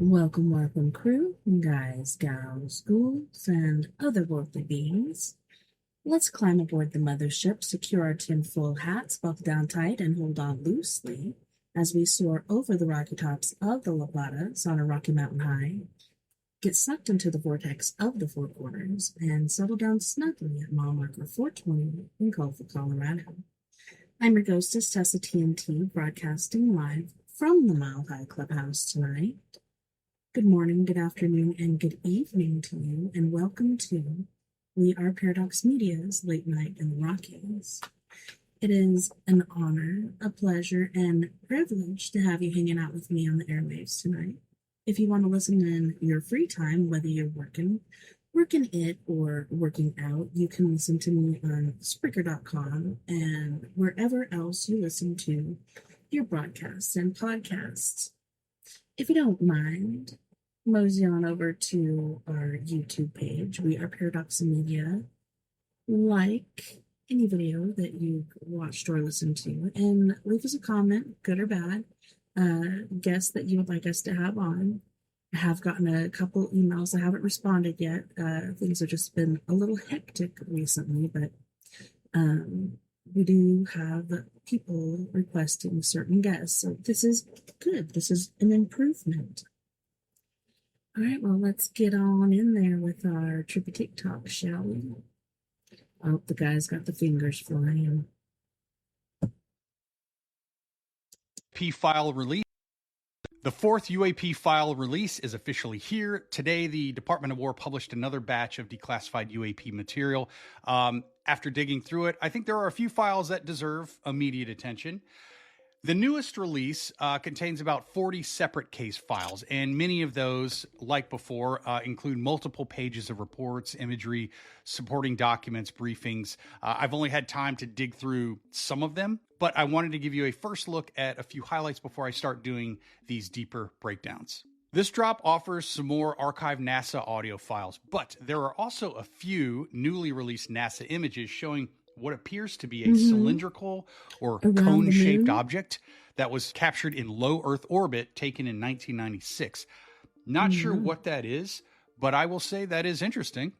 Welcome, crew, guys, gals, ghouls, and other worldly beings. Let's climb aboard the mothership, secure our tinfoil hats, buckle down tight, and hold on loosely as we soar over the rocky tops of the La Platas on a rocky mountain high, get sucked into the vortex of the Four Corners, and settle down snugly at mile marker 420 in Colville, Colorado. I'm your ghostess, TessaTNT, broadcasting live from the Mile High Clubhouse tonight. Good morning, good afternoon, and good evening to you, and welcome to We Are Paradox Media's Late Night in the Rockies. It is an honor, a pleasure, and privilege to have you hanging out with me on the airwaves tonight. If you want to listen in your free time, whether you're working it, or working out, you can listen to me on Spreaker.com and wherever else you listen to your broadcasts and podcasts. If you don't mind, mosey on over to our YouTube page. We Are Paradox Media. Like any video that you've watched or listened to, and leave us a comment, good or bad, guests that you would like us to have on. I have gotten a couple emails. I haven't responded yet. Things have just been a little hectic recently, but we do have people requesting certain guests. So this is good. This is an improvement. All right, well, let's get on in there with our Trippy TikTok, shall we? I hope the guy's got the fingers flying. File release. The fourth UAP file release is officially here. Today, the Department of War published another batch of declassified UAP material. After digging through it, I think there are a few files that deserve immediate attention. The newest release contains about 40 separate case files, and many of those, like before, include multiple pages of reports, imagery, supporting documents, briefings. I've only had time to dig through some of them, but I wanted to give you a first look at a few highlights before I start doing these deeper breakdowns. This drop offers some more archived NASA audio files, but there are also a few newly released NASA images showing what appears to be a cylindrical or cone-shaped object that was captured in low Earth orbit taken in 1996. Not sure what that is, but I will say that is interesting.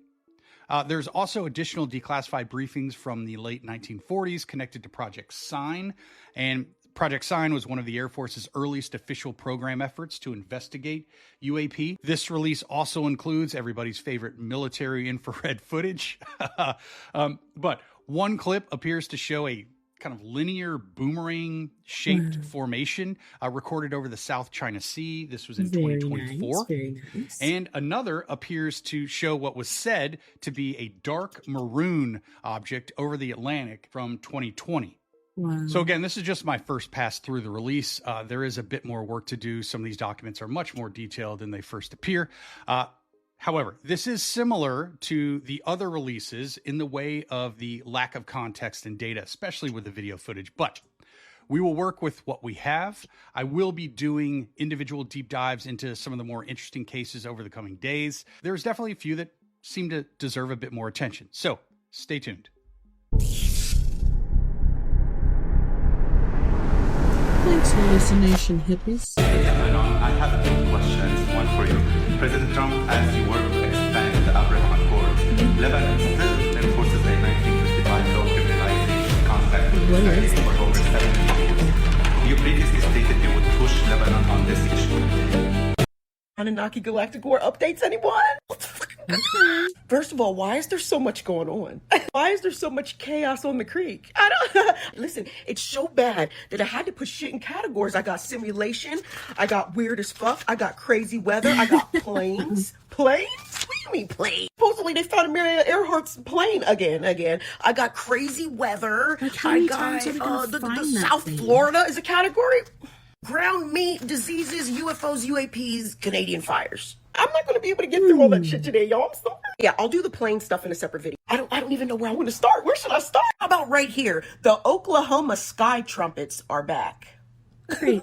There's also additional declassified briefings from the late 1940s connected to Project Sign, and Project Sign was one of the Air Force's earliest official program efforts to investigate UAP. This release also includes everybody's favorite military infrared footage. But one clip appears to show a kind of linear boomerang-shaped formation recorded over the South China Sea. This was in 2024. Very nice. And another appears to show what was said to be a dark maroon object over the Atlantic from 2020. Wow. So again, this is just my first pass through the release. There is a bit more work to do. Some of these documents are much more detailed than they first appear. However, this is similar to the other releases in the way of the lack of context and data, especially with the video footage. But we will work with what we have. I will be doing individual deep dives into some of the more interesting cases over the coming days. There's definitely a few that seem to deserve a bit more attention. So stay tuned. Thanks, hallucination hippies. I have two questions, one for you. President Trump, as you work to expand the Abraham Accords, Lebanon still enforces a 1955 law criminalizing contact with Israelis for over 70 years. You previously stated you would push Lebanon on this issue. Anunnaki Galactic War updates, anyone? First of all, why is there so much going on? Why is there so much chaos on the creek? I don't listen, it's so bad that I had to put shit in categories. I got simulation, I got weird as fuck, I got crazy weather, I got planes. Planes? What do you mean planes? Supposedly they found Amelia Earhart's plane again. I got crazy weather. Like how I many got times are we gonna the find that South thing? Florida is a category. Ground meat, diseases, UFOs, UAPs, Canadian fires. I'm not going to be able to get through all that shit today, y'all. I'm sorry. Yeah, I'll do the plane stuff in a separate video. I don't even know where I want to start. Where should I start? How about right here? The Oklahoma sky trumpets are back. Great.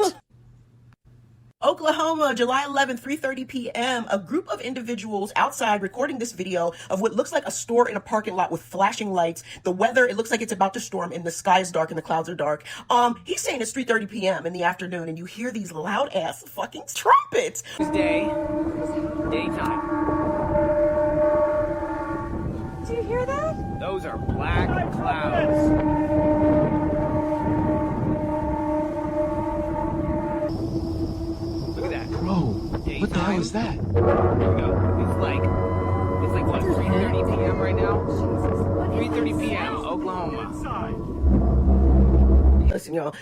Oklahoma, July 11th, 3:30 p.m. A group of individuals outside recording this video of what looks like a store in a parking lot with flashing lights. The weather, it looks like it's about to storm and the sky is dark and the clouds are dark. He's saying it's 3:30 p.m. in the afternoon and you hear these loud ass fucking trumpets. It's daytime. Do you hear that? Those are black clouds. What the hell is that? Here we go. It's like what, 3:30 p.m. right now? 3:30 p.m. Oklahoma. Listen, y'all.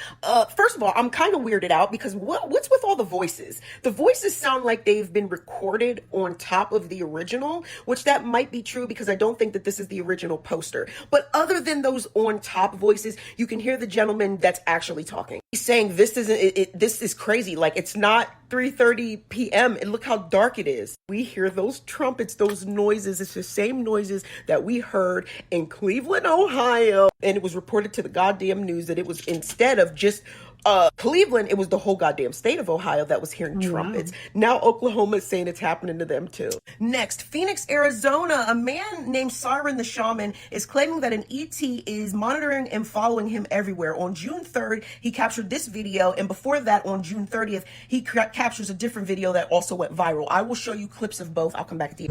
First of all, I'm kind of weirded out because what's with all the voices? The voices sound like they've been recorded on top of the original, which that might be true because I don't think that this is the original poster. But other than those on top voices, you can hear the gentleman that's actually talking. He's saying this isn't this is crazy. Like it's not 3:30 p.m. and look how dark it is. We hear those trumpets, those noises. It's the same noises that we heard in Cleveland, Ohio. And it was reported to the goddamn news that it was instead of just Cleveland, it was the whole goddamn state of Ohio that was hearing trumpets. Wow. Now Oklahoma is saying it's happening to them too. Next, Phoenix, Arizona. A man named Siren the Shaman is claiming that an ET is monitoring and following him everywhere. On June 3rd, he captured this video, and before that, on June 30th, he captures a different video that also went viral. I will show you clips of both. I'll come back to you.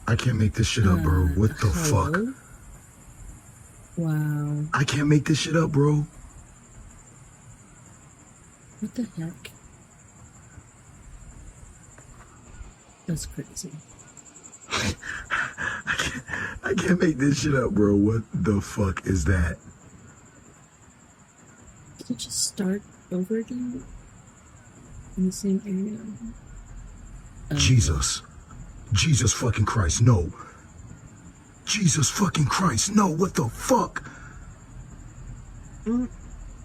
I can't make this shit up, bro. What the fuck? Wow. I can't make this shit up, bro. What the heck? That's crazy. I can't make this shit up, bro. What the fuck is that? Did it just start over again? In the same area? Jesus. Jesus fucking Christ, no. Jesus fucking Christ, no. What the fuck?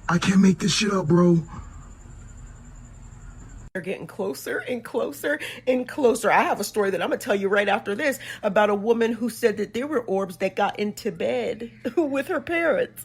I can't make this shit up, bro. They're getting closer and closer and closer. I have a story that I'm going to tell you right after this about a woman who said that there were orbs that got into bed with her parents.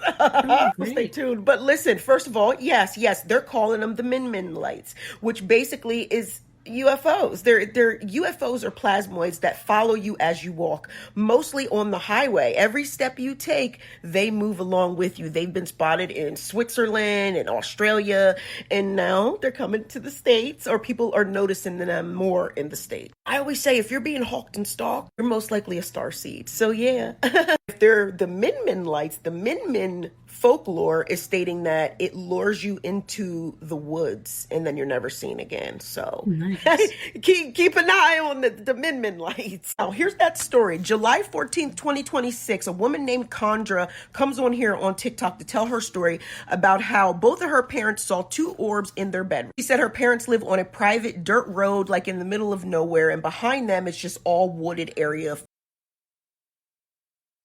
Stay tuned. But listen, first of all, yes, they're calling them the Min lights, which basically is UFOs. They're UFOs or plasmoids that follow you as you walk, mostly on the highway. Every step you take, they move along with you. They've been spotted in Switzerland and Australia, and now they're coming to the States, or people are noticing them more in the States. I always say, if you're being hawked and stalked, you're most likely a starseed. So yeah, if they're the Min lights, the Min folklore is stating that it lures you into the woods and then you're never seen again. So nice. keep an eye on the Min lights. Now here's that story. July 14th, 2026, a woman named Condra comes on here on TikTok to tell her story about how both of her parents saw two orbs in their bedroom. She said her parents live on a private dirt road, like in the middle of nowhere, and behind them it's just all wooded area.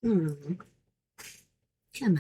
Come on.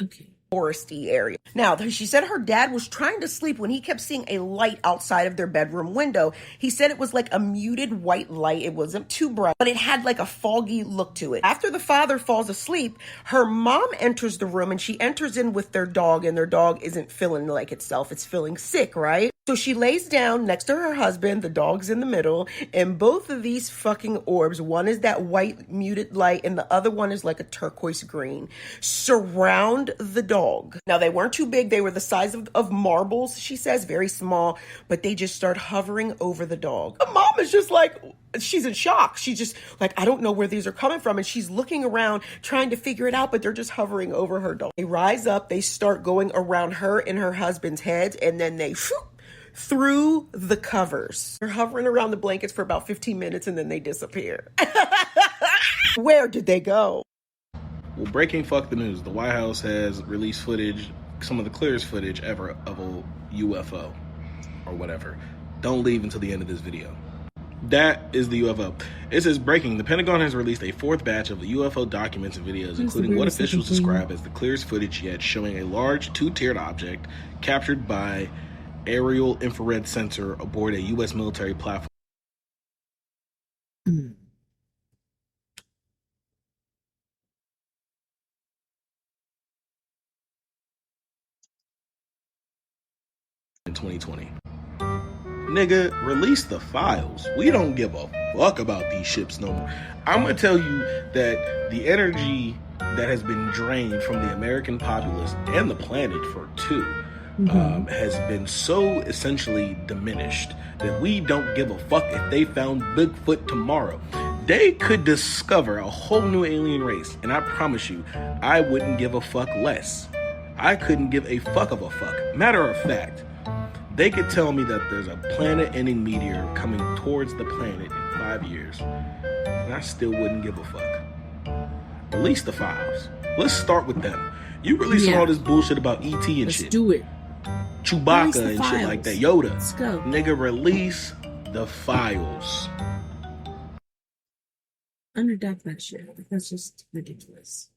Okay. Foresty area. Now, she said her dad was trying to sleep when he kept seeing a light outside of their bedroom window. He said it was like a muted white light. It wasn't too bright, but it had like a foggy look to it. After the father falls asleep, her mom enters the room and she enters in with their dog, and their dog isn't feeling like itself. It's feeling sick, right? So she lays down next to her husband, the dog's in the middle, and both of these fucking orbs, one is that white muted light and the other one is like a turquoise green, surround the dog. Now, they weren't too big. They were the size of marbles, she says, very small, but they just start hovering over the dog. The mom is just like, she's in shock. She's just like, I don't know where these are coming from. And she's looking around trying to figure it out, but they're just hovering over her dog. They rise up, they start going around her and her husband's heads, and then they through the covers. They're hovering around the blankets for about 15 minutes and then they disappear. Where did they go? Well, breaking fuck the news. The White House has released footage, some of the clearest footage ever of a UFO or whatever. Don't leave until the end of this video. That is the UFO. It says breaking. The Pentagon has released a fourth batch of the UFO documents and videos, including what officials describe as the clearest footage yet, showing a large two-tiered object captured by aerial infrared sensor aboard a U.S. military platform. Mm. In 2020. Nigga, release the files. We don't give a fuck about these ships no more. I'm gonna tell you that the energy that has been drained from the American populace and the planet for two has been so essentially diminished that we don't give a fuck if they found Bigfoot tomorrow. They could discover a whole new alien race, and I promise you, I wouldn't give a fuck less. I couldn't give a fuck of a fuck. Matter of fact, they could tell me that there's a planet-ending meteor coming towards the planet in 5 years, and I still wouldn't give a fuck. Release the files. Let's start with them. You releasing all this bullshit about ET and Let's shit. Let's do it. Chewbacca and files. Shit like that. Yoda. Let's go. Nigga, release the files. Unredact that shit. That's just ridiculous.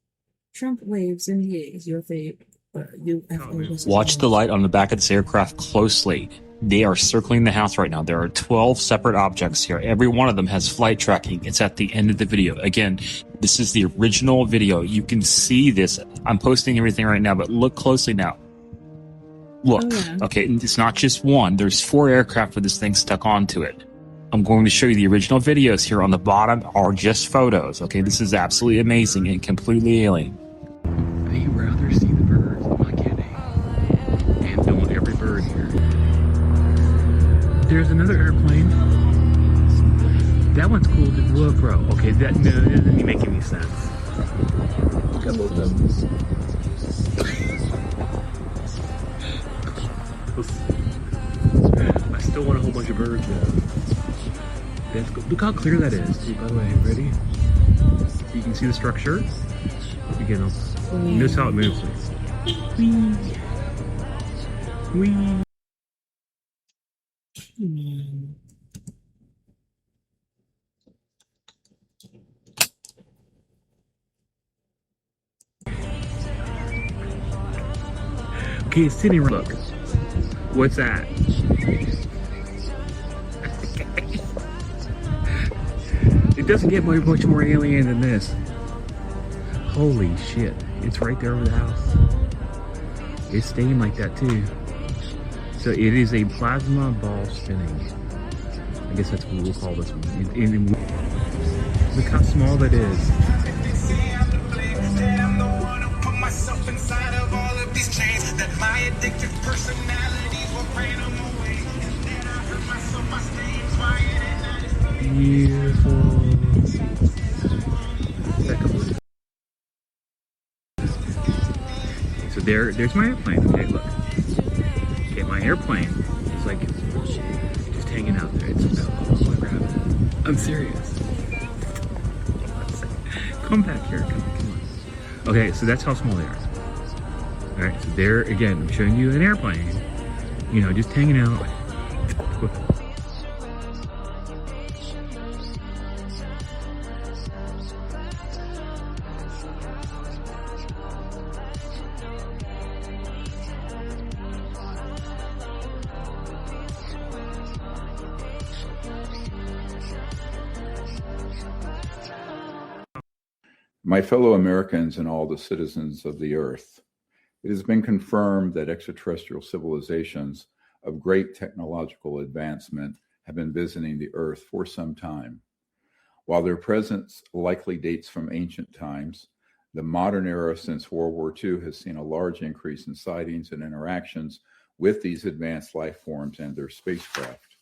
Trump waves NDAs. UFO. Watch the light on the back of this aircraft closely. They are circling the house right now. There are 12 separate objects here. Every one of them has flight tracking. It's at the end of the video. Again, this is the original video. You can see this. I'm posting everything right now, but look closely now. Look, okay, it's not just one. There's 4 aircraft with this thing stuck onto it. I'm going to show you the original videos here. On the bottom are just photos, okay? This is absolutely amazing and completely alien. They rather see the birds. I'm not kidding. And film every bird here. There's another airplane. That one's cool. Look, bro. Okay, that doesn't make any sense. Got both of them. I still want a whole bunch of birds though. That's good. Look how clear that is. Dude, by the way, ready? You can see the structure. Again, notice how it moves. Whee. Whee. Okay, it's sitting. Look. What's that? It doesn't get much more alien than this. Holy shit. It's right there over the house. It's staying like that too. So it is a plasma ball spinning. I guess that's what we'll call this one. Look how small that is. Beautiful. So there's my airplane. Okay, look. Okay, my airplane is like just hanging out there. It's I want to grab it. I'm serious. Come back here. Come on. Okay, so that's how small they are. All right, so there again. I'm showing you an airplane. You know, just hanging out. My fellow Americans and all the citizens of the earth, it has been confirmed that extraterrestrial civilizations of great technological advancement have been visiting the earth for some time. While their presence likely dates from ancient times, the modern era since World War II has seen a large increase in sightings and interactions with these advanced life forms and their spacecraft.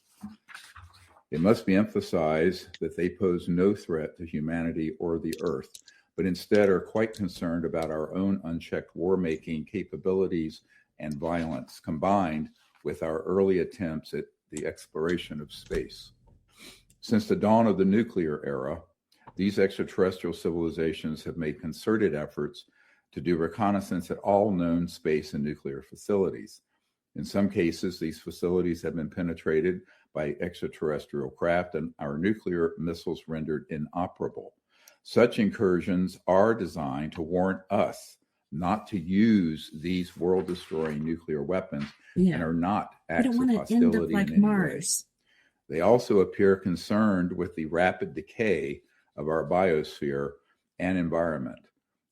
It must be emphasized that they pose no threat to humanity or the earth, but instead are quite concerned about our own unchecked war-making capabilities and violence, combined with our early attempts at the exploration of space. Since the dawn of the nuclear era, these extraterrestrial civilizations have made concerted efforts to do reconnaissance at all known space and nuclear facilities. In some cases, these facilities have been penetrated by extraterrestrial craft and our nuclear missiles rendered inoperable. Such incursions are designed to warn us not to use these world-destroying nuclear weapons and are not We acts don't of want to end hostility up like in any Mars. way. They also appear concerned with the rapid decay of our biosphere and environment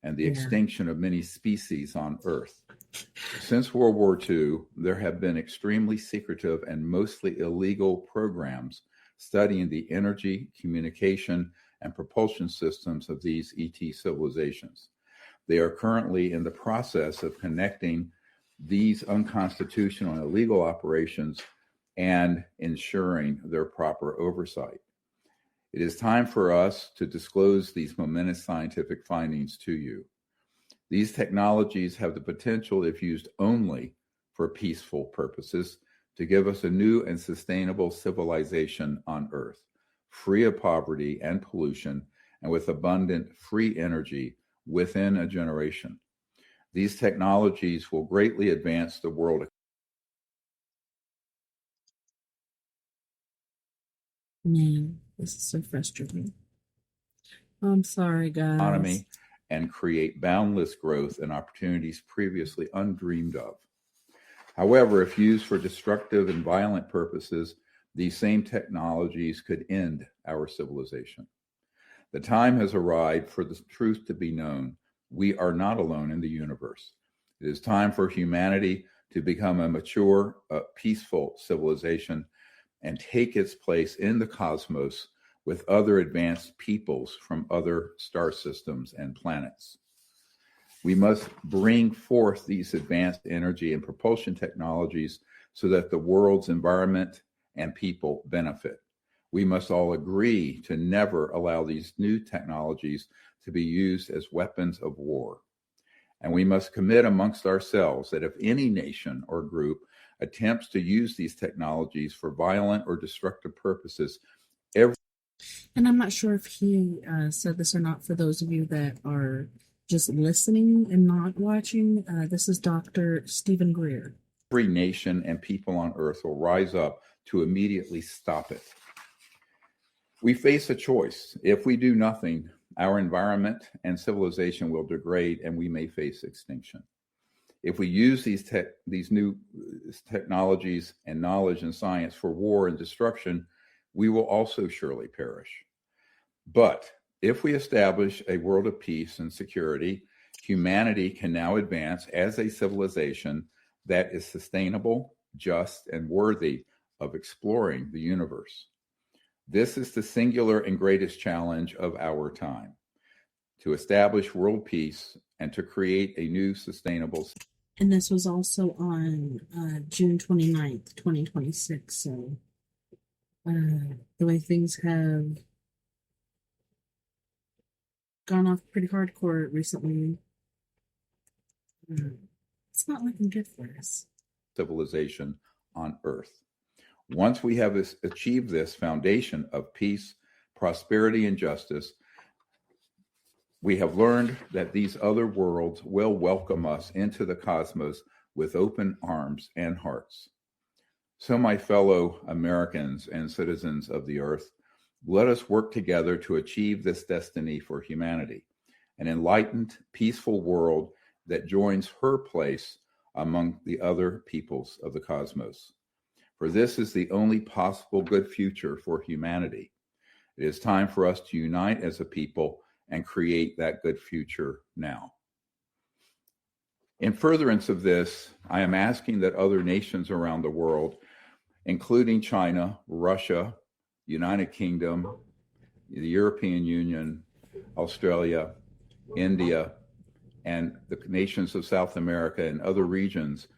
and the extinction of many species on Earth. Since World War II, there have been extremely secretive and mostly illegal programs studying the energy, communication, and propulsion systems of these ET civilizations. They are currently in the process of connecting these unconstitutional and illegal operations and ensuring their proper oversight. It is time for us to disclose these momentous scientific findings to you. These technologies have the potential, if used only for peaceful purposes, to give us a new and sustainable civilization on Earth, free of poverty and pollution, and with abundant free energy within a generation. These technologies will greatly advance the world Man, this is so frustrating. I'm sorry, guys. economy and create boundless growth and opportunities previously undreamed of. However, if used for destructive and violent purposes, these same technologies could end our civilization. The time has arrived for the truth to be known. We are not alone in the universe. It is time for humanity to become a mature, peaceful civilization and take its place in the cosmos with other advanced peoples from other star systems and planets. We must bring forth these advanced energy and propulsion technologies so that the world's environment and people benefit. We must all agree to never allow these new technologies to be used as weapons of war. And we must commit amongst ourselves that if any nation or group attempts to use these technologies for violent or destructive purposes, and I'm not sure if he said this or not for those of you that are just listening and not watching. This is Dr. Stephen Greer. Every nation and people on Earth will rise up to immediately stop it. We face a choice. If we do nothing, our environment and civilization will degrade and we may face extinction. If we use these new technologies and knowledge and science for war and destruction, we will also surely perish. But if we establish a world of peace and security, humanity can now advance as a civilization that is sustainable, just, and worthy of exploring the universe. This is the singular and greatest challenge of our time, to establish world peace and to create a new sustainable. And this was also on June 29th, 2026. So the way things have gone off pretty hardcore recently, it's not looking good for us. Civilization on Earth. Once we have achieved this foundation of peace, prosperity, and justice, we have learned that these other worlds will welcome us into the cosmos with open arms and hearts. So, my fellow Americans and citizens of the Earth, let us work together to achieve this destiny for humanity, an enlightened, peaceful world that joins her place among the other peoples of the cosmos. For this is the only possible good future for humanity. It is time for us to unite as a people and create that good future now. In furtherance of this, I am asking that other nations around the world, including China, Russia, United Kingdom, the European Union, Australia, India, and the nations of South America and other regions,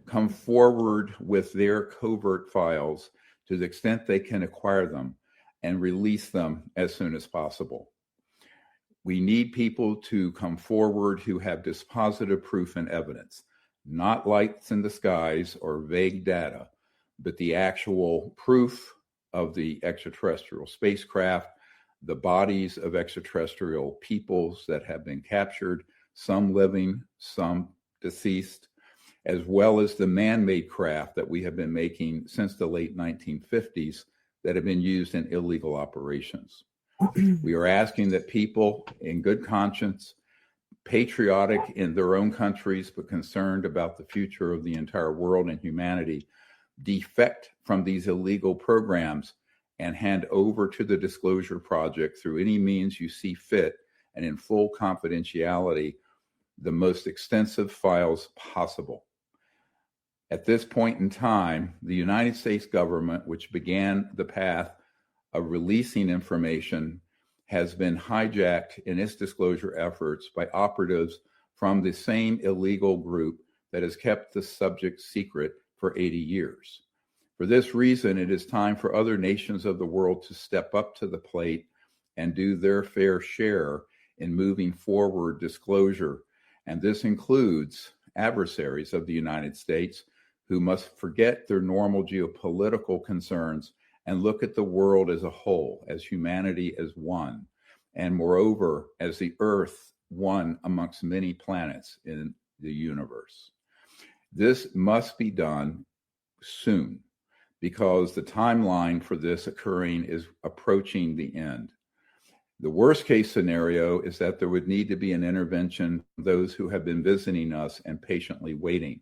come forward with their covert files to the extent they can acquire them and release them as soon as possible. We need people to come forward who have dispositive proof and evidence, not lights in the skies or vague data, but the actual proof of the extraterrestrial spacecraft, the bodies of extraterrestrial peoples that have been captured, some living, some deceased, as well as the man-made craft that we have been making since the late 1950s that have been used in illegal operations. We are asking that people in good conscience patriotic in their own countries, but concerned about the future of the entire world and humanity, defect from these illegal programs and hand over to the Disclosure Project through any means you see fit and in full confidentiality the most extensive files possible. At this point in time, the United States government, which began the path of releasing information, has been hijacked in its disclosure efforts by operatives from the same illegal group that has kept the subject secret for 80 years. For this reason, it is time for other nations of the world to step up to the plate and do their fair share in moving forward disclosure. And this includes adversaries of the United States who must forget their normal geopolitical concerns and look at the world as a whole, as humanity as one, and moreover, as the Earth one amongst many planets in the universe. This must be done soon because the timeline for this occurring is approaching the end. The worst case scenario is that there would need to be an intervention from those who have been visiting us and patiently waiting.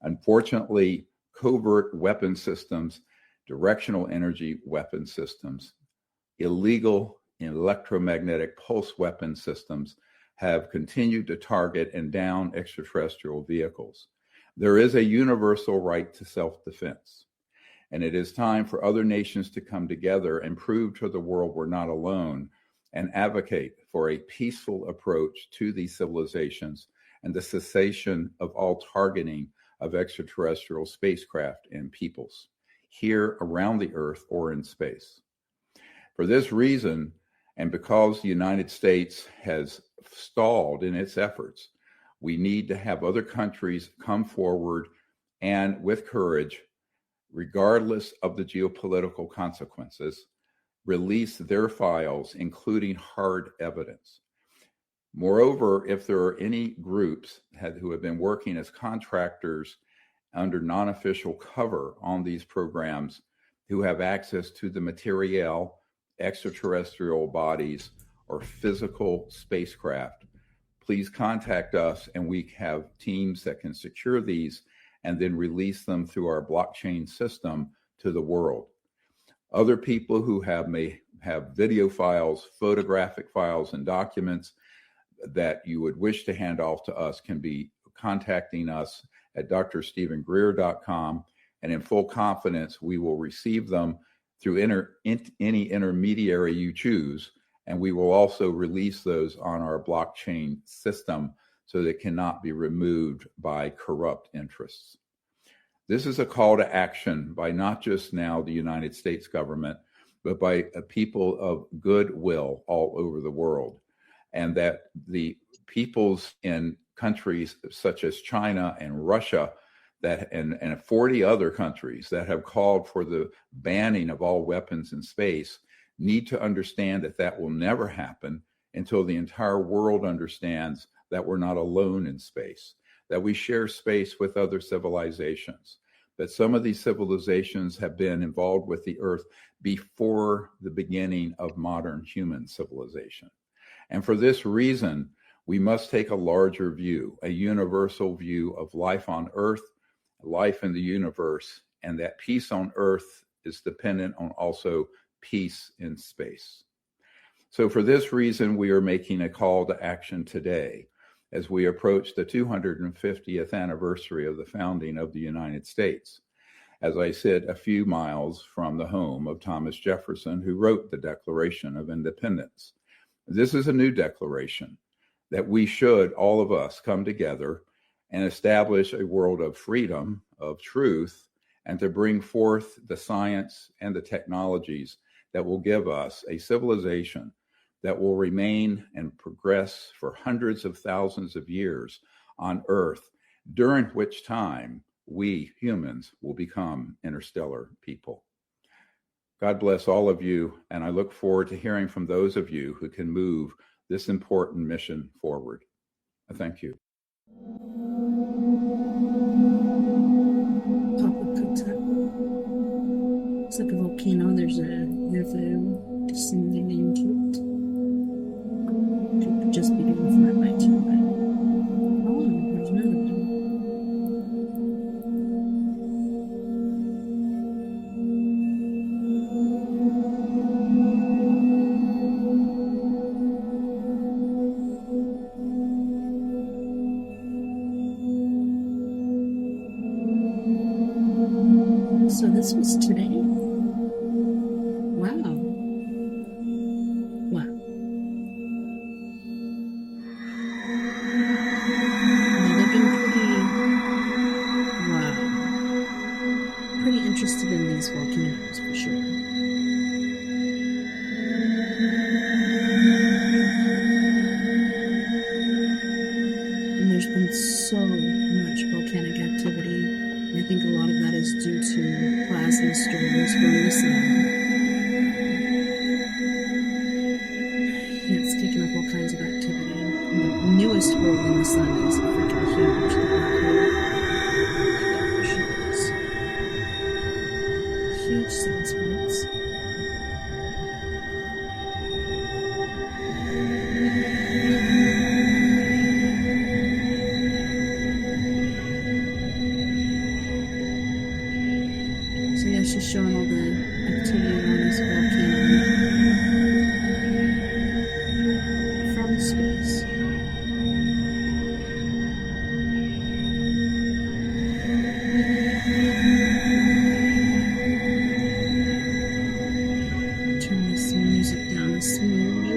Unfortunately, covert weapon systems, directional energy weapon systems, illegal electromagnetic pulse weapon systems have continued to target and down extraterrestrial vehicles. There is a universal right to self-defense, and it is time for other nations to come together and prove to the world we're not alone and advocate for a peaceful approach to these civilizations and the cessation of all targeting of extraterrestrial spacecraft and peoples here around the Earth or in space. For this reason, and because the United States has stalled in its efforts, we need to have other countries come forward and with courage, regardless of the geopolitical consequences, release their files, including hard evidence. Moreover, if there are any groups who have been working as contractors under non-official cover on these programs who have access to the materiel, extraterrestrial bodies, or physical spacecraft, please contact us and we have teams that can secure these and then release them through our blockchain system to the world. Other people who may have video files, photographic files, and documents that you would wish to hand off to us can be contacting us at drstephengreer.com, and in full confidence, we will receive them through any intermediary you choose, and we will also release those on our blockchain system so that it cannot be removed by corrupt interests. This is a call to action by not just now the United States government, but by a people of goodwill all over the world, and that the peoples in countries such as China and Russia and 40 other countries that have called for the banning of all weapons in space need to understand that that will never happen until the entire world understands that we're not alone in space, that we share space with other civilizations, that some of these civilizations have been involved with the Earth before the beginning of modern human civilization. And for this reason, we must take a larger view, a universal view of life on Earth, life in the universe, and that peace on Earth is dependent on also peace in space. So for this reason, we are making a call to action today as we approach the 250th anniversary of the founding of the United States. As I sit a few miles from the home of Thomas Jefferson, who wrote the Declaration of Independence. This is a new declaration that we should, all of us, come together and establish a world of freedom, of truth, and to bring forth the science and the technologies that will give us a civilization that will remain and progress for hundreds of thousands of years on Earth, during which time we humans will become interstellar people. God bless all of you, and I look forward to hearing from those of you who can move this important mission forward. Thank you. It's like a volcano. There's a UFO descending into it. Could just be getting flat by too, but So this was today? Wow. Wow. They've been pretty interested in these volcanoes for sure. And there's been so much volcanic activity. I think a lot of that is due to plasma storms from the sun. Yeah, it's kicking up all kinds of activity. And the newest hole in the sun is freaking huge. The black hole. Huge sunspots. So yeah, she's showing all the activity on this volcano from space. Turn this music down a smidge.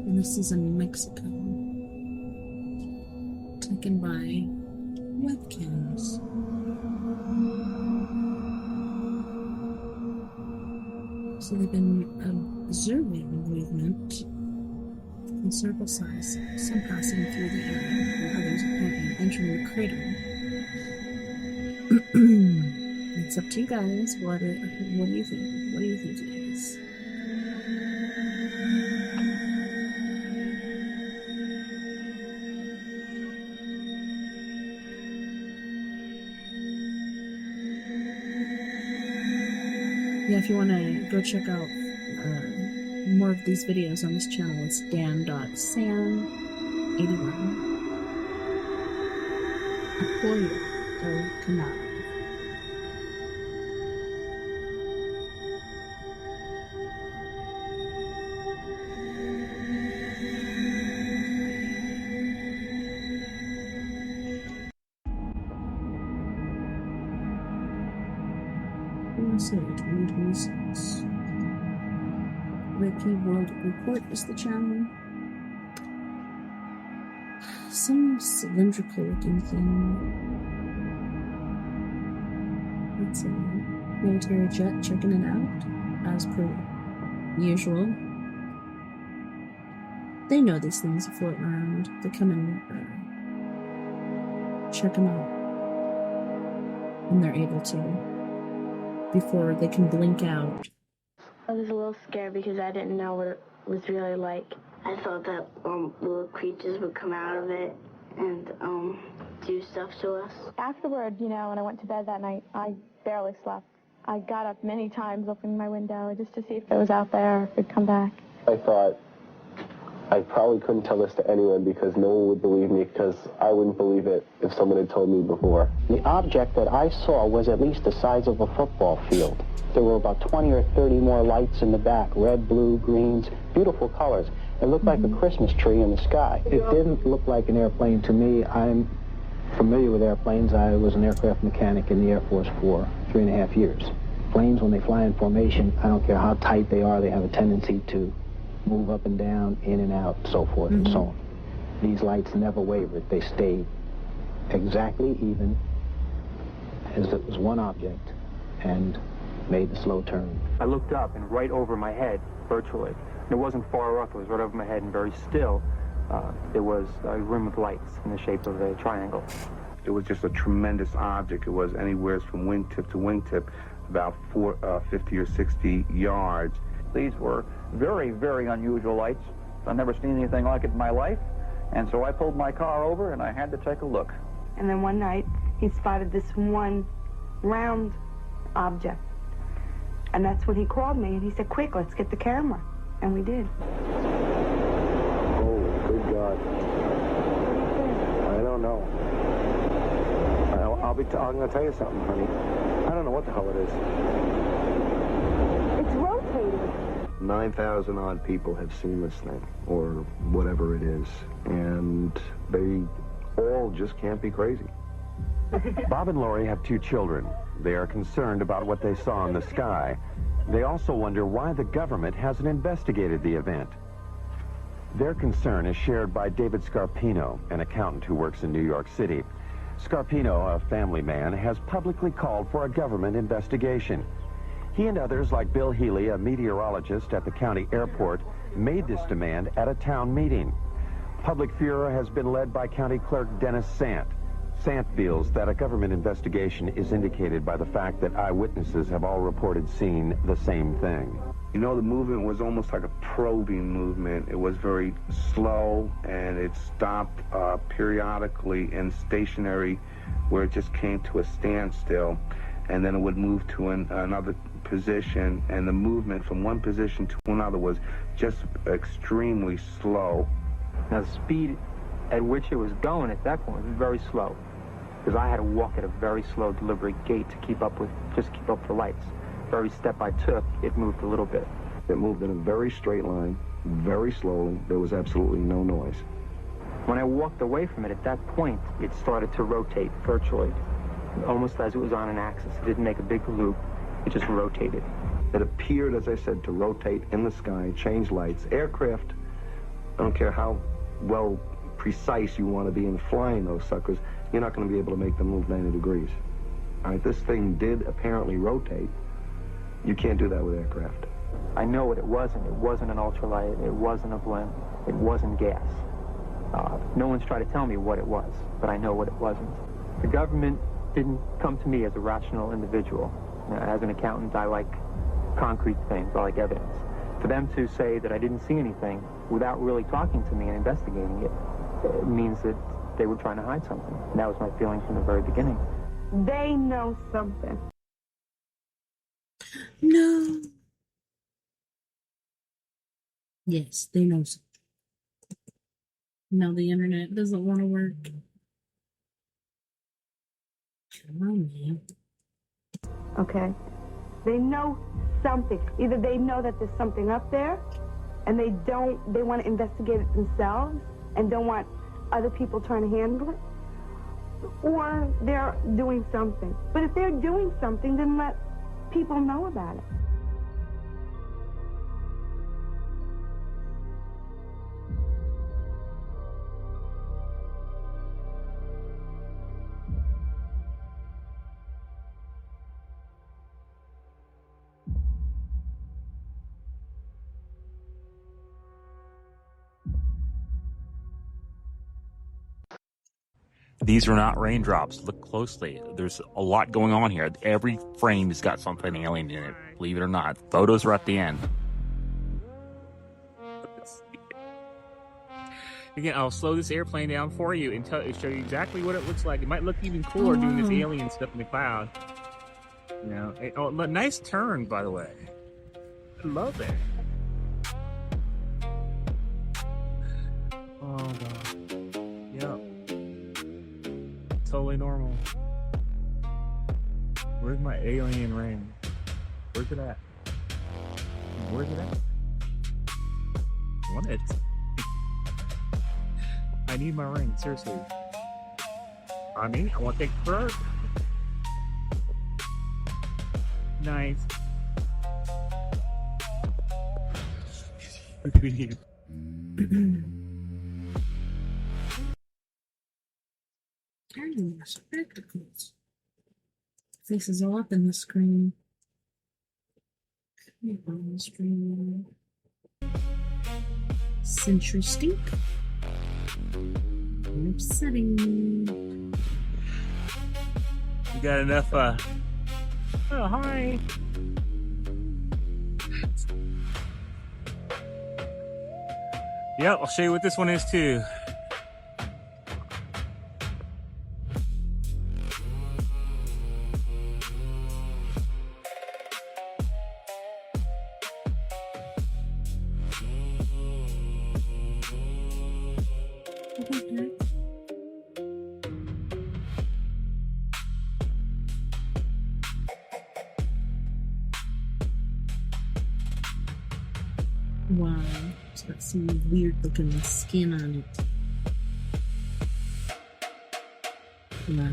And this is in Mexico, taken by webcams. So they've been observing movement in circle size, some passing through the air, and others apparently entering the crater. It's up to you guys. What do you think? What do you think it is? Yeah, if you want to go check out more of these videos on this channel, it's dan.san81. Apoyo el canal. So 2026. Trippy World Report is the channel. Some cylindrical looking thing. It's a military jet checking it out, as per usual. They know these things are floating around. They come and check them out when they're able to, before they can blink out. I was a little scared because I didn't know what it was really like. I thought that little creatures would come out of it and do stuff to us. Afterward, when I went to bed that night, I barely slept. I got up many times, opening my window just to see if it was out there, or if it'd come back. I thought I probably couldn't tell this to anyone because no one would believe me, because I wouldn't believe it if someone had told me before. The object that I saw was at least the size of a football field. There were about 20 or 30 more lights in the back, red, blue, greens, beautiful colors. It looked like a Christmas tree in the sky. It didn't look like an airplane to me. I'm familiar with airplanes. I was an aircraft mechanic in the Air Force for 3.5 years. Planes, when they fly in formation, I don't care how tight they are, they have a tendency to move up and down, in and out, so forth and so on. These lights never wavered. They stayed exactly even as it was one object and made the slow turn. I looked up, and right over my head, virtually, it wasn't far off, it was right over my head and very still, there was a rim of lights in the shape of a triangle. It was just a tremendous object. It was anywhere from wingtip to wingtip, about 50 or 60 yards. These were very, very unusual lights. I've never seen anything like it in my life. And so I pulled my car over and I had to take a look. And then one night, he spotted this one round object. And that's when he called me and he said, quick, let's get the camera. And we did. Oh, good God. I don't know. I'm going to tell you something, honey. I don't know what the hell it is. It's rotating. 9,000 odd people have seen this thing, or whatever it is, and they all just can't be crazy. Bob and Lori have 2 children. They are concerned about what they saw in the sky. They also wonder why the government hasn't investigated the event. Their concern is shared by David Scarpino, an accountant who works in New York City. Scarpino, a family man, has publicly called for a government investigation. He and others, like Bill Healy, a meteorologist at the county airport, made this demand at a town meeting. Public furor has been led by County Clerk Dennis Sant. Sant feels that a government investigation is indicated by the fact that eyewitnesses have all reported seeing the same thing. You know, the movement was almost like a probing movement. It was very slow, and it stopped periodically and stationary, where it just came to a standstill, and then it would move to another position, and the movement from one position to another was just extremely slow. Now, the speed at which it was going at that point was very slow, because I had to walk at a very slow, deliberate gait to keep up with the lights. Every step I took, it moved a little bit. It moved in a very straight line, very slowly. There was absolutely no noise. When I walked away from it, at that point, it started to rotate virtually, almost as it was on an axis. It didn't make a big loop. It just rotated. It appeared, as I said, to rotate in the sky, change lights. Aircraft, I don't care how well precise you want to be in flying those suckers, you're not going to be able to make them move 90 degrees. All right, this thing did apparently rotate. You can't do that with aircraft. I know what it wasn't. It wasn't an ultralight. It wasn't a blimp. It wasn't gas. No one's tried to tell me what it was, but I know what it wasn't. The government didn't come to me as a rational individual. As an accountant, I like concrete things. I like evidence. For them to say that I didn't see anything without really talking to me and investigating it, it means that they were trying to hide something. And that was my feeling from the very beginning. They know something. No. Yes, they know something. No, the internet doesn't want to work. Come on, man. Okay? They know something. Either they know that there's something up there, and they want to investigate it themselves and don't want other people trying to handle it, or they're doing something. But if they're doing something, then let people know about it. These are not raindrops. Look closely. There's a lot going on here. Every frame has got something alien in it. Believe it or not. Photos are at the end. Again, I'll slow this airplane down for you and show you exactly what it looks like. It might look even cooler doing this alien stuff in the cloud. You know, nice turn, by the way. I love it. Oh god. Yep. Totally normal. Where's my alien ring? Where's it at? Where's it at? I want it. I need my ring, seriously. I want to take it for nice. What do we need? I need my spectacles. Face is all up in the screen. On the screen. It's interesting. And upsetting. You got enough, oh, hi. Yep, I'll show you what this one is too. Wow, it's got some weird looking skin on it. Wow.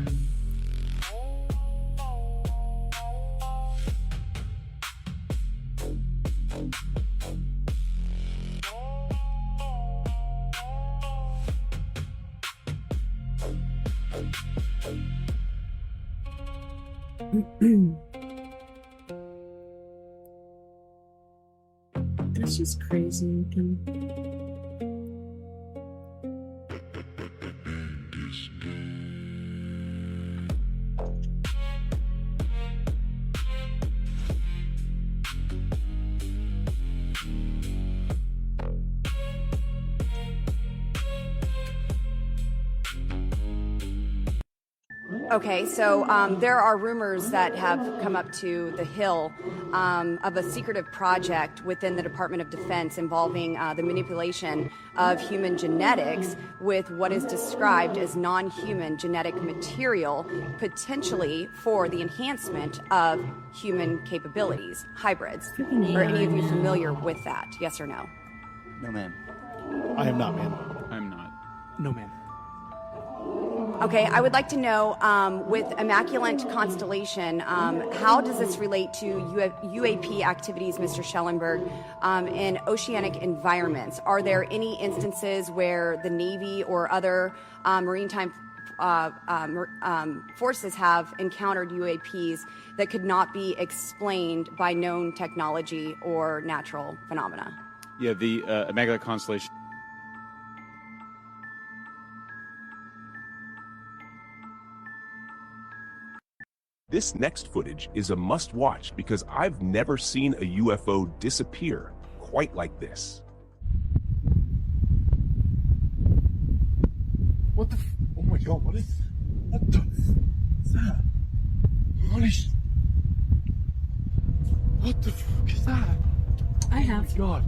That's just crazy looking. Okay, so there are rumors that have come up to the Hill of a secretive project within the Department of Defense involving the manipulation of human genetics with what is described as non-human genetic material, potentially for the enhancement of human capabilities, hybrids. Are any of you familiar with that? Yes or no? No, ma'am. I am not, ma'am. I'm not. No, ma'am. Okay, I would like to know, with Immaculate Constellation, how does this relate to UAP activities, Mr. Schellenberg, in oceanic environments? Are there any instances where the Navy or other maritime forces have encountered UAPs that could not be explained by known technology or natural phenomena? Yeah, the Immaculate Constellation. This next footage is a must-watch because I've never seen a UFO disappear quite like this. What the oh my god, what is that? Holy what the fuck is that? I have. Oh my god.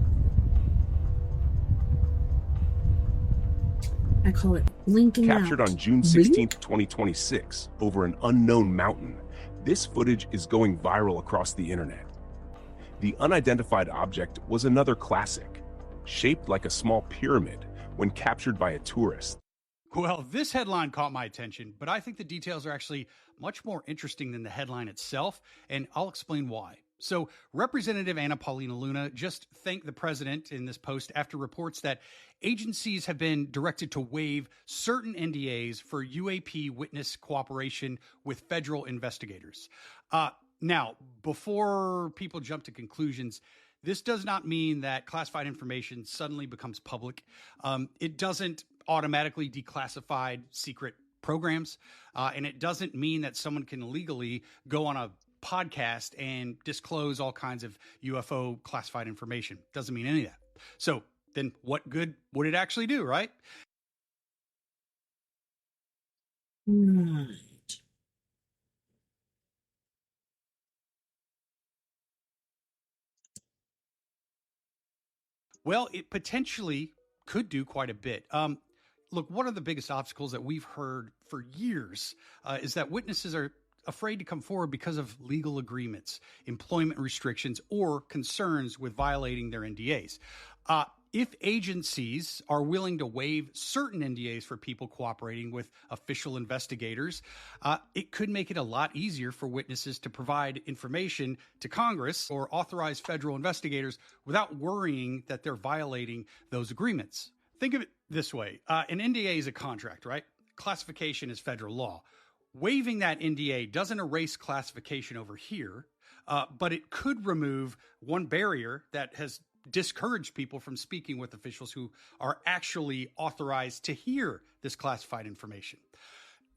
I call it blinking Captured out. on June 16th, 2026, over an unknown mountain. This footage is going viral across the internet. The unidentified object was another classic, shaped like a small pyramid when captured by a tourist. Well, this headline caught my attention, but I think the details are actually much more interesting than the headline itself, and I'll explain why. So, Representative Anna Paulina Luna just thanked the president in this post after reports that agencies have been directed to waive certain NDAs for UAP witness cooperation with federal investigators. Now, before people jump to conclusions, this does not mean that classified information suddenly becomes public. It doesn't automatically declassify secret programs, and it doesn't mean that someone can legally go on a podcast and disclose all kinds of UFO classified information. Doesn't mean any of that. So then what good would it actually do, right? Right. Well, it potentially could do quite a bit. Look, one of the biggest obstacles that we've heard for years is that witnesses are afraid to come forward because of legal agreements, employment restrictions, or concerns with violating their NDAs. If agencies are willing to waive certain NDAs for people cooperating with official investigators, it could make it a lot easier for witnesses to provide information to Congress or authorize federal investigators without worrying that they're violating those agreements. Think of it this way. An NDA is a contract, right? Classification is federal law. Waiving that NDA doesn't erase classification over here, but it could remove one barrier that has discouraged people from speaking with officials who are actually authorized to hear this classified information.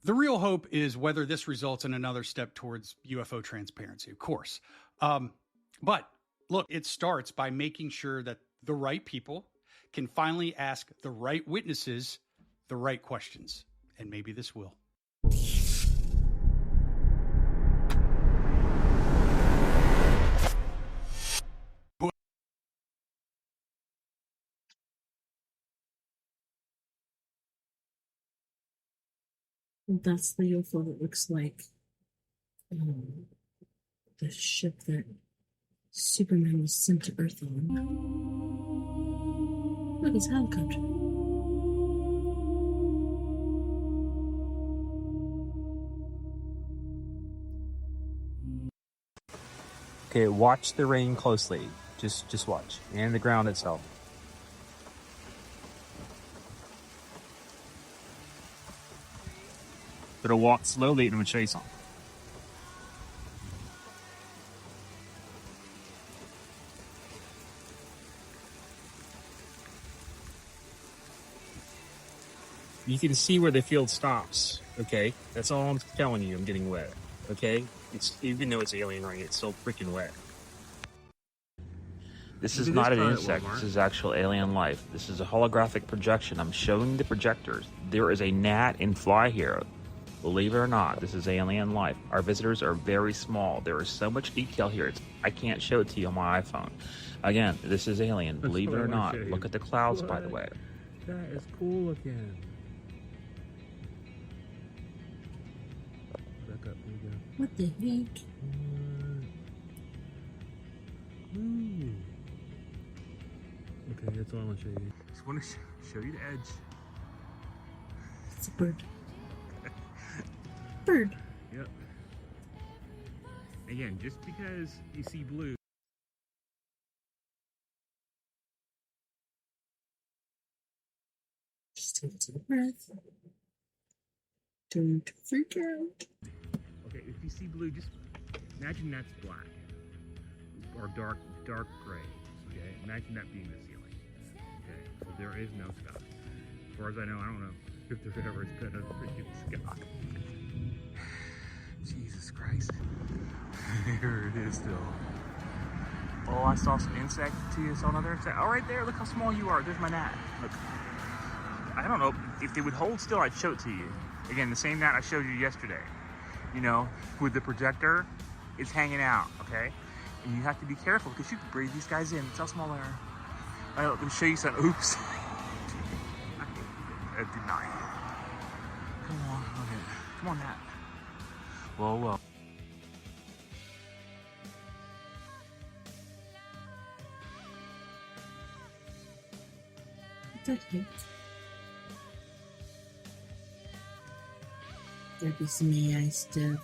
The real hope is whether this results in another step towards UFO transparency, of course. But look, it starts by making sure that the right people can finally ask the right witnesses the right questions. And maybe this will. That's the UFO that looks like the ship that Superman was sent to Earth on. Look, it's a helicopter. Okay, watch the rain closely. Just watch. And the ground itself. It'll walk slowly and it'll show you something. You can see where the field stops, okay? That's all I'm telling you. I'm getting wet, okay? It's even though it's alien rain, it's still freaking wet. This is not an insect. This is actual alien life. This is a holographic projection. I'm showing the projectors. There is a gnat and fly here. Believe it or not, this is alien life. Our visitors are very small. There is so much detail here. I can't show it to you on my iPhone. Again, this is alien. Believe it or not. Look at the clouds, by the way. That is cool looking. Back up, here we go. What the heck? Ooh. Okay, that's all I want to show you. Just want to show you the edge. It's a bird. Bird. Yep. Again, just because you see blue. Just take a deep breath. Don't freak out. Okay, if you see blue, just imagine that's black or dark gray. Okay, imagine that being the ceiling. Okay, so there is no sky. As far as I know if there ever is been a freaking sky. Jesus Christ. Here it is still. Oh, I saw some insect too. I saw another insect. Oh, right there. Look how small you are. There's my gnat. Look. I don't know. If they would hold still, I'd show it to you. Again, the same gnat I showed you yesterday. You know, with the projector, it's hanging out, okay? And you have to be careful because you can breathe these guys in. It's how small they are. Let me show you some. Oops. I did not. Come on. Okay. Come on, gnat. Whoa, whoa. It's okay. There'd be some AI stuff.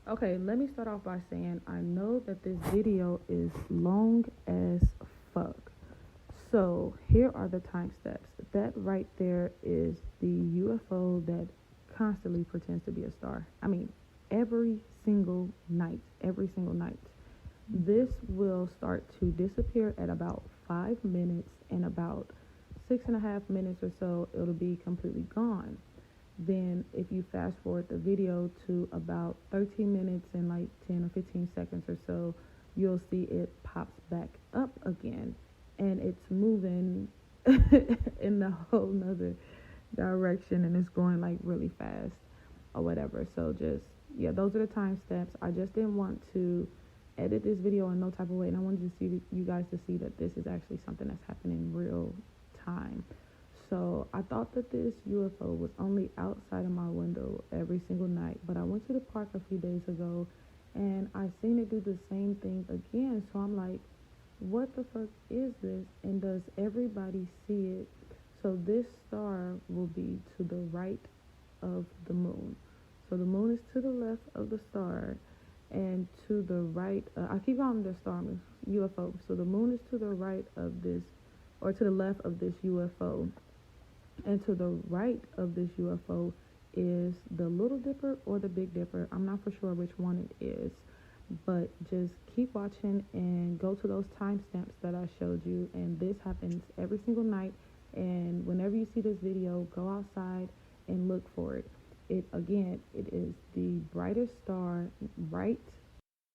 Okay, let me start off by saying I know that this video is long as fuck. So here are the time steps. That right there is the UFO that constantly pretends to be a star. I mean, every single night. This will start to disappear at about 5 minutes, and about 6.5 minutes or so, it'll be completely gone. Then if you fast forward the video to about 13 minutes and like 10 or 15 seconds or so, you'll see it pops back up again, and it's moving in the whole nother direction, and it's going like really fast or whatever. So just, yeah, those are the time steps. I just didn't want to edit this video in no type of way, and I wanted to see you guys to see that this is actually something that's happening in real time. So I thought that this UFO was only outside of my window every single night, but I went to the park a few days ago and I seen it do the same thing again. So I'm like, what the fuck is this? And does everybody see it? So this star will be to the right of the moon. So the moon is to the left of the star, and to the right, I keep calling it a star, UFO. So the moon is to the right of this, or to the left of this UFO. And to the right of this UFO is the Little Dipper or the Big Dipper. I'm not for sure which one it is. But just keep watching and go to those timestamps that I showed you. And this happens every single night. And whenever you see this video, go outside and look for it. It is the brightest star right.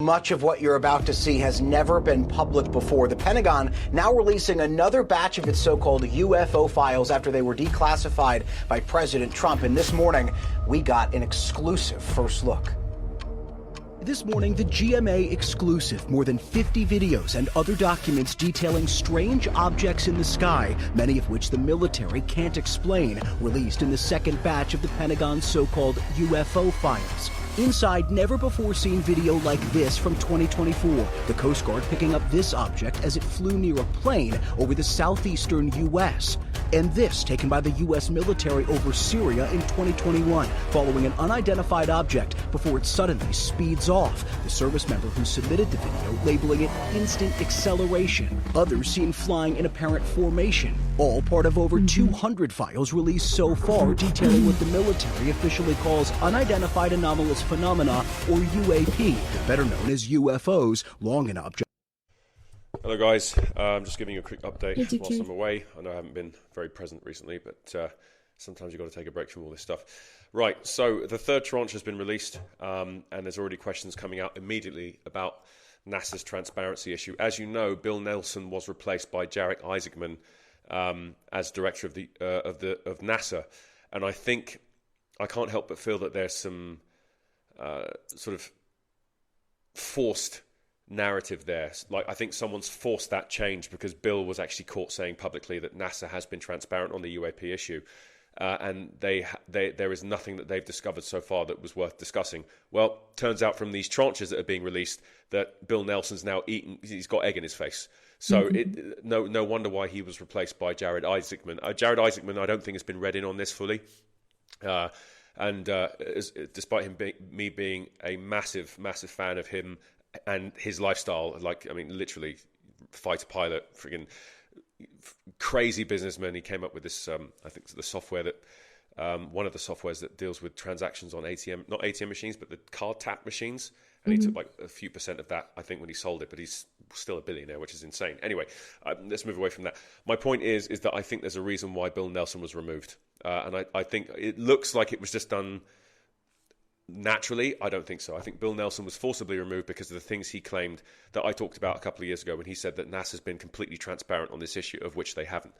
Much of what you're about to see has never been public before. The Pentagon now releasing another batch of its so-called UFO files after they were declassified by President Trump. And this morning, we got an exclusive first look. This morning, the GMA exclusive, more than 50 videos and other documents detailing strange objects in the sky, many of which the military can't explain, released in the second batch of the Pentagon's so-called UFO files. Inside, never-before-seen video like this from 2024. The Coast Guard picking up this object as it flew near a plane over the southeastern U.S. And this taken by the U.S. military over Syria in 2021, following an unidentified object before it suddenly speeds off. The service member who submitted the video labeling it instant acceleration. Others seen flying in apparent formation. All part of over 200 files released so far detailing what the military officially calls unidentified anomalous phenomena, or UAP, better known as UFOs, long an object. Hello guys, I'm just giving you a quick update whilst I'm away. I know I haven't been very present recently, but sometimes you've got to take a break from all this stuff. Right, so the third tranche has been released, and there's already questions coming out immediately about NASA's transparency issue. As you know, Bill Nelson was replaced by Jarek Isaacman as director of NASA, and I think I can't help but feel that there's some sort of forced narrative there. Like, I think someone's forced that change because Bill was actually caught saying publicly that NASA has been transparent on the UAP issue, and there is nothing that they've discovered so far that was worth discussing. Well, turns out from these tranches that are being released that Bill Nelson's now he's got egg in his face. So no wonder why he was replaced by Jared Isaacman. Jared Isaacman, I don't think has been read in on this fully. Despite him me being a massive fan of him and his lifestyle, like, I mean, literally fighter pilot, friggin' crazy businessman. He came up with this, I think the software that, one of the softwares that deals with transactions on not ATM machines, but the card tap machines. And he took like a few % of that, I think, when he sold it, but he's still a billionaire, which is insane. Anyway, let's move away from that. My point is that I think there's a reason why Bill Nelson was removed. And I think it looks like it was just done naturally. I don't think so. I think Bill Nelson was forcibly removed because of the things he claimed that I talked about a couple of years ago when he said that NASA's been completely transparent on this issue, of which they haven't.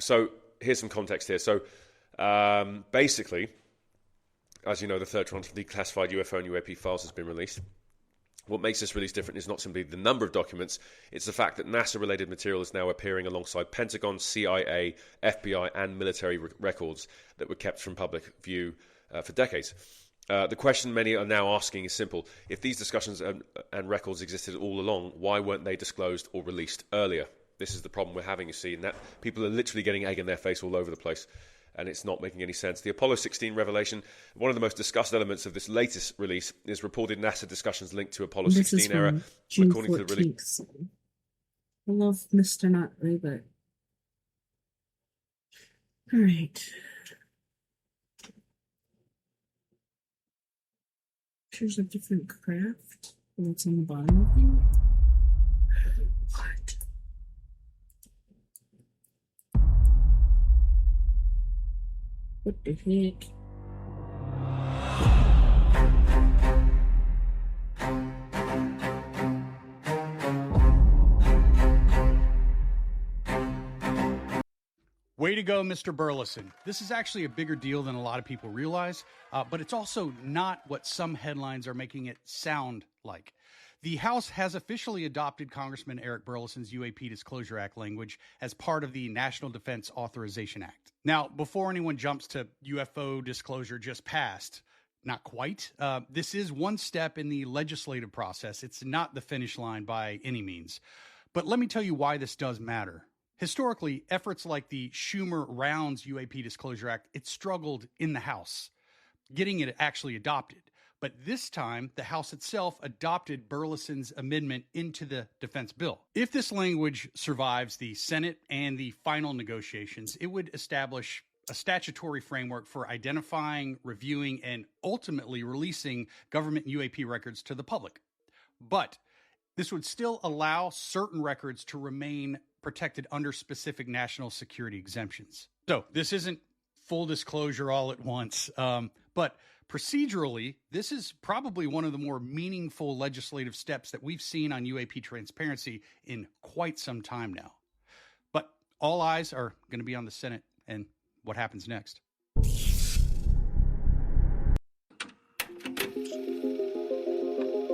So here's some context here. So basically, as you know, the third tranche of declassified UFO and UAP files has been released. What makes this release different is not simply the number of documents, it's the fact that NASA-related material is now appearing alongside Pentagon, CIA, FBI, and military records that were kept from public view for decades. The question many are now asking is simple. If these discussions and records existed all along, why weren't they disclosed or released earlier? This is the problem we're having, you see, in that people are literally getting egg in their face all over the place, and it's not making any sense. The Apollo 16 revelation, one of the most discussed elements of this latest release, is reported NASA discussions linked to Apollo 16 era. June According 14th, to the release, so I love Mr. Not Robot. All right. Pictures of different craft. What's on the bottom of them? What? What the heck? Way to go, Mr. Burleson. This is actually a bigger deal than a lot of people realize, but it's also not what some headlines are making it sound like. The House has officially adopted Congressman Eric Burleson's UAP Disclosure Act language as part of the National Defense Authorization Act. Now, before anyone jumps to UFO disclosure just passed, not quite. This is one step in the legislative process. It's not the finish line by any means. But let me tell you why this does matter. Historically, efforts like the Schumer-Rounds UAP Disclosure Act, it struggled in the House, getting it actually adopted. But this time, the House itself adopted Burleson's amendment into the defense bill. If this language survives the Senate and the final negotiations, it would establish a statutory framework for identifying, reviewing, and ultimately releasing government UAP records to the public. But this would still allow certain records to remain protected under specific national security exemptions. So this isn't full disclosure all at once, but procedurally, this is probably one of the more meaningful legislative steps that we've seen on UAP transparency in quite some time now. But all eyes are going to be on the Senate and what happens next.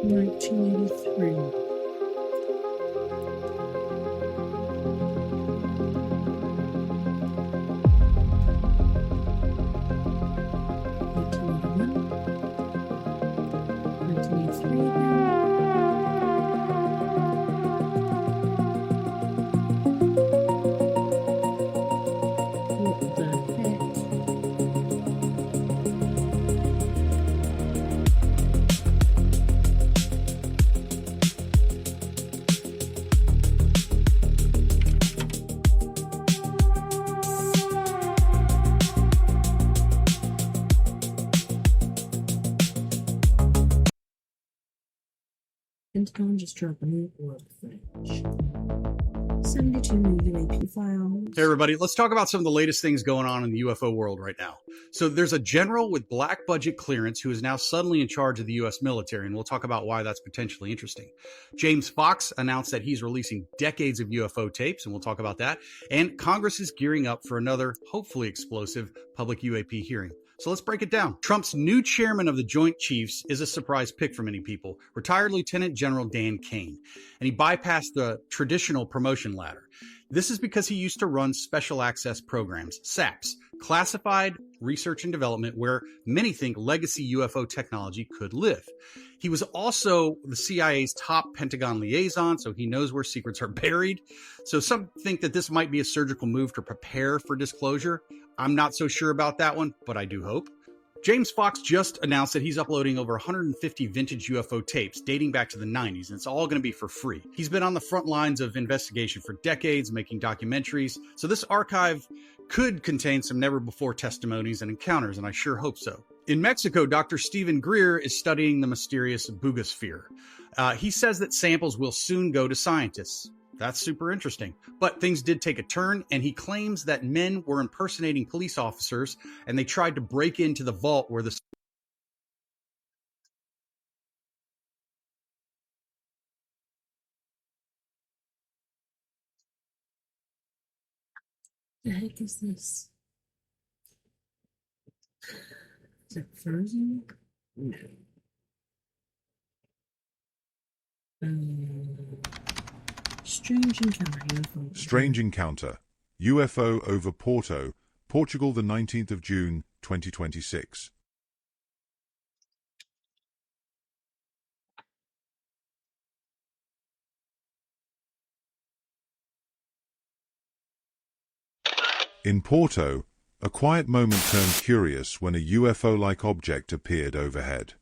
$1983. Pentagon just dropped a new orb footage. 72 new UAP files. Hey everybody, let's talk about some of the latest things going on in the UFO world right now. So there's a general with black budget clearance who is now suddenly in charge of the US military, and we'll talk about why that's potentially interesting. James Fox announced that he's releasing decades of UFO tapes, and we'll talk about that. And Congress is gearing up for another, hopefully explosive, public UAP hearing. So let's break it down. Trump's new chairman of the Joint Chiefs is a surprise pick for many people, retired Lieutenant General Dan Kane, and he bypassed the traditional promotion ladder. This is because he used to run Special Access Programs, SAPs, Classified Research and Development, where many think legacy UFO technology could live. He was also the CIA's top Pentagon liaison, so he knows where secrets are buried. So some think that this might be a surgical move to prepare for disclosure. I'm not so sure about that one, but I do hope. James Fox just announced that he's uploading over 150 vintage UFO tapes dating back to the 90s, and it's all going to be for free. He's been on the front lines of investigation for decades, making documentaries, so this archive could contain some never-before testimonies and encounters, and I sure hope so. In Mexico, Dr. Stephen Greer is studying the mysterious Bugosphere. He says that samples will soon go to scientists. That's super interesting. But things did take a turn, and he claims that men were impersonating police officers, and they tried to break into the vault where the... The heck is this? Is it frozen? No. Strange encounter UFO. Strange encounter. UFO over Porto, Portugal, the 19th of June, 2026. In Porto, a quiet moment turned curious when a UFO-like object appeared overhead.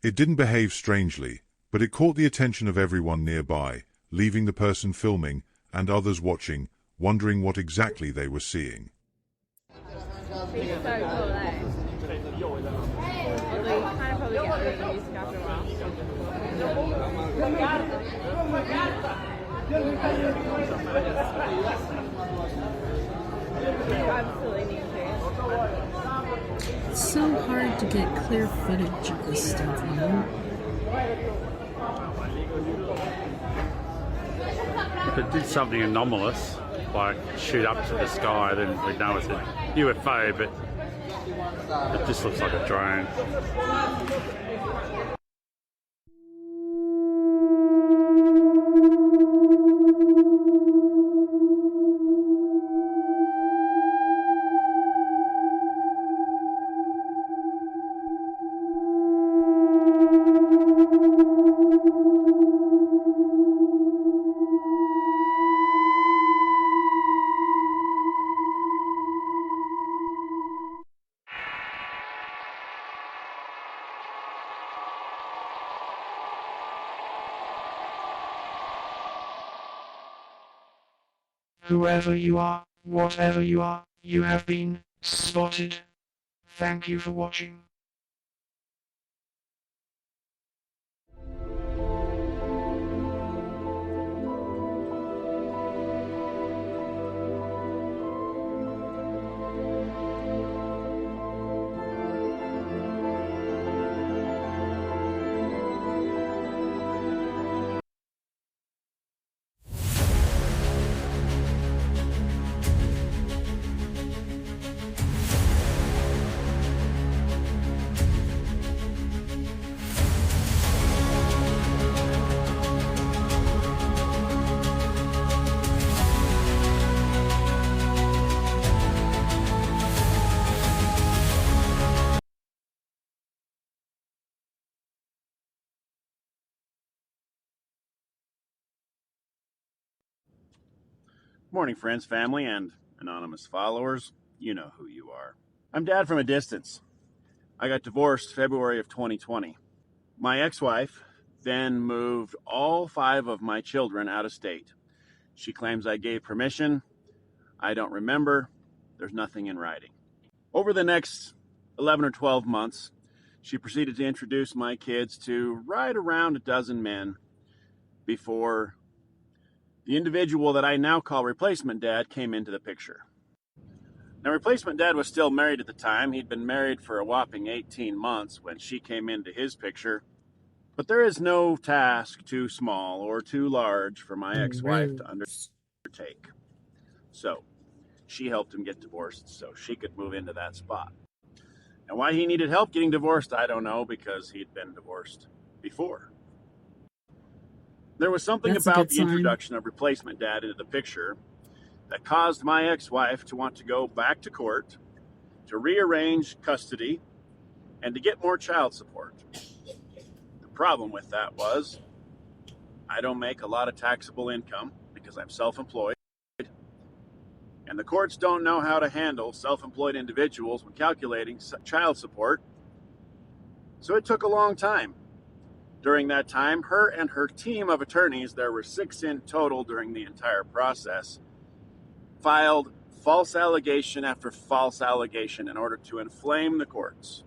It didn't behave strangely, but it caught the attention of everyone nearby, leaving the person filming and others watching, wondering what exactly they were seeing. It's so hard to get clear footage of this stuff, you know? If it did something anomalous, like shoot up to the sky, then we'd know it's a UFO, but it just looks like a drone. Whoever you are, whatever you are, you have been Spotted. Thank you for watching. Morning, friends, family, and anonymous followers. You know who you are. I'm Dad from a distance. I got divorced February of 2020. My ex-wife then moved all 5 of my children out of state. She claims I gave permission. I don't remember. There's nothing in writing. Over the next 11 or 12 months, she proceeded to introduce my kids to right around a dozen men before the individual that I now call replacement dad came into the picture. Now, replacement dad was still married at the time. He'd been married for a whopping 18 months when she came into his picture. But there is no task too small or too large for my ex-wife to undertake. So she helped him get divorced so she could move into that spot. And why he needed help getting divorced, I don't know, because he'd been divorced before. There was something about the introduction of replacement dad into the picture that caused my ex-wife to want to go back to court to rearrange custody and to get more child support. The problem with that was I don't make a lot of taxable income because I'm self-employed, and the courts don't know how to handle self-employed individuals when calculating child support, so it took a long time. During that time, her and her team of attorneys, there were 6 in total during the entire process, filed false allegation after false allegation in order to inflame the courts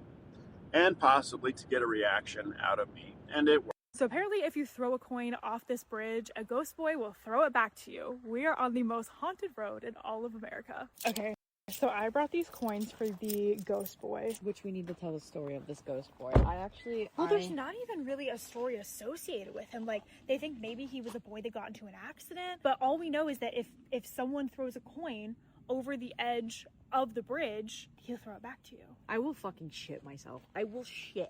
and possibly to get a reaction out of me. And it worked. So apparently if you throw a coin off this bridge, a ghost boy will throw it back to you. We are on the most haunted road in all of America. Okay. So I brought these coins for the ghost boy. Which we need to tell the story of this ghost boy. Well, there's not even really a story associated with him. Like, they think maybe he was a boy that got into an accident. But all we know is that if someone throws a coin over the edge of the bridge, he'll throw it back to you. I will fucking shit myself. I will shit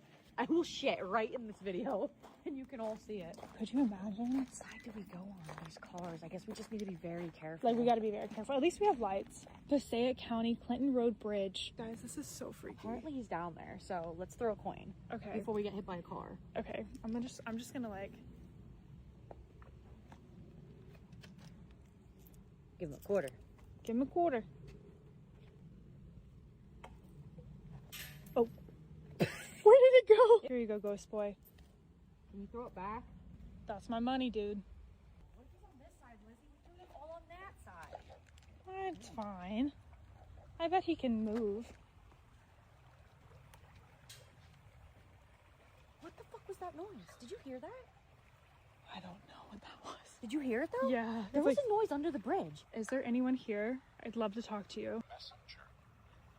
right in this video, and you can all see it. Could you imagine? What side do we go on these cars? I guess we just need to be very careful. Like, we gotta be very careful. At least we have lights. Passaic County, Clinton Road Bridge. Guys, this is so freaky. Apparently he's down there, so let's throw a coin. Okay. Before we get hit by a car. Okay, I'm just gonna like... Give him a quarter. Give him a quarter. Oh. Where did it go? Here you go, ghost boy. Can you throw it back? That's my money, dude. What if it's on this side, Lizzie? We threw it all on that side. It's fine. I bet he can move. What the fuck was that noise? Did you hear that? I don't know what that was. Did you hear it though? Yeah. There was a noise under the bridge. Is there anyone here? I'd love to talk to you. Messenger.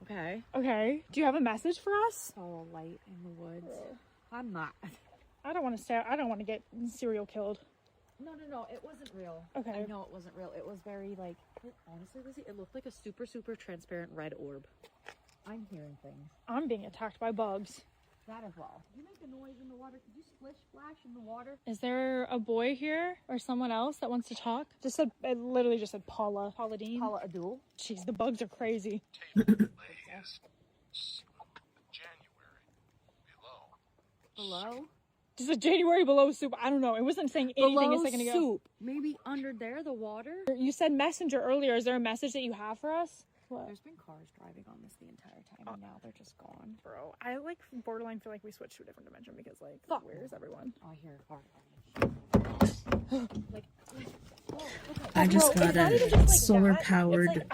Okay. Okay. Do you have a message for us? Saw a light in the woods. I'm not. I don't want to get serial killed. No, it wasn't real. Okay. I know it wasn't real. It was very like, honestly, Lizzie, it looked like a super, super transparent red orb. I'm hearing things. I'm being attacked by bugs. That as well. Did you make a noise in the water? Did you splash in the water? Is there a boy here or someone else that wants to talk? It literally just said Paula. Paula Dean. Paula Abdul. Jeez, the bugs are crazy. Below? Just a January below soup. I don't know. It wasn't saying anything below a second ago. Soup. Maybe under there, the water? You said messenger earlier. Is there a message that you have for us? What? There's been cars driving on this the entire time, and now they're just gone. Bro, I like borderline feel like we switched to a different dimension because like, fuck, where is everyone? Oh, here, car. Like, I just got a solar-powered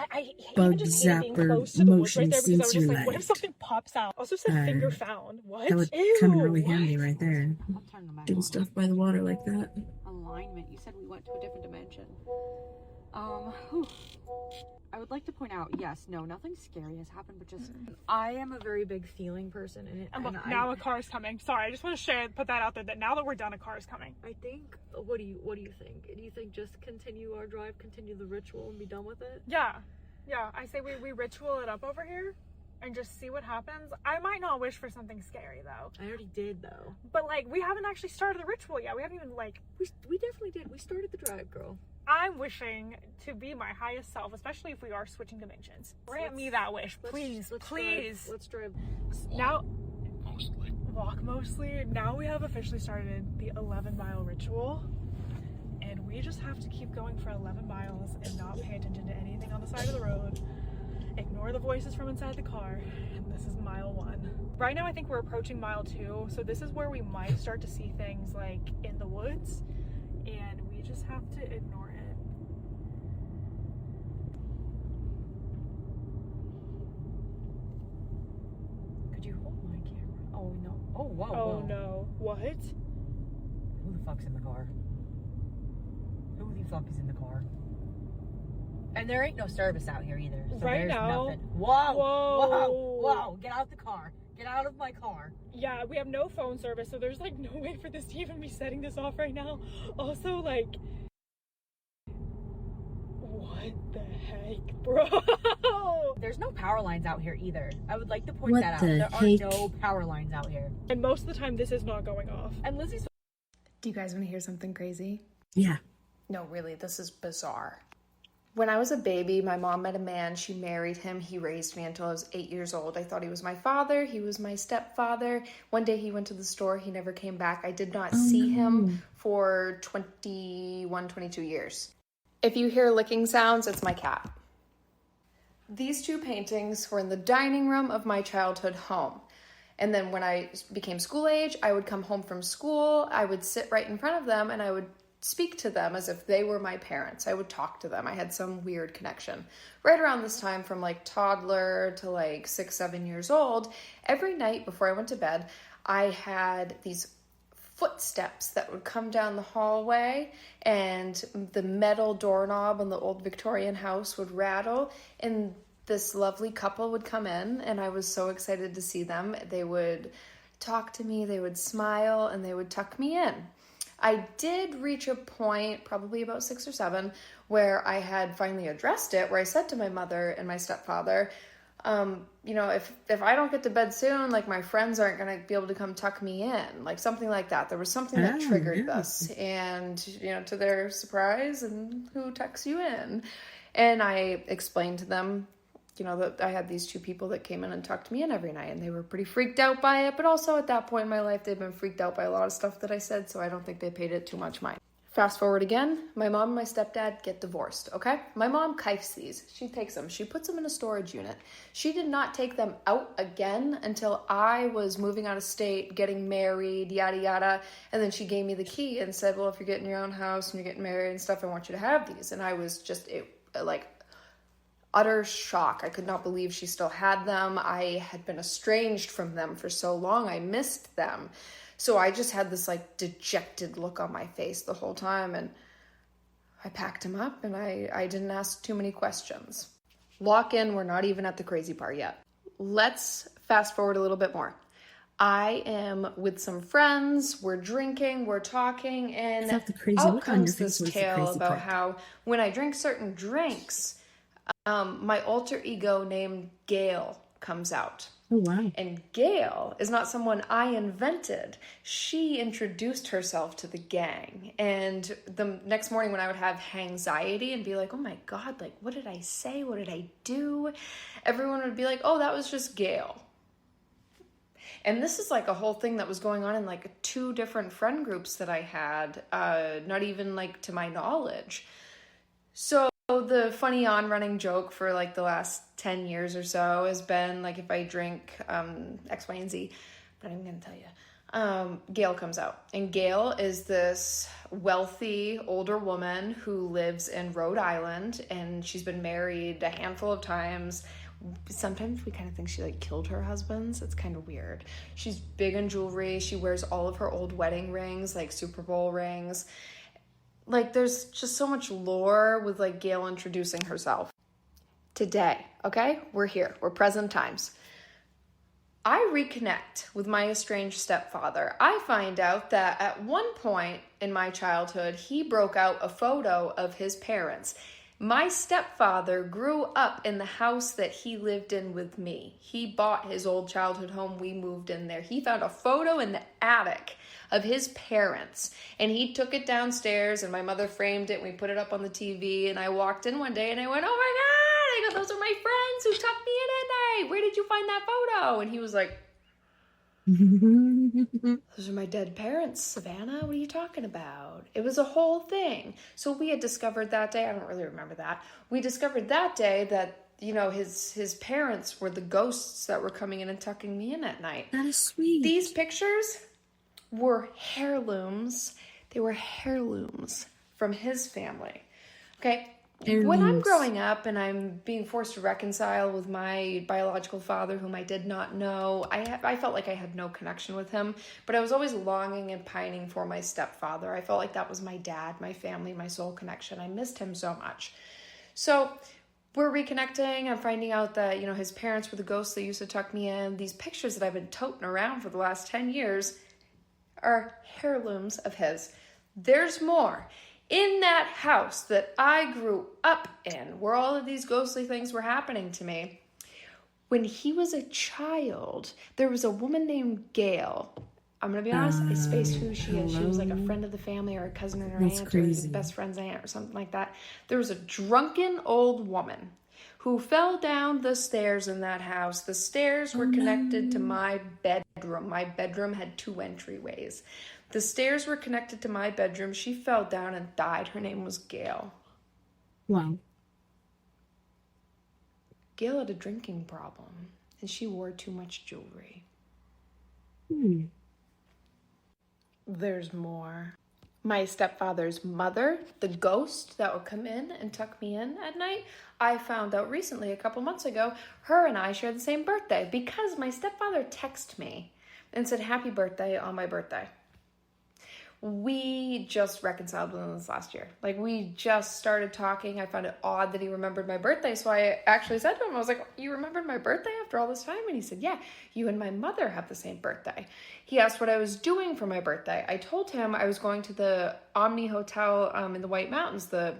bug zapper motion sensor light. What if something pops out? Also said finger found. What? That would come in really handy right there. Doing stuff by the water like that. Alignment. You said we went to a different dimension. I would like to point out, yes, no, nothing scary has happened, but just I am a very big feeling person, And look, now a car is coming. Sorry, I just want to put that out there. That now that we're done, a car is coming. I think. What do you think? Do you think just continue our drive, continue the ritual, and be done with it? Yeah. I say we ritual it up over here, and just see what happens. I might not wish for something scary though. I already did though. But like, we haven't actually started the ritual yet. We haven't even like. We definitely did. We started the drive, girl. I'm wishing to be my highest self, especially if we are switching dimensions. Grant me that wish, please, please. Let's drive. Now, walk mostly. Now we have officially started the 11-mile ritual, and we just have to keep going for 11 miles and not pay attention to anything on the side of the road. Ignore the voices from inside the car, and this is mile 1. Right now, I think we're approaching mile 2, so this is where we might start to see things like in the woods, and we just have to ignore it. Could you hold my camera? Oh no. Oh wow. Oh no. What? Who the fuck's in the car? Who the fuck is in the car? And there ain't no service out here either. So right there's now. Nothing. Whoa. Get out the car. Get out of my car. Yeah, we have no phone service, so there's like no way for this to even be setting this off right now. Also, like, what the heck, bro? There's no power lines out here either. I would like to point What that out. the There heck? are no power lines out here. And most of the time, this is not going off. And Lizzie's. Do you guys want to hear something crazy? Yeah. No, really, this is bizarre. When I was a baby, my mom met a man. She married him. He raised me until I was 8 years old. I thought he was my father. He was my stepfather. One day he went to the store. He never came back. I did not see him for 21, 22 years. If you hear licking sounds, it's my cat. These two paintings were in the dining room of my childhood home. And then when I became school age, I would come home from school. I would sit right in front of them and I would speak to them as if they were my parents. I would talk to them. I had some weird connection. Right around this time, from like toddler to like 6, 7 years old, every night before I went to bed, I had these footsteps that would come down the hallway, and the metal doorknob in the old Victorian house would rattle, and this lovely couple would come in, and I was so excited to see them. They would talk to me, they would smile, and they would tuck me in. I did reach a point, probably about 6 or 7, where I had finally addressed it, where I said to my mother and my stepfather, you know, if I don't get to bed soon, like my friends aren't going to be able to come tuck me in, like something like that. There was something that triggered this, and, you know, to their surprise, and who tucks you in? And I explained to them, you know, that I had these two people that came in and tucked me in every night, and they were pretty freaked out by it, but also at that point in my life, they'd been freaked out by a lot of stuff that I said, so I don't think they paid it too much mind. Fast forward again, my mom and my stepdad get divorced, okay? My mom kifes these. She takes them. She puts them in a storage unit. She did not take them out again until I was moving out of state, getting married, yada, yada, and then she gave me the key and said, well, if you're getting your own house and you're getting married and stuff, I want you to have these. And I was just, utter shock. I could not believe she still had them. I had been estranged from them for so long. I missed them. So I just had this like dejected look on my face the whole time, and I packed them up, and I didn't ask too many questions. Lock in, we're not even at the crazy part yet. Let's fast forward a little bit more. I am with some friends, we're drinking, we're talking, and out comes this tale about how when I drink certain drinks, my alter ego named Gail comes out. Oh, wow. And Gail is not someone I invented. She introduced herself to the gang. And the next morning when I would have hangxiety and be like, oh my God, like, what did I say? What did I do? Everyone would be like, oh, that was just Gail. And this is like a whole thing that was going on in like 2 different friend groups that I had, not even like to my knowledge. So the funny on-running joke for like the last 10 years or so has been like, if I drink X, Y, and Z, but I'm going to tell you, Gail comes out. And Gail is this wealthy older woman who lives in Rhode Island, and she's been married a handful of times. Sometimes we kind of think she like killed her husbands. It's kind of weird. She's big in jewelry. She wears all of her old wedding rings, like Super Bowl rings. Like, there's just so much lore with like Gail introducing herself. Today, okay, we're here. We're present times. I reconnect with my estranged stepfather. I find out that at one point in my childhood, he broke out a photo of his parents. My stepfather grew up in the house that he lived in with me. He bought his old childhood home. We moved in there. He found a photo in the attic of his parents, and he took it downstairs, and my mother framed it, and we put it up on the TV, and I walked in one day, and I went, oh my God! I go, those are my friends who tucked me in at night. Where did you find that photo? And he was like, those are my dead parents, Savannah. What are you talking about? It was a whole thing. So we had discovered that day, I don't really remember that. We discovered that day that, you know, his parents were the ghosts that were coming in and tucking me in at night. That is sweet. These pictures were heirlooms. They were heirlooms from his family. Okay. When I'm growing up and I'm being forced to reconcile with my biological father, whom I did not know, I felt like I had no connection with him, but I was always longing and pining for my stepfather. I felt like that was my dad, my family, my soul connection. I missed him so much. So we're reconnecting. I'm finding out that, you know, his parents were the ghosts that used to tuck me in. These pictures that I've been toting around for the last 10 years are heirlooms of his. There's more. In that house that I grew up in, where all of these ghostly things were happening to me, when he was a child, there was a woman named Gail. I'm going to be honest, I spaced who she is. She was like a friend of the family or a cousin or an aunt or his best friend's aunt or something like that. There was a drunken old woman who fell down the stairs in that house. The stairs were connected to my bedroom. My bedroom had 2 entryways. The stairs were connected to my bedroom. She fell down and died. Her name was Gail. Wow. Gail had a drinking problem, and she wore too much jewelry. There's more. My stepfather's mother, the ghost that would come in and tuck me in at night, I found out recently, a couple months ago, her and I share the same birthday because my stepfather texted me and said, happy birthday on my birthday. We just reconciled within this last year. Like, we just started talking. I found it odd that he remembered my birthday, so I actually said to him, I was like, you remembered my birthday after all this time? And he said, yeah, you and my mother have the same birthday. He asked what I was doing for my birthday. I told him I was going to the Omni Hotel in the White Mountains, the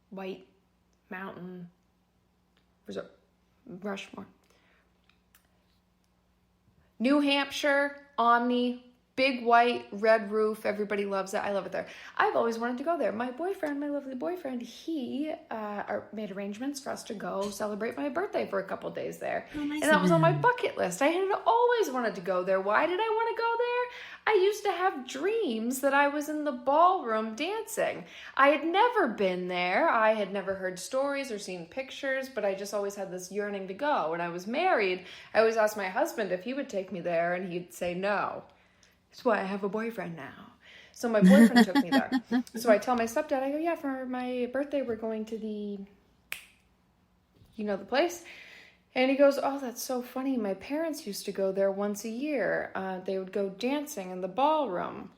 White Mountain Resort, Rushmore. New Hampshire, Omni, big white, red roof. Everybody loves it. I love it there. I've always wanted to go there. My boyfriend, my lovely boyfriend, he made arrangements for us to go celebrate my birthday for a couple days there. Oh, nice. And that was on my bucket list. I had always wanted to go there. Why did I want to go there? I used to have dreams that I was in the ballroom dancing. I had never been there. I had never heard stories or seen pictures, but I just always had this yearning to go. When I was married, I always asked my husband if he would take me there, and he'd say no. That's why I have a boyfriend now. So my boyfriend took me there. So I tell my stepdad, I go, yeah, for my birthday, we're going to the, you know, the place. And he goes, oh, that's so funny. My parents used to go there once a year. They would go dancing in the ballroom.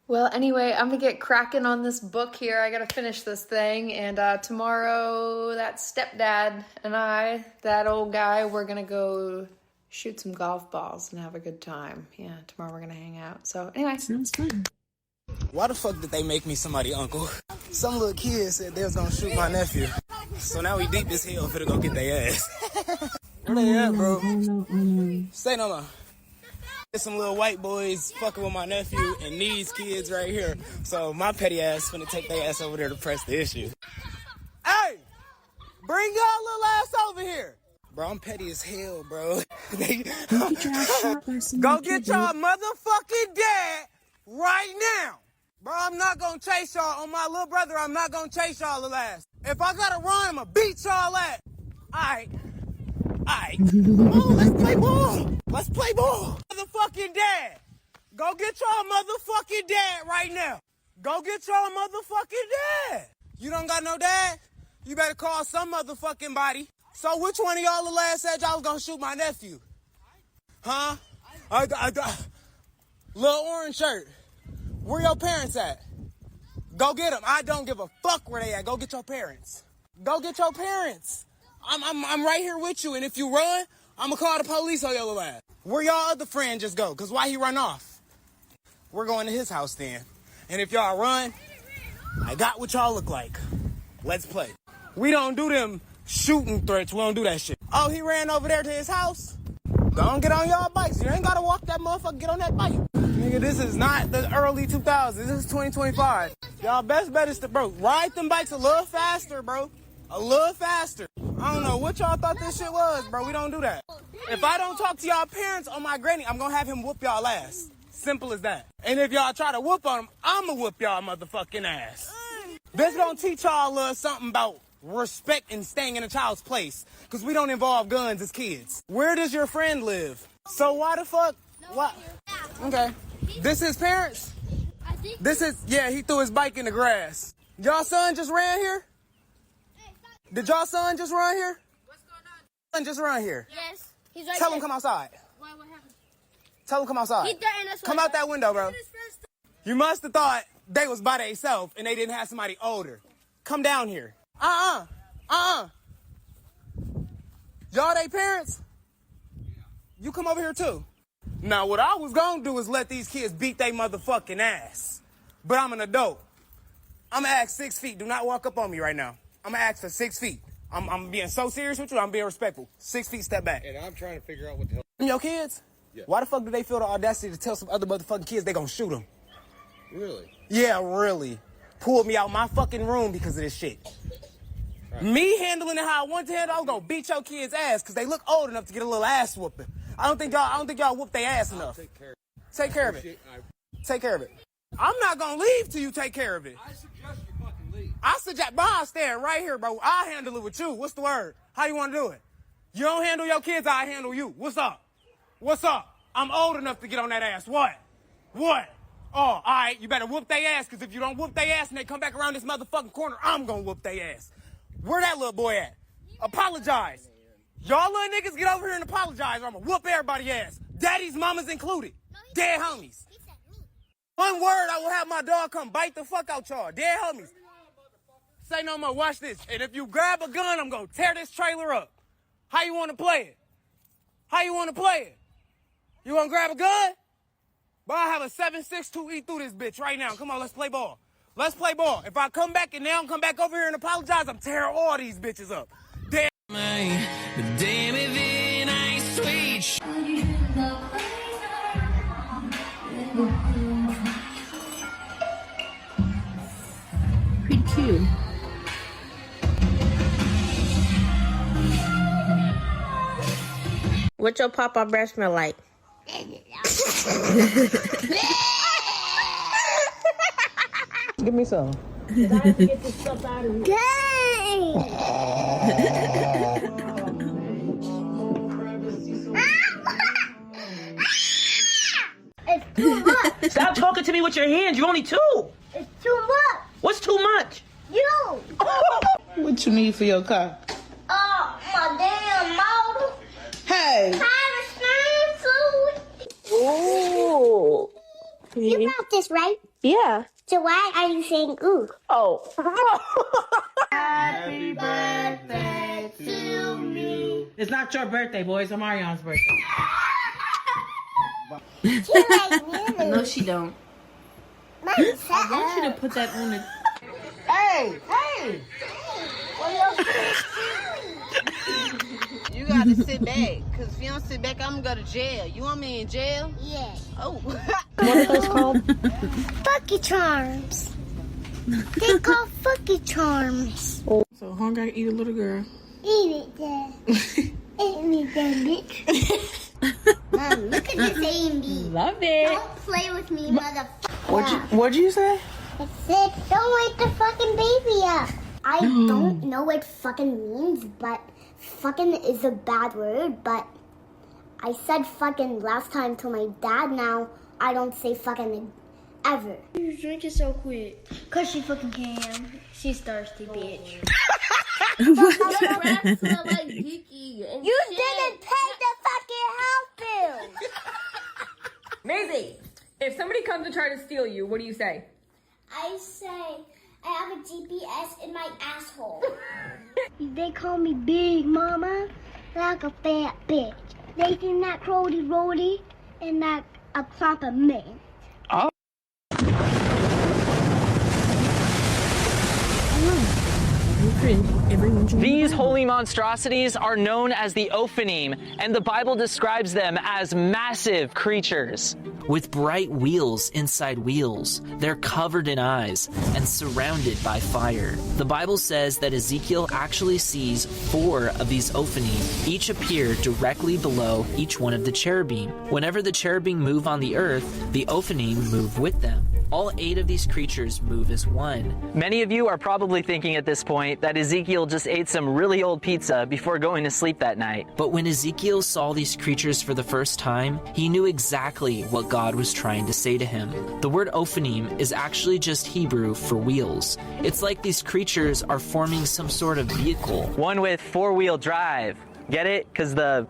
Well, anyway, I'm going to get cracking on this book here. I got to finish this thing. And tomorrow, that stepdad and I, that old guy, we're going to go shoot some golf balls and have a good time. Yeah, tomorrow we're going to hang out. So anyway. Sounds fun. Why the fuck did they make me somebody uncle? Some little kid said they was going to shoot my nephew. So now we deep as hell finna go get their ass. Where they at, bro? Say no more. There's some little white boys fucking with my nephew and these kids right here. So my petty ass finna take their ass over there to press the issue. Hey! Bring y'all little ass over here! Bro, I'm petty as hell, bro. Go get y'all motherfucking dad right now! Bro, I'm not gonna chase y'all. On my little brother, I'm not gonna chase y'all the last. If I gotta run, I'm gonna beat y'all at. Alright. Come on, let's play ball. Let's play ball. Motherfucking dad. Go get y'all motherfucking dad right now. Go get y'all motherfucking dad. You don't got no dad? You better call some motherfucking body. So which one of y'all the last said y'all was gonna shoot my nephew? Huh? Little orange shirt. Where your parents at? Go get them. I don't give a fuck where they at. Go get your parents. Go get your parents. I'm right here with you, and if you run, I'm gonna call the police on your little ass. Where y'all other friend just go? Cause why he run off? We're going to his house then. And if y'all run, I got what y'all look like. Let's play. We don't do them shooting threats. We don't do that shit. Oh, he ran over there to his house? Don't get on y'all bikes. You ain't gotta walk that motherfucker, get on that bike. Nigga, this is not the early 2000s. This is 2025. Y'all best bet is to, bro, ride them bikes a little faster, bro. A little faster. I don't know what y'all thought this shit was, bro. We don't do that. If I don't talk to y'all parents on my granny, I'm gonna have him whoop y'all ass. Simple as that. And if y'all try to whoop on him, I'ma whoop y'all motherfucking ass. This gonna teach y'all a little something about respect and staying in a child's place. Because we don't involve guns as kids. Where does your friend live? So why the fuck? What? Okay. This his parents? This is, yeah, he threw his bike in the grass. Y'all son just ran here? Did y'all son just run here? What's going on? Son just run here. Yes. He's right Tell there. him come outside. What happened? Tell him come outside. He threatened us. Come out that window, bro. You must have thought they was by themselves and they didn't have somebody older. Come down here. Y'all they parents? You come over here too. Now what I was gonna do is let these kids beat they motherfucking ass. But I'm an adult. I'm gonna ask 6 feet. Do not walk up on me right now. I'm gonna ask for 6 feet. I'm being so serious with you. I'm being respectful. 6 feet, step back. And I'm trying to figure out what the hell. Your kids? Yeah. Why the fuck do they feel the audacity to tell some other motherfucking kids they gonna shoot them? Really? Yeah, really. Pulled me out my fucking room because of this shit. Right. Me handling it how I want to handle, I was gonna beat your kids' ass because they look old enough to get a little ass whooping. I don't think y'all whoop their ass enough. Take care of it. Take care of it. I'm not gonna leave till you take care of it. I suggest you fucking leave. I suggest, bro, I'll stand right here, bro. I'll handle it with you. What's the word? How you want to do it? You don't handle your kids, I handle you. What's up? What's up? I'm old enough to get on that ass. What? What? Oh, all right, you better whoop their ass, because if you don't whoop their ass and they come back around this motherfucking corner, I'm gonna whoop their ass. Where that little boy at? Apologize. Y'all little niggas get over here and apologize or I'm gonna whoop everybody's ass. Daddy's mamas included. Dead homies. One word, I will have my dog come bite the fuck out y'all. Dead homies. Say no more, watch this. And if you grab a gun, I'm gonna tear this trailer up. How you wanna play it? How you wanna play it? You wanna grab a gun? But I have a 7.62 eat through this bitch right now. Come on, let's play ball. Let's play ball. If I come back and now come back over here and apologize, I'm tearing all these bitches up. Damn. Damn it, then I switch. Pretty cute. What your papa breath smell like? Give me some. I have to get this stuff out of here. It's too much. Stop talking to me with your hands. You're only 2. It's too much. What's too much? You. What you need for your car? My damn motor. Hey. Ooh. You got this, right? Yeah. So why are you saying ooh? Oh. Happy birthday to me. It's not your birthday, boys. It's Marion's birthday. She like me. No, she don't. I want you to put that on the... Hey. You gotta sit back, because if you don't sit back, I'm gonna go to jail. You want me in jail? Yeah. Oh. What are those called? Fucky charms. They call fucky charms. So hungry, I eat a little girl. Eat it, Dad. Eat me, Dad, bitch. Mom, look at this A&B. Love it. Don't play with me, motherfucker. What'd you say? Sid, don't wake the fucking baby up. I don't know what fucking means, but fucking is a bad word, but I said fucking last time to my dad. Now I don't say fucking ever. You're drinking so quick. Cause she fucking can. She's thirsty, bitch. Your breath smell like Geeky and you shit. Didn't pay the fucking house bill. Maisie, if somebody comes to try to steal you, what do you say? I say I have a GPS in my asshole. They call me Big Mama, like a fat bitch. They think that Crody Roady and like a proper man. These holy monstrosities are known as the Ophanim, and the Bible describes them as massive creatures. With bright wheels inside wheels, they're covered in eyes and surrounded by fire. The Bible says that Ezekiel actually sees 4 of these Ophanim. Each appear directly below each one of the cherubim. Whenever the cherubim move on the earth, the Ophanim move with them. All 8 of these creatures move as one. Many of you are probably thinking at this point that Ezekiel just ate some really old pizza before going to sleep that night. But when Ezekiel saw these creatures for the first time, he knew exactly what God was trying to say to him. The word Ophanim is actually just Hebrew for wheels. It's like these creatures are forming some sort of vehicle. One with 4-wheel drive. Get it? Because the...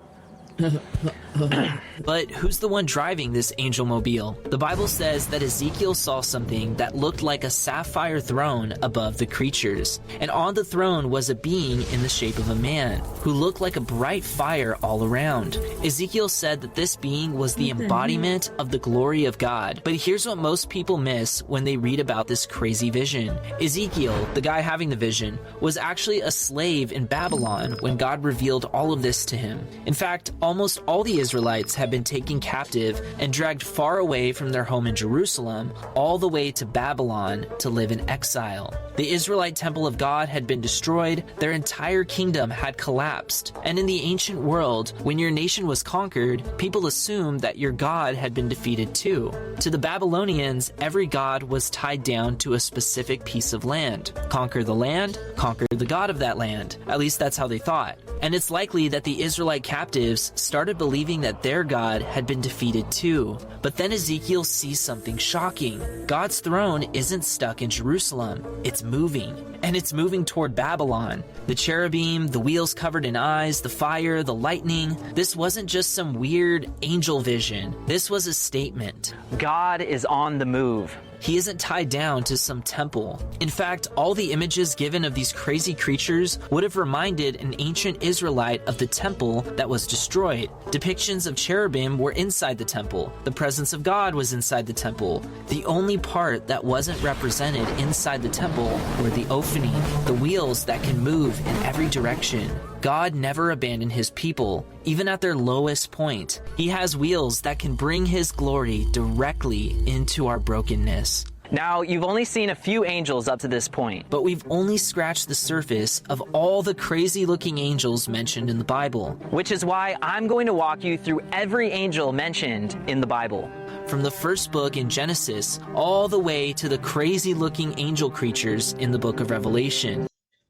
But who's the one driving this angel mobile? The Bible says that Ezekiel saw something that looked like a sapphire throne above the creatures. And on the throne was a being in the shape of a man who looked like a bright fire all around. Ezekiel said that this being was the embodiment of the glory of God. But here's what most people miss when they read about this crazy vision. Ezekiel, the guy having the vision, was actually a slave in Babylon when God revealed all of this to him. In fact, almost all the Israelites have been taken captive and dragged far away from their home in Jerusalem, all the way to Babylon to live in exile. The Israelite temple of God had been destroyed, their entire kingdom had collapsed. And in the ancient world, when your nation was conquered, people assumed that your God had been defeated too. To the Babylonians, every god was tied down to a specific piece of land. Conquer the land, conquer the god of that land. At least that's how they thought. And it's likely that the Israelite captives started believing that their God had been defeated too. But then Ezekiel sees something shocking. God's throne isn't stuck in Jerusalem. It's moving. And it's moving toward Babylon. The cherubim, the wheels covered in eyes, the fire, the lightning. This wasn't just some weird angel vision. This was a statement. God is on the move. He isn't tied down to some temple. In fact, all the images given of these crazy creatures would have reminded an ancient Israelite of the temple that was destroyed. Depictions of cherubim were inside the temple. The presence of God was inside the temple. The only part that wasn't represented inside the temple were the Ophanim, the wheels that can move in every direction. God never abandoned his people, even at their lowest point. He has wheels that can bring his glory directly into our brokenness. Now, you've only seen a few angels up to this point. But we've only scratched the surface of all the crazy-looking angels mentioned in the Bible. Which is why I'm going to walk you through every angel mentioned in the Bible. From the first book in Genesis, all the way to the crazy-looking angel creatures in the book of Revelation.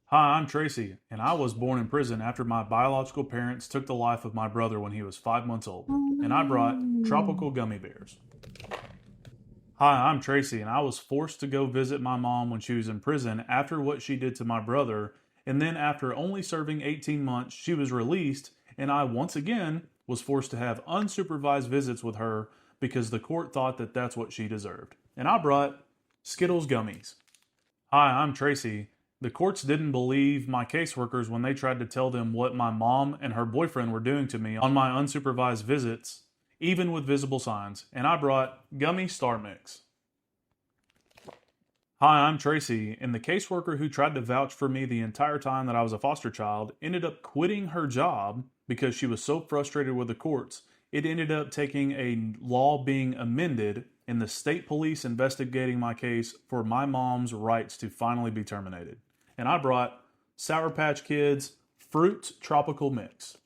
Hi, I'm Tracy, and I was born in prison after my biological parents took the life of my brother when he was 5 months old, and I brought tropical gummy bears. Hi, I'm Tracy, and I was forced to go visit my mom when she was in prison after what she did to my brother, and then after only serving 18 months, she was released, and I once again was forced to have unsupervised visits with her because the court thought that that's what she deserved. And I brought Skittles gummies. Hi, I'm Tracy. The courts didn't believe my caseworkers when they tried to tell them what my mom and her boyfriend were doing to me on my unsupervised visits, even with visible signs, and I brought Gummy Star Mix. Hi, I'm Tracy, and the caseworker who tried to vouch for me the entire time that I was a foster child ended up quitting her job because she was so frustrated with the courts. It ended up taking a law being amended and the state police investigating my case for my mom's rights to finally be terminated. And I brought Sour Patch Kids Fruit Tropical Mix.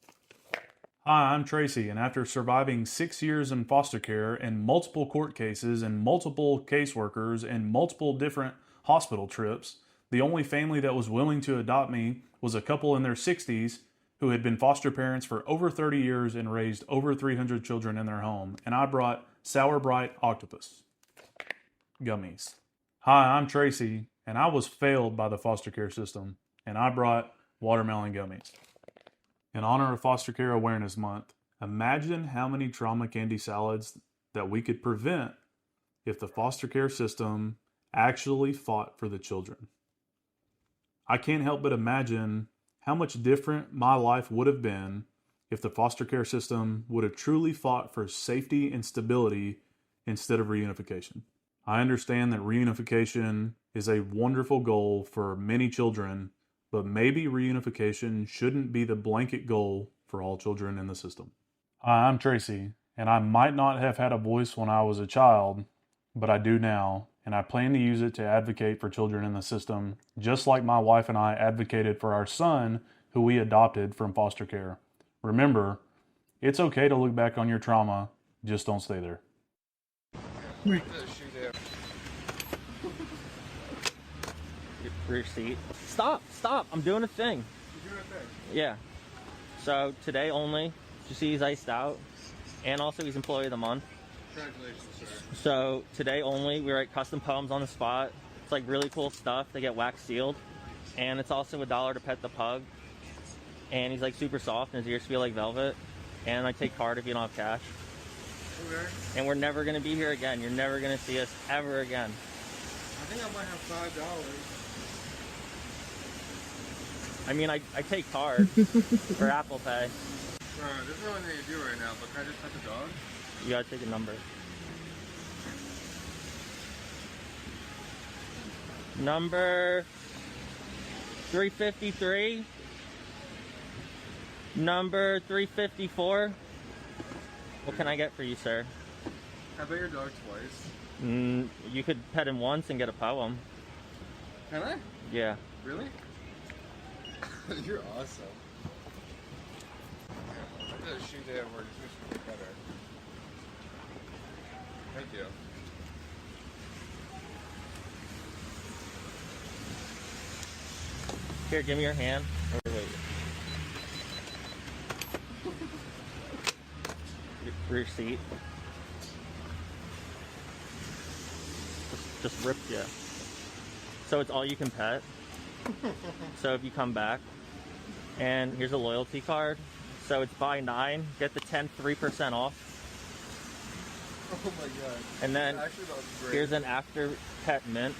Hi, I'm Tracy, and after surviving 6 years in foster care and multiple court cases and multiple caseworkers and multiple different hospital trips. The only family that was willing to adopt me was a couple in their 60s who had been foster parents for over 30 years and raised over 300 children in their home, and I brought Sour Bright Octopus gummies. Hi, I'm Tracy, and I was failed by the foster care system, and I brought watermelon gummies. In honor of Foster Care Awareness Month, imagine how many trauma candy salads that we could prevent if the foster care system actually fought for the children. I can't help but imagine how much different my life would have been if the foster care system would have truly fought for safety and stability instead of reunification. I understand that reunification is a wonderful goal for many children, but maybe reunification shouldn't be the blanket goal for all children in the system. Hi, I'm Tracy, and I might not have had a voice when I was a child, but I do now, and I plan to use it to advocate for children in the system, just like my wife and I advocated for our son, who we adopted from foster care. Remember, it's okay to look back on your trauma, just don't stay there. Right. Rear seat. Stop! I'm doing a thing. You're doing a thing? Yeah. So today only, you see he's iced out, and also he's employee of the month. Congratulations, sir. So today only, we write custom poems on the spot. It's like really cool stuff. They get wax sealed, and it's also $1 to pet the pug. And he's like super soft, and his ears feel like velvet. And I take card if you don't have cash. Okay. And we're never gonna be here again. You're never gonna see us ever again. I think I might have $5. I mean, I take card for Apple Pay. There's no one that you do right now, but can I just pet the dog? You gotta take a number. Number 353. Number 354. What can I get for you, sir? I bet your dog twice. You could pet him once and get a poem. Can I? Yeah. Really? You're awesome. I did a shoe day at work. This makes me feel better. Thank you. Here, give me your hand. Or wait. Rear seat. Just ripped you. So it's all you can pet. So if you come back, and here's a loyalty card. So it's buy 9, get the 3% off. Oh my god. And then actually, that was great. here's an after pet mint.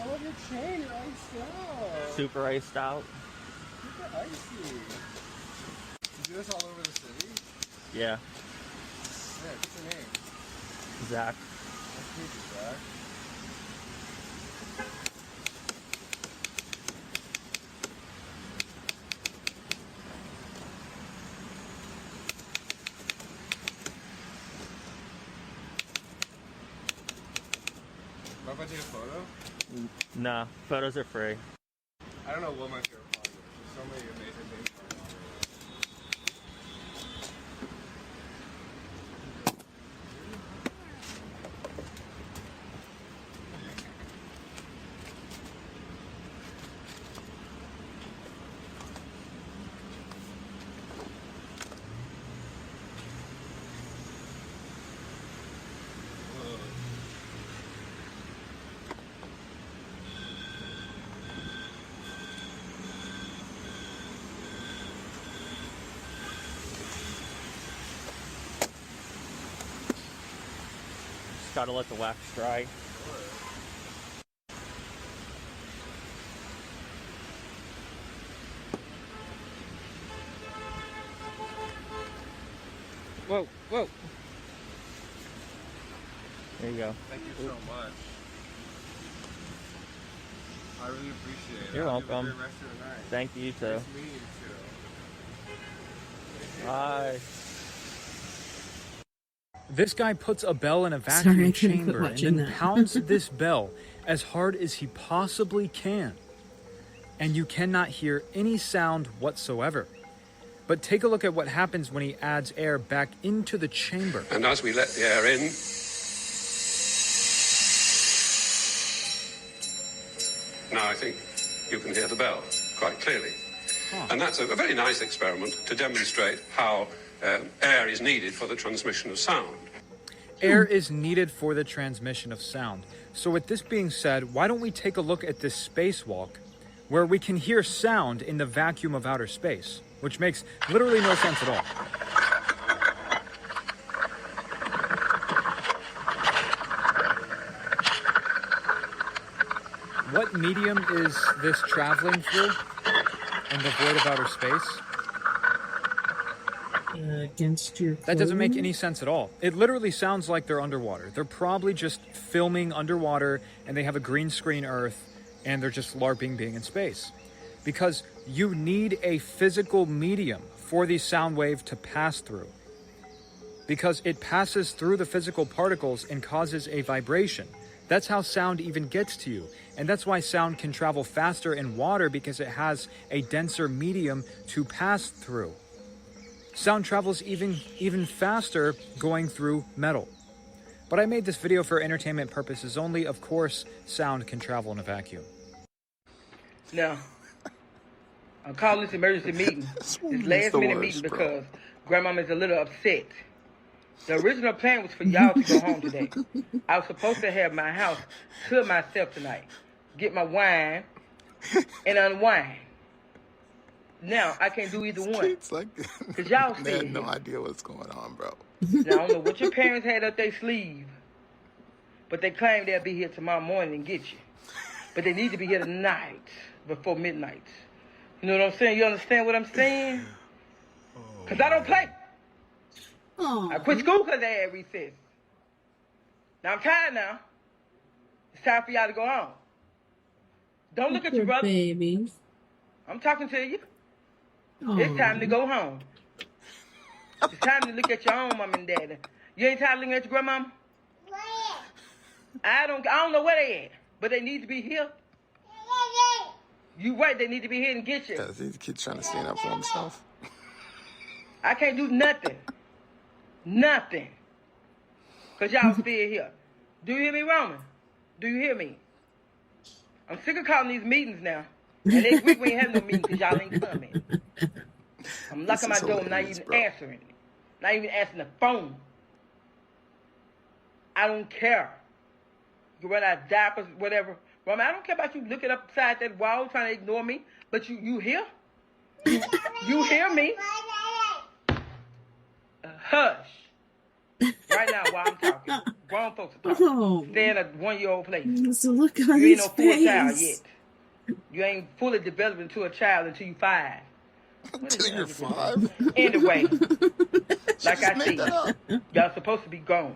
I love your chain, you're iced out. Super iced out. Super icy. You do this all over the city? Yeah. Yeah, what's your name? Zach. Nice to meet you, Zach. Mind if I take a photo? Nah, photos are free. I don't know what my favorite part is. There's so many amazing things going on. Just gotta let the wax dry. Whoa, whoa. There you go. Thank you so much. I really appreciate it. You're I hope you have a welcome. great rest of the night. Thank you, too. Nice meeting you, too. Bye. This guy puts a bell in a Sorry, vacuum I couldn't quit chamber and watching then that. pounds this bell as hard as he possibly can. And you cannot hear any sound whatsoever. But take a look at what happens when he adds air back into the chamber. And as we let the air in, think you can hear the bell quite clearly. And that's a very nice experiment to demonstrate how air is needed for the transmission of sound. Air is needed for the transmission of sound. So with this being said, why don't we take a look at this spacewalk where we can hear sound in the vacuum of outer space, which makes literally no sense at all. What medium is this traveling through in the void of outer space? Against your That doesn't make any sense at all. It literally sounds like they're underwater. They're probably just filming underwater and they have a green screen Earth and they're just LARPing being in space. Because you need a physical medium for the sound wave to pass through. Because it passes through the physical particles and causes a vibration. That's how sound even gets to you. And that's why sound can travel faster in water, because it has a denser medium to pass through. Sound travels even faster going through metal. But I made this video for entertainment purposes only. Of course, sound can travel in a vacuum. Now, I'm calling this emergency meeting. This last minute meeting because Grandmama is a little upset. The original plan was for y'all to go home today. I was supposed to have my house to myself tonight. Get my wine and unwind. Now, I can't do either one. It's like, because y'all they still had no here. idea what's going on, bro. Now, I don't know what your parents had up their sleeve, but they claim they'll be here tomorrow morning and get you. But they need to be here tonight before midnight. You know what I'm saying? You understand what I'm saying? Because I don't play. I quit school because they had recess. Now, I'm tired now. It's time for y'all to go home. Don't look at your brother. Baby. I'm talking to you. It's time to go home. It's time to look at your own mom and dad. You ain't tired of looking at your grandmama? I don't know where they at, but they need to be here. You right, they need to be here and get you. Yeah, this kid's trying to stand up for himself. I can't do nothing. Nothing. Because y'all still here. Do you hear me, Roman? Do you hear me? I'm sick of calling these meetings now. And next week we ain't having no meeting because y'all ain't coming. I'm locking my door and not even answering. Not even answering the phone. I don't care. You run out of diapers, whatever. Roman, I don't care about you looking upside that wall trying to ignore me. But you hear? You hear me? Hush. Right now while I'm talking. Grown folks are talking. Stay in a 1-year-old place. So look on You ain't his no full child face. yet. You ain't fully developed into a child until you 5. Until you're 5? Anyway, like I said, y'all supposed to be gone.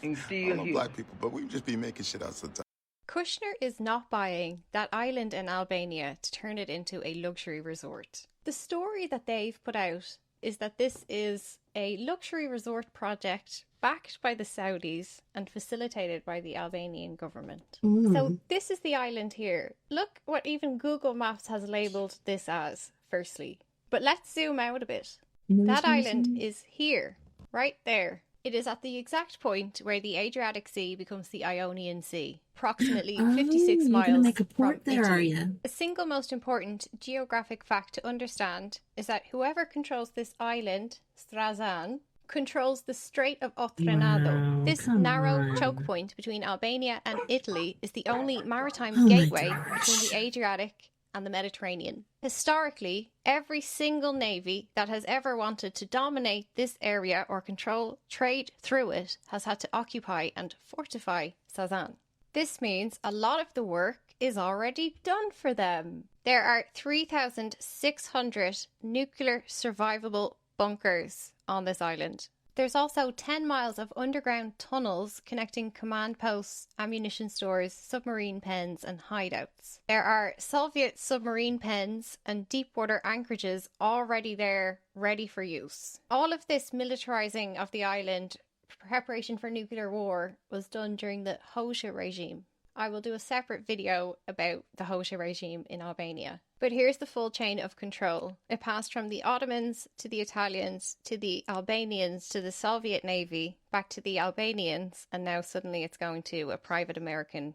And I still don't know here. black people, but we just be making shit out sometimes. Kushner is not buying that island in Albania to turn it into a luxury resort. The story that they've put out is that this is a luxury resort project backed by the Saudis and facilitated by the Albanian government. So this is the island here. Look what even Google Maps has labelled this as, firstly. But let's zoom out a bit. That island is here, right there. It is at the exact point where the Adriatic Sea becomes the Ionian Sea, approximately 56 you're miles gonna make a port from there, are Italy. ya? A single most important geographic fact to understand is that whoever controls this island, Strazan, controls the Strait of Otranado. Wow, This come narrow on. choke point between Albania and Italy is the only maritime Oh my gateway gosh. between the Adriatic and the Mediterranean. Historically, every single navy that has ever wanted to dominate this area or control trade through it has had to occupy and fortify Sazan. This means a lot of the work is already done for them. There are 3,600 nuclear survivable bunkers on this island. There's also 10 miles of underground tunnels connecting command posts, ammunition stores, submarine pens and hideouts. There are Soviet submarine pens and deepwater anchorages already there, ready for use. All of this militarizing of the island, preparation for nuclear war, was done during the Hoxha regime. I will do a separate video about the Hoxha regime in Albania. But here's the full chain of control. It passed from the Ottomans to the Italians to the Albanians to the Soviet Navy, back to the Albanians, and now suddenly it's going to a private American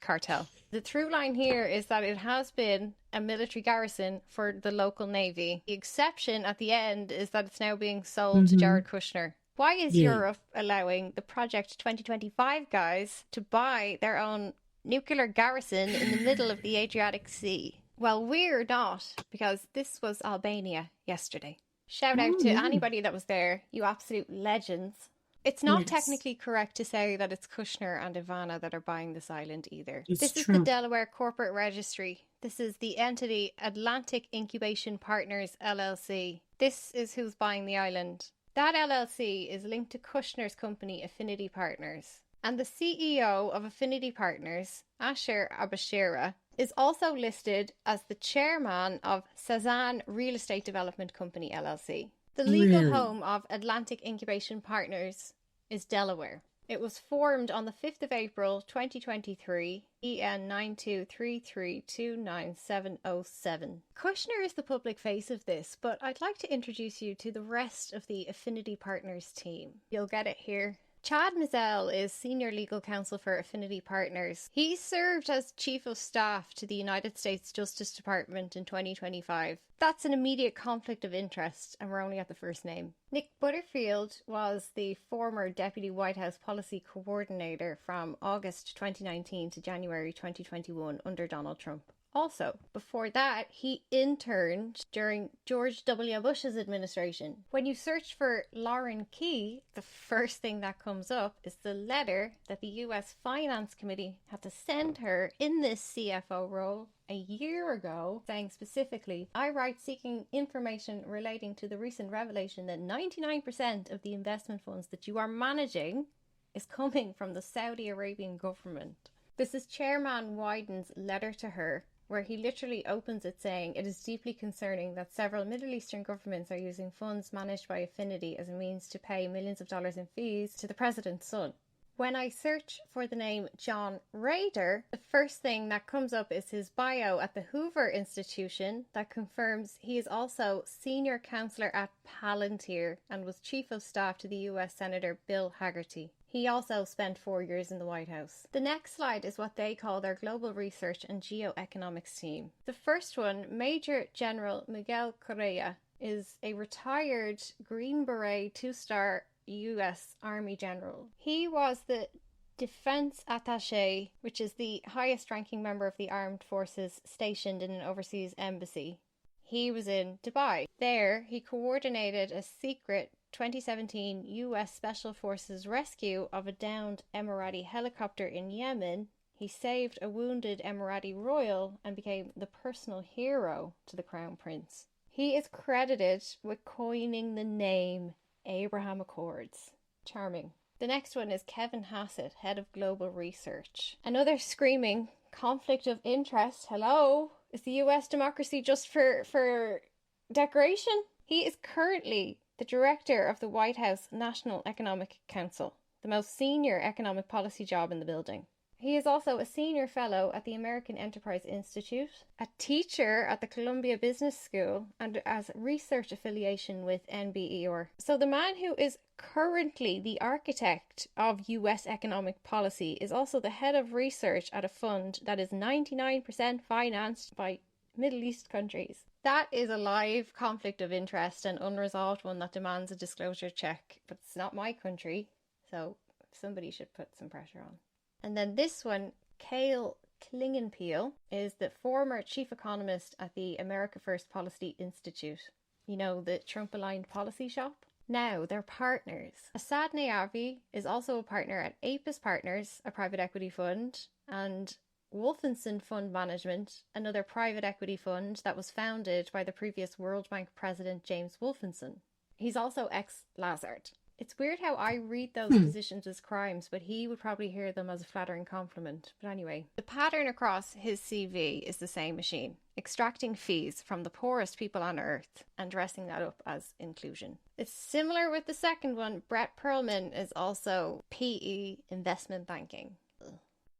cartel. The through line here is that it has been a military garrison for the local navy. The exception at the end is that it's now being sold to Jared Kushner. Why is Europe allowing the Project 2025 guys to buy their own nuclear garrison in the middle of the Adriatic Sea? Well, we're not, because this was Albania yesterday. Shout out to anybody that was there, you absolute legends. It's not technically correct to say that it's Kushner and Ivana that are buying this island either. This is the Delaware Corporate Registry. This is the entity Atlantic Incubation Partners LLC. This is who's buying the island. That LLC is linked to Kushner's company Affinity Partners. And the CEO of Affinity Partners, Asher Abashira, is also listed as the chairman of Sazan Real Estate Development Company LLC. The legal home of Atlantic Incubation Partners is Delaware. It was formed on the 5th of April 2023, EN 9233299707. Kushner is the public face of this, but I'd like to introduce you to the rest of the Affinity Partners team. You'll get it here. Chad Mizell is Senior Legal Counsel for Affinity Partners. He served as Chief of Staff to the United States Justice Department in 2025. That's an immediate conflict of interest, and we're only at the first name. Nick Butterfield was the former Deputy White House Policy Coordinator from August 2019 to January 2021 under Donald Trump. Also, before that, he interned during George W. Bush's administration. When you search for Lauren Key, the first thing that comes up is the letter that the US Finance Committee had to send her in this CFO role a year ago, saying specifically, I write seeking information relating to the recent revelation that 99% of the investment funds that you are managing is coming from the Saudi Arabian government. This is Chairman Wyden's letter to her, where he literally opens it saying, it is deeply concerning that several Middle Eastern governments are using funds managed by Affinity as a means to pay millions of dollars in fees to the president's son. When I search for the name John Rader, the first thing that comes up is his bio at the Hoover Institution that confirms he is also senior counselor at Palantir and was chief of staff to the US Senator Bill Hagerty. He also spent 4 years in the White House. The next slide is what they call their Global Research and Geoeconomics team. The first one, Major General Miguel Correa, is a retired Green Beret 2-star US Army general. He was the Defense Attaché, which is the highest ranking member of the armed forces stationed in an overseas embassy. He was in Dubai. There, he coordinated a secret 2017 US Special Forces rescue of a downed Emirati helicopter in Yemen. He saved a wounded Emirati royal and became the personal hero to the Crown Prince. He is credited with coining the name Abraham Accords. Charming. The next one is Kevin Hassett, Head of Global Research. Another screaming conflict of interest. Hello? Is the US democracy just for decoration? He is currently the director of the White House National Economic Council, the most senior economic policy job in the building. He is also a senior fellow at the American Enterprise Institute, a teacher at the Columbia Business School, and has research affiliation with NBER. So the man who is currently the architect of US economic policy is also the head of research at a fund that is 99% financed by Middle East countries. That is a live conflict of interest, and unresolved one that demands a disclosure check. But it's not my country, so somebody should put some pressure on. And then this one, Cale Klingenpeel, is the former chief economist at the America First Policy Institute. You know, the Trump-aligned policy shop? Now, they're partners. Asad Nayavi is also a partner at Apis Partners, a private equity fund, and Wolfenson Fund Management, another private equity fund that was founded by the previous World Bank president James Wolfenson. He's also ex-Lazard. It's weird how I read those positions as crimes, but he would probably hear them as a flattering compliment. But anyway, the pattern across his CV is the same machine, extracting fees from the poorest people on earth and dressing that up as inclusion. It's similar with the second one. Brett Perlman is also PE investment banking.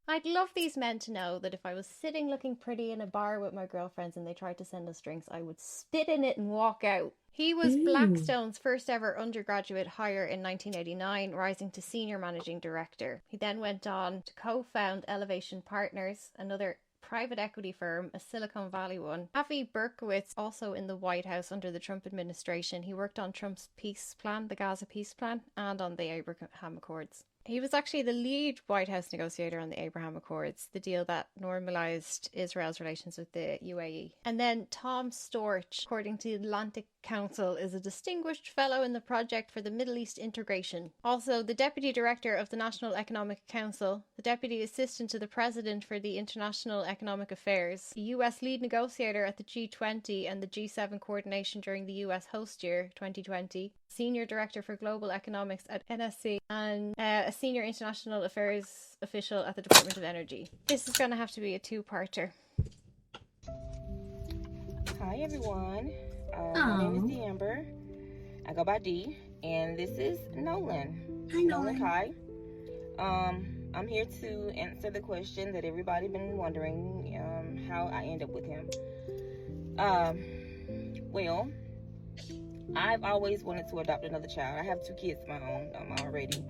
I'd love these men to know that if I was sitting looking pretty in a bar with my girlfriends and they tried to send us drinks, I would spit in it and walk out. He was Blackstone's first ever undergraduate hire in 1989, rising to senior managing director. He then went on to co-found Elevation Partners, another private equity firm, a Silicon Valley one. Avi Berkowitz, also in the White House under the Trump administration. He worked on Trump's peace plan, the Gaza peace plan, and on the Abraham Accords. He was actually the lead White House negotiator on the Abraham Accords, the deal that normalised Israel's relations with the UAE. And then Tom Storch, according to the Atlantic Council, is a distinguished fellow in the Project for the Middle East Integration. Also, the Deputy Director of the National Economic Council, the Deputy Assistant to the President for the International Economic Affairs, the US lead negotiator at the G20 and the G7 coordination during the US host year 2020, Senior Director for Global Economics at NSC, and a Senior International Affairs official at the Department of Energy. This is going to have to be a two-parter. Hi everyone, my name is D'Amber. I go by D, and this is Nolan. Hi, Nolan Kai. I'm here to answer the question that everybody been wondering, how I end up with him. Well, I've always wanted to adopt another child. I have 2 kids of my own already.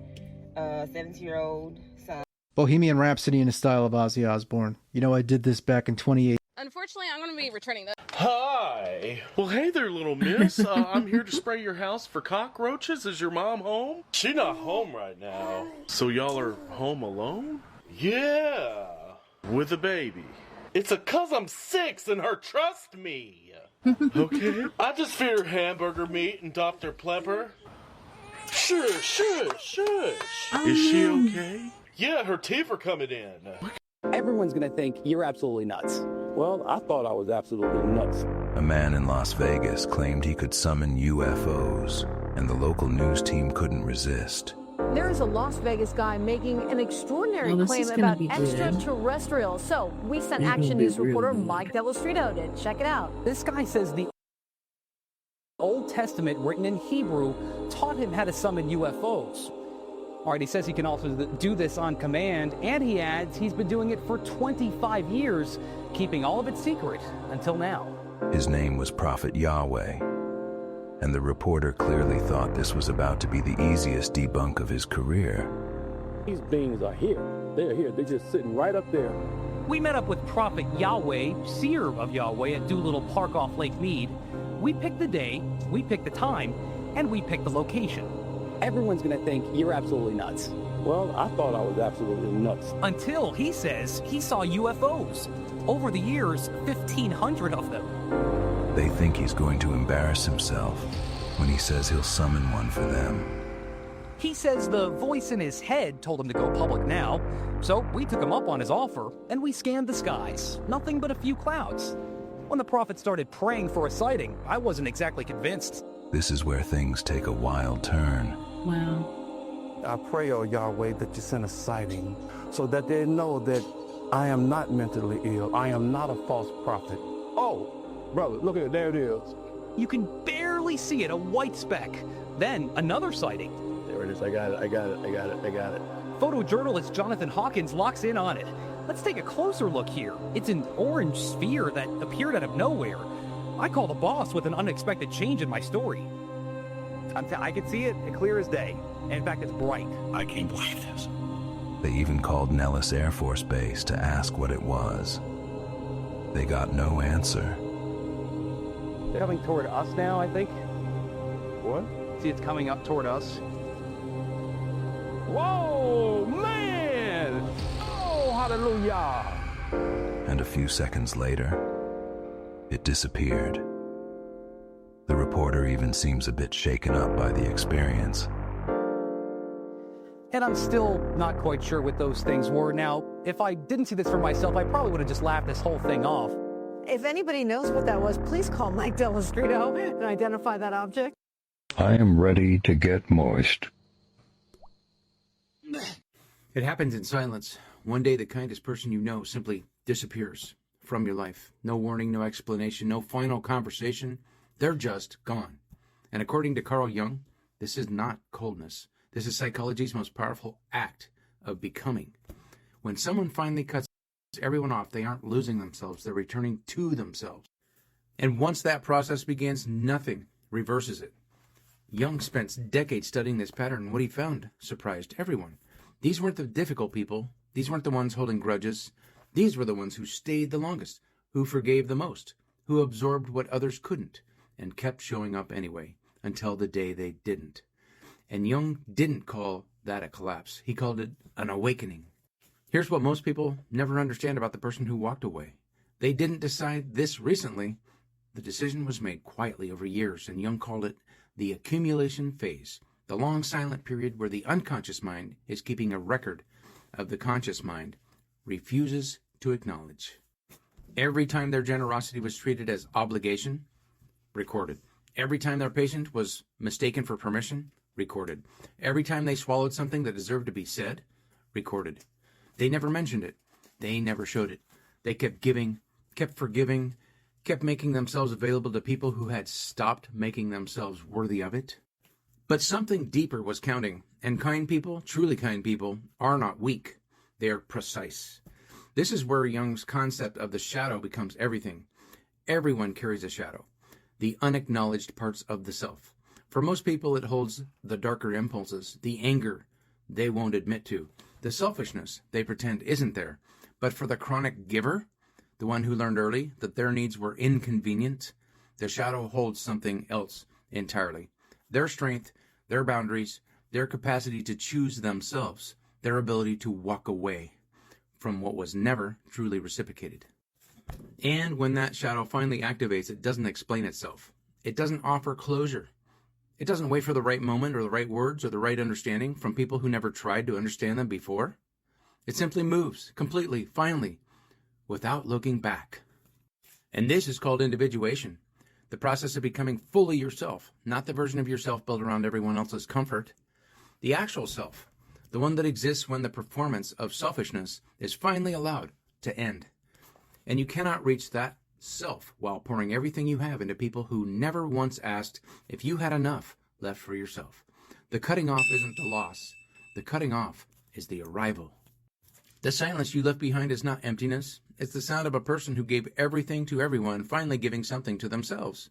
17-year-old son. Bohemian Rhapsody in the style of Ozzy Osbourne. You know, I did this back in 2018. Unfortunately, I'm going to be returning that. Hi. Well, hey there, little miss. I'm here to spray your house for cockroaches. Is your mom home? She's not home right now. So y'all are home alone? Yeah. With a baby. It's a 'cause I'm 6 and her trust me. Okay. I just fear hamburger meat and Dr. Pepper. Shush. Is she okay? Yeah, her teeth are coming in. Everyone's gonna think you're absolutely nuts. Well, I thought I was absolutely nuts. A man in Las Vegas claimed he could summon UFOs, and the local news team couldn't resist. There is a Las Vegas guy making an extraordinary claim about extraterrestrials. So we sent Action News reporter Mike Delastrito to check it out. This guy says the Old Testament, written in Hebrew, taught him how to summon UFOs. All right, he says he can also do this on command, and he adds he's been doing it for 25 years, keeping all of it secret until now. His name was Prophet Yahweh, and the reporter clearly thought this was about to be the easiest debunk of his career. These beings are here. They're here. They're just sitting right up there. We met up with Prophet Yahweh, seer of Yahweh, at Doolittle Park off Lake Mead. We picked the day, we picked the time, and we picked the location. Everyone's gonna think you're absolutely nuts. Well, I thought I was absolutely nuts. Until he says he saw UFOs. Over the years, 1,500 of them. They think he's going to embarrass himself when he says he'll summon one for them. He says the voice in his head told him to go public now, so we took him up on his offer, and we scanned the skies. Nothing but a few clouds. When the prophet started praying for a sighting, I wasn't exactly convinced. This is where things take a wild turn. Wow. I pray, oh Yahweh, that you send a sighting so that they know that I am not mentally ill. I am not a false prophet. Oh, brother, look at it. There it is. You can barely see it, a white speck. Then another sighting. There it is. I got it. Photojournalist Jonathan Hawkins locks in on it. Let's take a closer look here. It's an orange sphere that appeared out of nowhere. I call the boss with an unexpected change in my story. I can see it clear as day. In fact, it's bright. I can't believe this. They even called Nellis Air Force Base to ask what it was. They got no answer. They're coming toward us now, I think. What? See, it's coming up toward us. Whoa, man! Oh, hallelujah! And a few seconds later, it disappeared. The reporter even seems a bit shaken up by the experience. And I'm still not quite sure what those things were. Now, if I didn't see this for myself, I probably would have just laughed this whole thing off. If anybody knows what that was, please call Mike Delastrito and identify that object. I am ready to get moist. It happens in silence. One day, the kindest person you know simply disappears from your life. No warning, no explanation, no final conversation. They're just gone. And according to Carl Jung, this is not coldness. This is psychology's most powerful act of becoming. When someone finally cuts everyone off, they aren't losing themselves. They're returning to themselves. And once that process begins, nothing reverses it. Jung spent decades studying this pattern, and what he found surprised everyone. These weren't the difficult people. These weren't the ones holding grudges. These were the ones who stayed the longest, who forgave the most, who absorbed what others couldn't, and kept showing up anyway, until the day they didn't. And Jung didn't call that a collapse. He called it an awakening. Here's what most people never understand about the person who walked away. They didn't decide this recently. The decision was made quietly over years, and Jung called it the accumulation phase, the long silent period where the unconscious mind is keeping a record of the conscious mind refuses to acknowledge. Every time their generosity was treated as obligation, recorded. Every time their patient was mistaken for permission, recorded. Every time they swallowed something that deserved to be said, recorded. They never mentioned it. They never showed it. They kept giving, kept forgiving, kept making themselves available to people who had stopped making themselves worthy of it. But something deeper was counting, and kind people, truly kind people, are not weak. They are precise. This is where Jung's concept of the shadow becomes everything. Everyone carries a shadow, the unacknowledged parts of the self. For most people, it holds the darker impulses, the anger they won't admit to, the selfishness they pretend isn't there. But for the chronic giver, the one who learned early that their needs were inconvenient, the shadow holds something else entirely. Their strength, their boundaries, their capacity to choose themselves, their ability to walk away from what was never truly reciprocated. And when that shadow finally activates, it doesn't explain itself. It doesn't offer closure. It doesn't wait for the right moment or the right words or the right understanding from people who never tried to understand them before. It simply moves completely, finally, without looking back. And this is called individuation, the process of becoming fully yourself, not the version of yourself built around everyone else's comfort. The actual self, the one that exists when the performance of selfishness is finally allowed to end. And you cannot reach that self while pouring everything you have into people who never once asked if you had enough left for yourself. The cutting off isn't the loss. The cutting off is the arrival. The silence you left behind is not emptiness. It's the sound of a person who gave everything to everyone, finally giving something to themselves.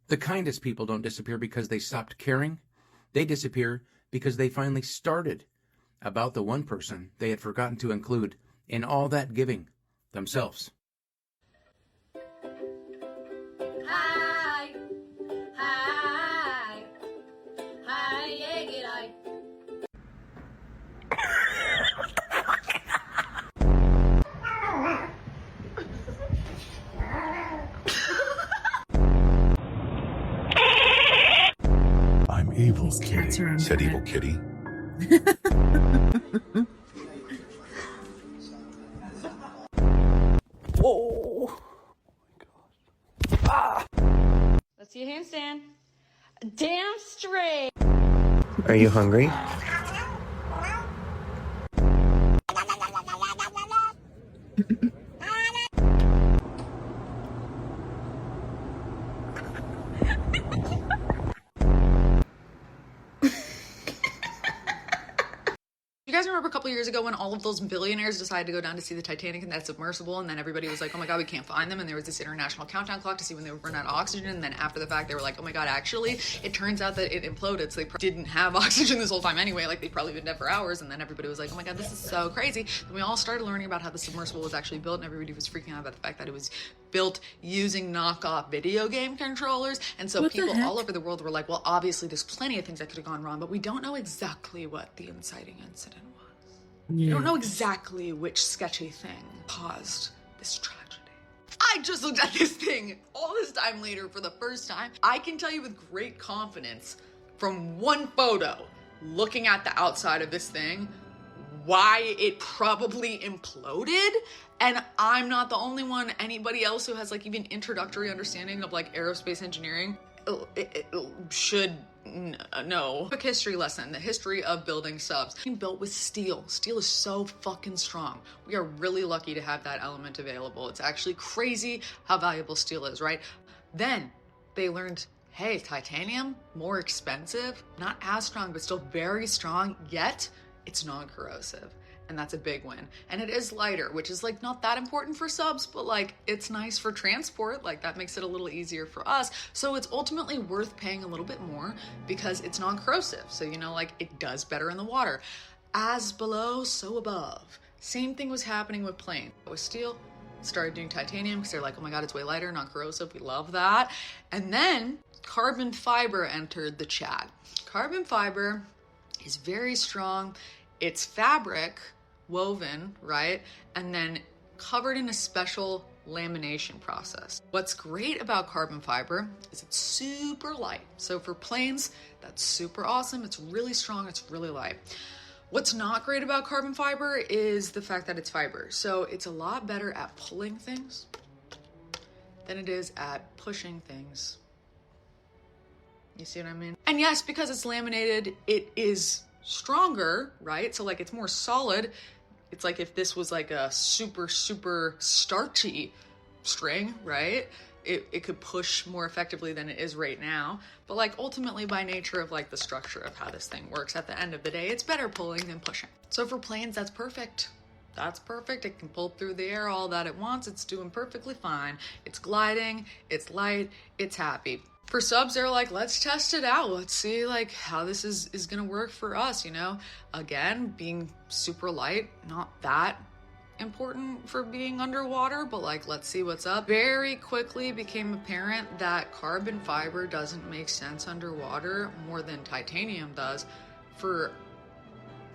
The kindest people don't disappear because they stopped caring. They disappear because they finally started about the one person they had forgotten to include in all that giving, themselves. Hi, hi, hi, yeah, get I. I'm evil, kitty, said evil kitty. Whoa. Ah. Let's see a handstand. Damn straight. Are you hungry? You guys remember a couple years ago when all of those billionaires decided to go down to see the Titanic and that submersible, and then everybody was like, oh my god, we can't find them, and there was this international countdown clock to see when they would run out of oxygen, and then after the fact they were like, oh my god, actually it turns out that it imploded, so they didn't have oxygen this whole time anyway, like they'd probably been dead for hours, and then everybody was like, oh my god, this is so crazy. Then we all started learning about how the submersible was actually built, and everybody was freaking out about the fact that it was built using knockoff video game controllers, and so people all over the world were like, well, obviously there's plenty of things that could have gone wrong, but we don't know exactly what the inciting incident was. Yeah. We don't know exactly which sketchy thing caused this tragedy. I just looked at this thing all this time later for the first time. I can tell you with great confidence from one photo, looking at the outside of this thing, why it probably imploded. And I'm not the only one. Anybody else who has like even introductory understanding of like aerospace engineering should know. Quick history lesson, the history of building subs. Built with steel. Steel is so fucking strong. We are really lucky to have that element available. It's actually crazy how valuable steel is, right? Then they learned, hey, titanium, more expensive, not as strong, but still very strong, yet it's non-corrosive. And that's a big win. And it is lighter, which is like not that important for subs, but like it's nice for transport. Like that makes it a little easier for us. So it's ultimately worth paying a little bit more because it's non-corrosive. So, you know, like it does better in the water. As below, so above. Same thing was happening with plane. With steel, started doing titanium because they're like, oh my god, it's way lighter, non-corrosive, we love that. And then carbon fiber entered the chat. Carbon fiber is very strong. It's fabric woven, right? And then covered in a special lamination process. What's great about carbon fiber is it's super light. So for planes, that's super awesome. It's really strong, it's really light. What's not great about carbon fiber is the fact that it's fiber. So it's a lot better at pulling things than it is at pushing things. You see what I mean? And yes, because it's laminated, it is stronger, right? So like it's more solid. It's like if this was like a super, super starchy string, right? It could push more effectively than it is right now. But like ultimately by nature of like the structure of how this thing works, at the end of the day, it's better pulling than pushing. So for planes, that's perfect. That's perfect. It can pull through the air all that it wants. It's doing perfectly fine. It's gliding, it's light, it's happy. For subs, they're like, let's test it out. Let's see like how this is gonna work for us, you know? Again, being super light, not that important for being underwater, but like, let's see what's up. Very quickly became apparent that carbon fiber doesn't make sense underwater more than titanium does for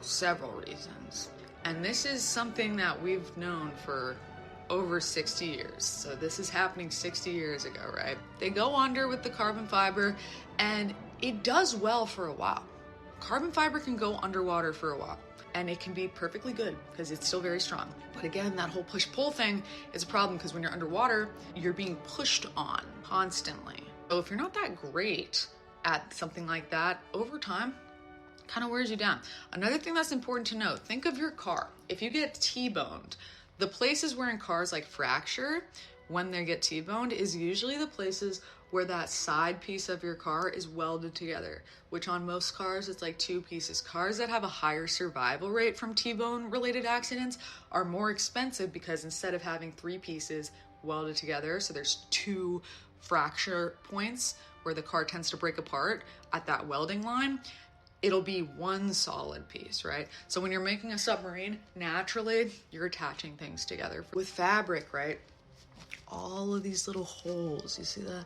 several reasons. And this is something that we've known for over 60 years. So this is happening 60 years ago, right? They go under with the carbon fiber and it does well for a while. Carbon fiber can go underwater for a while and it can be perfectly good because it's still very strong. But again, that whole push-pull thing is a problem because when you're underwater, you're being pushed on constantly. So if you're not that great at something like that, over time, kind of wears you down. Another thing that's important to note, think of your car. If you get T-boned, the places where in cars like fracture, when they get T-boned, is usually the places where that side piece of your car is welded together, which on most cars, it's like two pieces. Cars that have a higher survival rate from T-bone related accidents are more expensive because instead of having three pieces welded together, so there's two fracture points where the car tends to break apart at that welding line, it'll be one solid piece, right? So when you're making a submarine, naturally, you're attaching things together. With fabric, right? All of these little holes, you see that?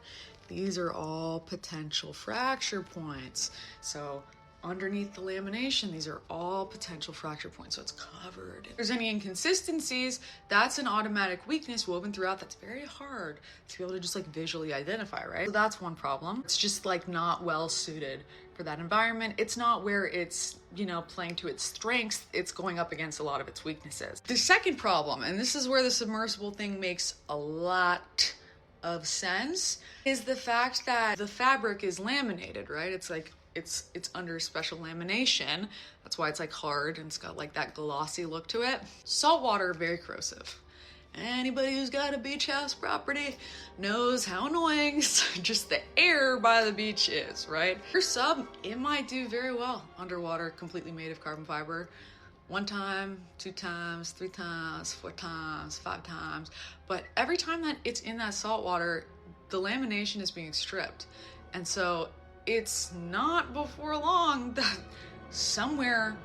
These are all potential fracture points. So underneath the lamination, these are all potential fracture points, so it's covered. If there's any inconsistencies, that's an automatic weakness woven throughout that's very hard to be able to just like visually identify, right? So that's one problem. It's just like not well suited for that environment. It's not where it's, you know, playing to its strengths, it's going up against a lot of its weaknesses. The second problem, and this is where the submersible thing makes a lot of sense, is the fact that the fabric is laminated, right? It's like it's under special lamination. That's why it's like hard and it's got like that glossy look to it. Salt water, very corrosive. Anybody who's got a beach house property knows how annoying just the air by the beach is, right? Your sub, it might do very well underwater, completely made of carbon fiber. 1 time, 2 times, 3 times, 4 times, 5 times. But every time that it's in that salt water, the lamination is being stripped. And so it's not before long that somewhere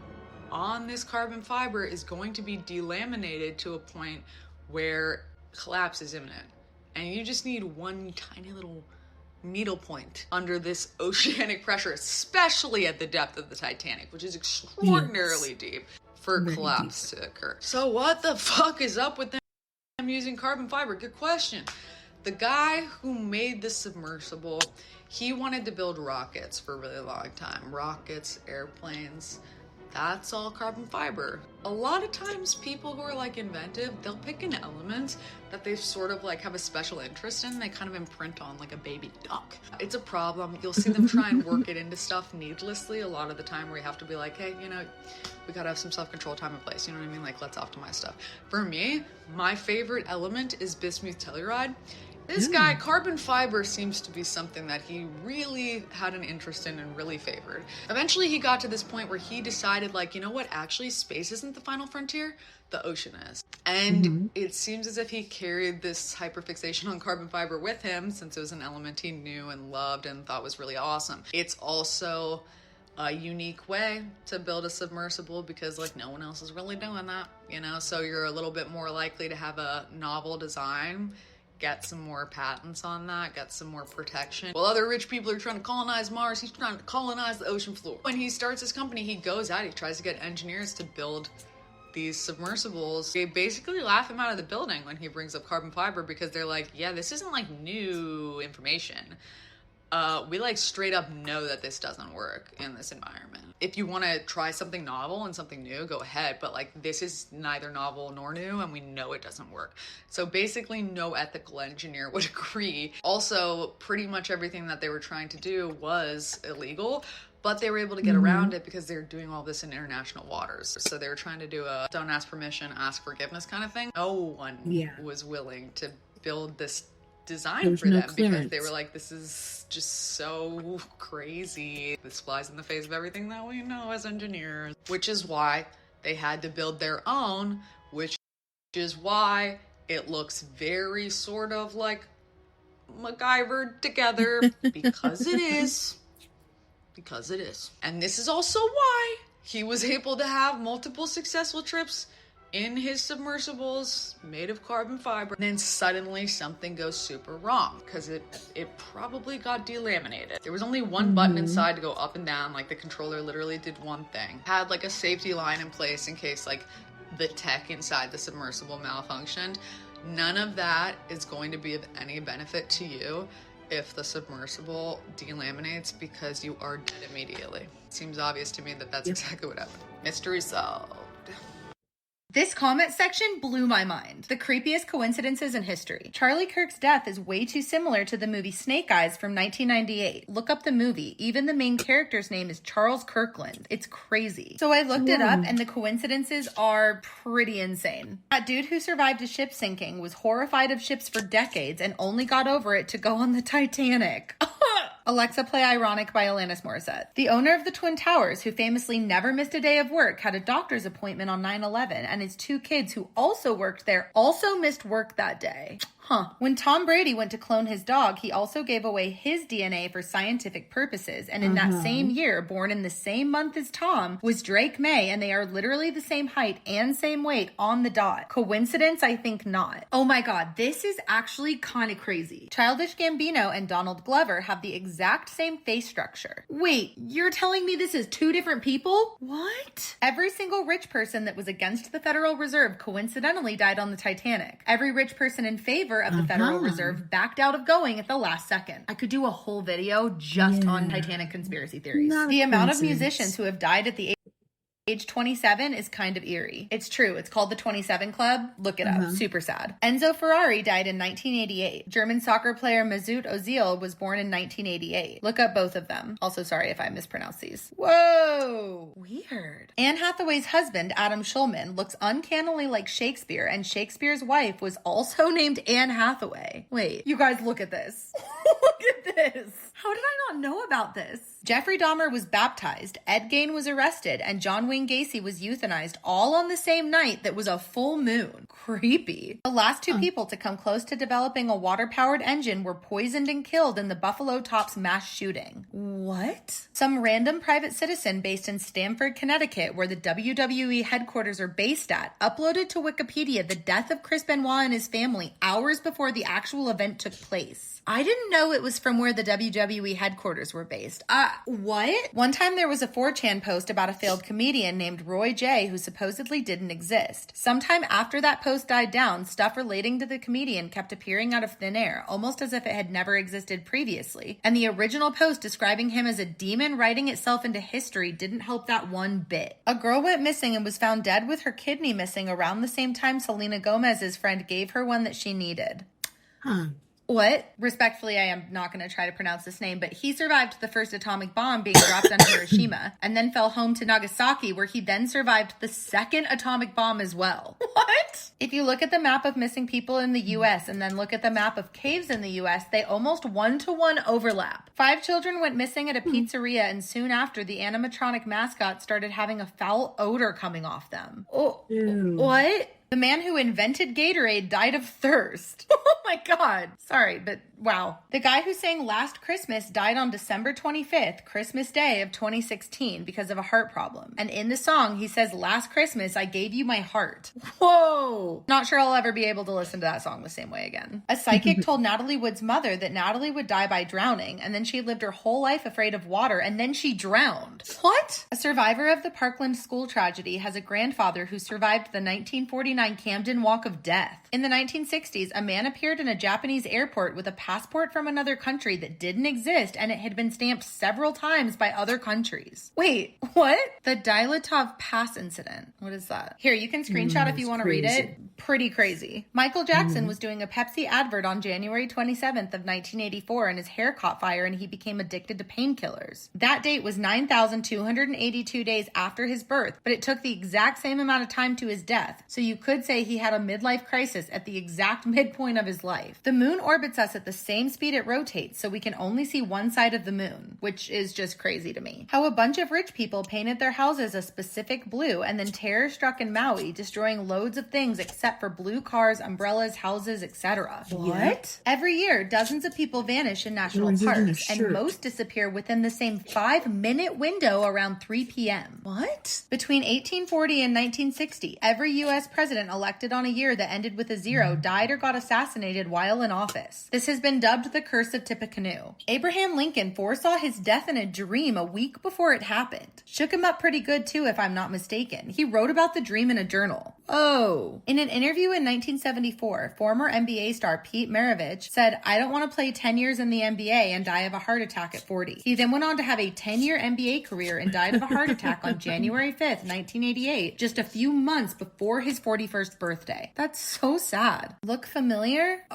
on this carbon fiber is going to be delaminated to a point where collapse is imminent. And you just need one tiny little needle point under this oceanic pressure, especially at the depth of the Titanic, which is extraordinarily deep, for collapse to occur. So what the fuck is up with them using carbon fiber? Good question. The guy who made the submersible, he wanted to build rockets for a really long time. Rockets, airplanes, that's all carbon fiber. A lot of times people who are like inventive, they'll pick an element that they sort of like have a special interest in. They kind of imprint on like a baby duck. It's a problem. You'll see them try and work it into stuff needlessly a lot of the time, where you have to be like, hey, you know, we gotta have some self-control, time and place. You know what I mean? Like, let's optimize stuff. For me, my favorite element is bismuth telluride. This guy, carbon fiber seems to be something that he really had an interest in and really favored. Eventually he got to this point where he decided, like, you know what, actually space isn't the final frontier, the ocean is. And it seems as if he carried this hyperfixation on carbon fiber with him, since it was an element he knew and loved and thought was really awesome. It's also a unique way to build a submersible because like no one else is really doing that, you know, so you're a little bit more likely to have a novel design, get some more patents on that, get some more protection. While other rich people are trying to colonize Mars, he's trying to colonize the ocean floor. When he starts his company, he goes out, he tries to get engineers to build these submersibles. They basically laugh him out of the building when he brings up carbon fiber because they're like, yeah, this isn't like new information. We like straight up know that this doesn't work in this environment. If you want to try something novel and something new, go ahead. But like this is neither novel nor new and we know it doesn't work. So basically no ethical engineer would agree. Also, pretty much everything that they were trying to do was illegal, but they were able to get around it because they're doing all this in international waters. So they were trying to do a don't ask permission, ask forgiveness kind of thing. No one was willing to build this design for them because they were like, this is just so crazy. This flies in the face of everything that we know as engineers, which is why they had to build their own, which is why it looks very sort of like MacGyvered together because it is. Because it is. And this is also why he was able to have multiple successful trips in his submersibles made of carbon fiber. And then suddenly something goes super wrong because it probably got delaminated. There was only one button inside to go up and down. Like the controller literally did one thing. Had like a safety line in place in case like the tech inside the submersible malfunctioned. None of that is going to be of any benefit to you if the submersible delaminates because you are dead immediately. It seems obvious to me that that's exactly what happened. Mystery solved. This comment section blew my mind. The creepiest coincidences in history. Charlie Kirk's death is way too similar to the movie Snake Eyes from 1998. Look up the movie. Even the main character's name is Charles Kirkland. It's crazy. So I looked it up and the coincidences are pretty insane. That dude who survived a ship sinking was horrified of ships for decades and only got over it to go on the Titanic. Alexa, play Ironic by Alanis Morissette. The owner of the Twin Towers, who famously never missed a day of work, had a doctor's appointment on 9/11, and his 2 kids who also worked there also missed work that day. When Tom Brady went to clone his dog, he also gave away his DNA for scientific purposes. And in that same year, born in the same month as Tom, was Drake May, and they are literally the same height and same weight on the dot. Coincidence? I think not. Oh my god, this is actually kind of crazy. Childish Gambino and Donald Glover have the exact same face structure. Wait, you're telling me this is 2 different people? What? Every single rich person that was against the Federal Reserve coincidentally died on the Titanic. Every rich person in favor of the Federal Reserve backed out of going at the last second. I could do a whole video just on Titanic conspiracy theories. The amount of musicians who have died at the age 27 is kind of eerie. It's true. It's called the 27 Club. Look it up. Super sad. Enzo Ferrari died in 1988. German soccer player Mesut Ozil was born in 1988. Look up both of them. Also, sorry if I mispronounce these. Whoa. Weird. Anne Hathaway's husband, Adam Schulman, looks uncannily like Shakespeare, and Shakespeare's wife was also named Anne Hathaway. Wait, you guys look at this. Look at this. How did I not know about this? Jeffrey Dahmer was baptized, Ed Gein was arrested, and John Wayne Gacy was euthanized all on the same night that was a full moon. Creepy. The last 2 people to come close to developing a water-powered engine were poisoned and killed in the Buffalo Tops mass shooting. What? Some random private citizen based in Stamford, Connecticut, where the WWE headquarters are based at, uploaded to Wikipedia the death of Chris Benoit and his family hours before the actual event took place. I didn't know it was from where the WWE headquarters were based. What? One time there was a 4chan post about a failed comedian named Roy J who supposedly didn't exist. Sometime after that post died down, stuff relating to the comedian kept appearing out of thin air, almost as if it had never existed previously. And the original post describing him as a demon writing itself into history didn't help that one bit. A girl went missing and was found dead with her kidney missing around the same time Selena Gomez's friend gave her one that she needed. What? Respectfully, I am not going to try to pronounce this name, but he survived the first atomic bomb being dropped on Hiroshima and then fell home to Nagasaki, where he then survived the second atomic bomb as well. What? If you look at the map of missing people in the U.S. and then look at the map of caves in the U.S., they almost 1-to-1 overlap. 5 children went missing at a pizzeria, and soon after, the animatronic mascot started having a foul odor coming off them. Oh, what? The man who invented Gatorade died of thirst. Oh my God. Sorry, but wow. The guy who sang Last Christmas died on December 25th, Christmas Day of 2016, because of a heart problem. And in the song, he says, "Last Christmas, I gave you my heart." Whoa. Not sure I'll ever be able to listen to that song the same way again. A psychic told Natalie Wood's mother that Natalie would die by drowning, and then she lived her whole life afraid of water, and then she drowned. What? A survivor of the Parkland school tragedy has a grandfather who survived the 1949 Camden Walk of Death. In the 1960s, a man appeared in a Japanese airport with a passport from another country that didn't exist, and it had been stamped several times by other countries. Wait, what? The Dilatov Pass incident. What is that? Here, you can screenshot if you want to read it. Pretty crazy. Michael Jackson was doing a Pepsi advert on January 27th of 1984, and his hair caught fire and he became addicted to painkillers. That date was 9,282 days after his birth, but it took the exact same amount of time to his death. So you could say he had a midlife crisis at the exact midpoint of his life. The moon orbits us at the same speed it rotates, so we can only see one side of the moon, which is just crazy to me. How a bunch of rich people painted their houses a specific blue, and then terror struck in Maui, destroying loads of things except for blue cars, umbrellas, houses, etc. What? Every year, dozens of people vanish in national parks, and most disappear within the same 5-minute window around 3 p.m. What? Between 1840 and 1960, every U.S. president elected on a year that ended with a zero died or got assassinated while in office. This has been dubbed the curse of Tippecanoe. Abraham Lincoln foresaw his death in a dream a week before it happened. Shook him up pretty good too, if I'm not mistaken. He wrote about the dream in a journal. Oh. In an interview in 1974, former NBA star Pete Maravich said, "I don't want to play 10 years in the NBA and die of a heart attack at 40. He then went on to have a 10-year NBA career and died of a heart attack on January 5th, 1988, just a few months before his 41st birthday. That's so sad. Look familiar?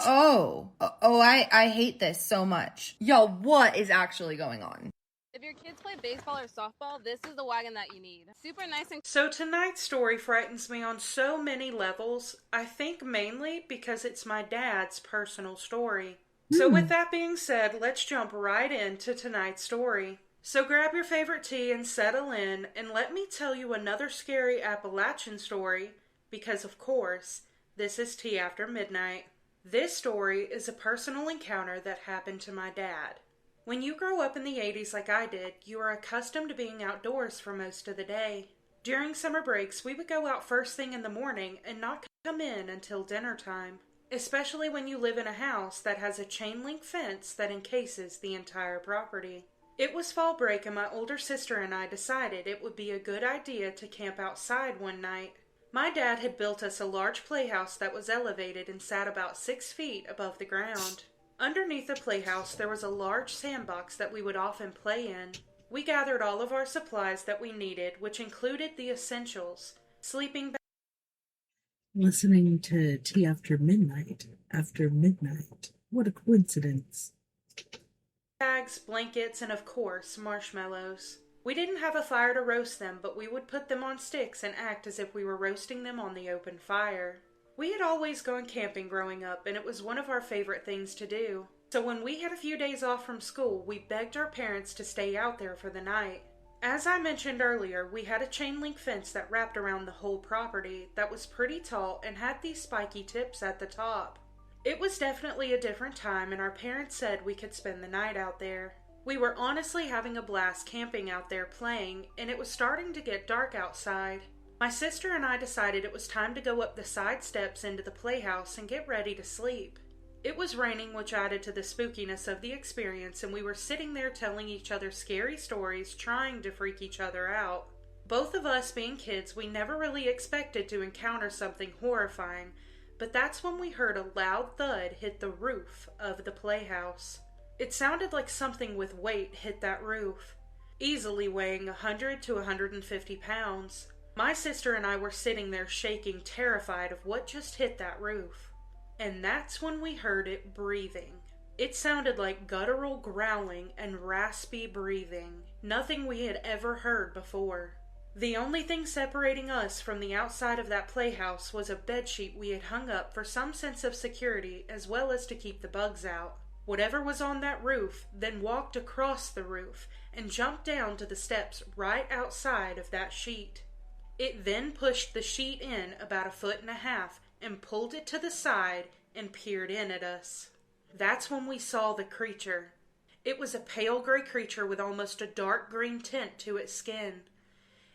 I hate this so much. Yo, what is actually going on? If your kids play baseball or softball, this is the wagon that you need. Super nice and... So tonight's story frightens me on so many levels. I think mainly because it's my dad's personal story. So with that being said, let's jump right into tonight's story. So grab your favorite tea and settle in, and let me tell you another scary Appalachian story, because of course, this is Tea After Midnight. This story is a personal encounter that happened to my dad. When you grow up in the 80s like I did, you are accustomed to being outdoors for most of the day. During summer breaks, we would go out first thing in the morning and not come in until dinner time, especially when you live in a house that has a chain link fence that encases the entire property. It was fall break and my older sister and I decided it would be a good idea to camp outside one night. My dad had built us a large playhouse that was elevated and sat about 6 feet above the ground. Underneath the playhouse there was a large sandbox that we would often play in. We gathered all of our supplies that we needed, which included the essentials: sleeping bags, Listening to Tea After Midnight. What a coincidence. blankets, and of course, marshmallows. We didn't have a fire to roast them, but we would put them on sticks and act as if we were roasting them on the open fire. We had always gone camping growing up, and it was one of our favorite things to do. So when we had a few days off from school, we begged our parents to stay out there for the night. As I mentioned earlier, we had a chain link fence that wrapped around the whole property that was pretty tall and had these spiky tips at the top. It was definitely a different time, and our parents said we could spend the night out there. We were honestly having a blast camping out there playing, and it was starting to get dark outside. My sister and I decided it was time to go up the side steps into the playhouse and get ready to sleep. It was raining, which added to the spookiness of the experience, and we were sitting there telling each other scary stories, trying to freak each other out. Both of us being kids, we never really expected to encounter something horrifying, but that's when we heard a loud thud hit the roof of the playhouse. It sounded like something with weight hit that roof, easily weighing 100 to 150 pounds. My sister and I were sitting there shaking, terrified of what just hit that roof. And that's when we heard it breathing. It sounded like guttural growling and raspy breathing, nothing we had ever heard before. The only thing separating us from the outside of that playhouse was a bedsheet we had hung up for some sense of security as well as to keep the bugs out. Whatever was on that roof then walked across the roof and jumped down to the steps right outside of that sheet. It then pushed the sheet in about 1.5 feet and pulled it to the side and peered in at us. That's when we saw the creature. It was a pale gray creature with almost a dark green tint to its skin.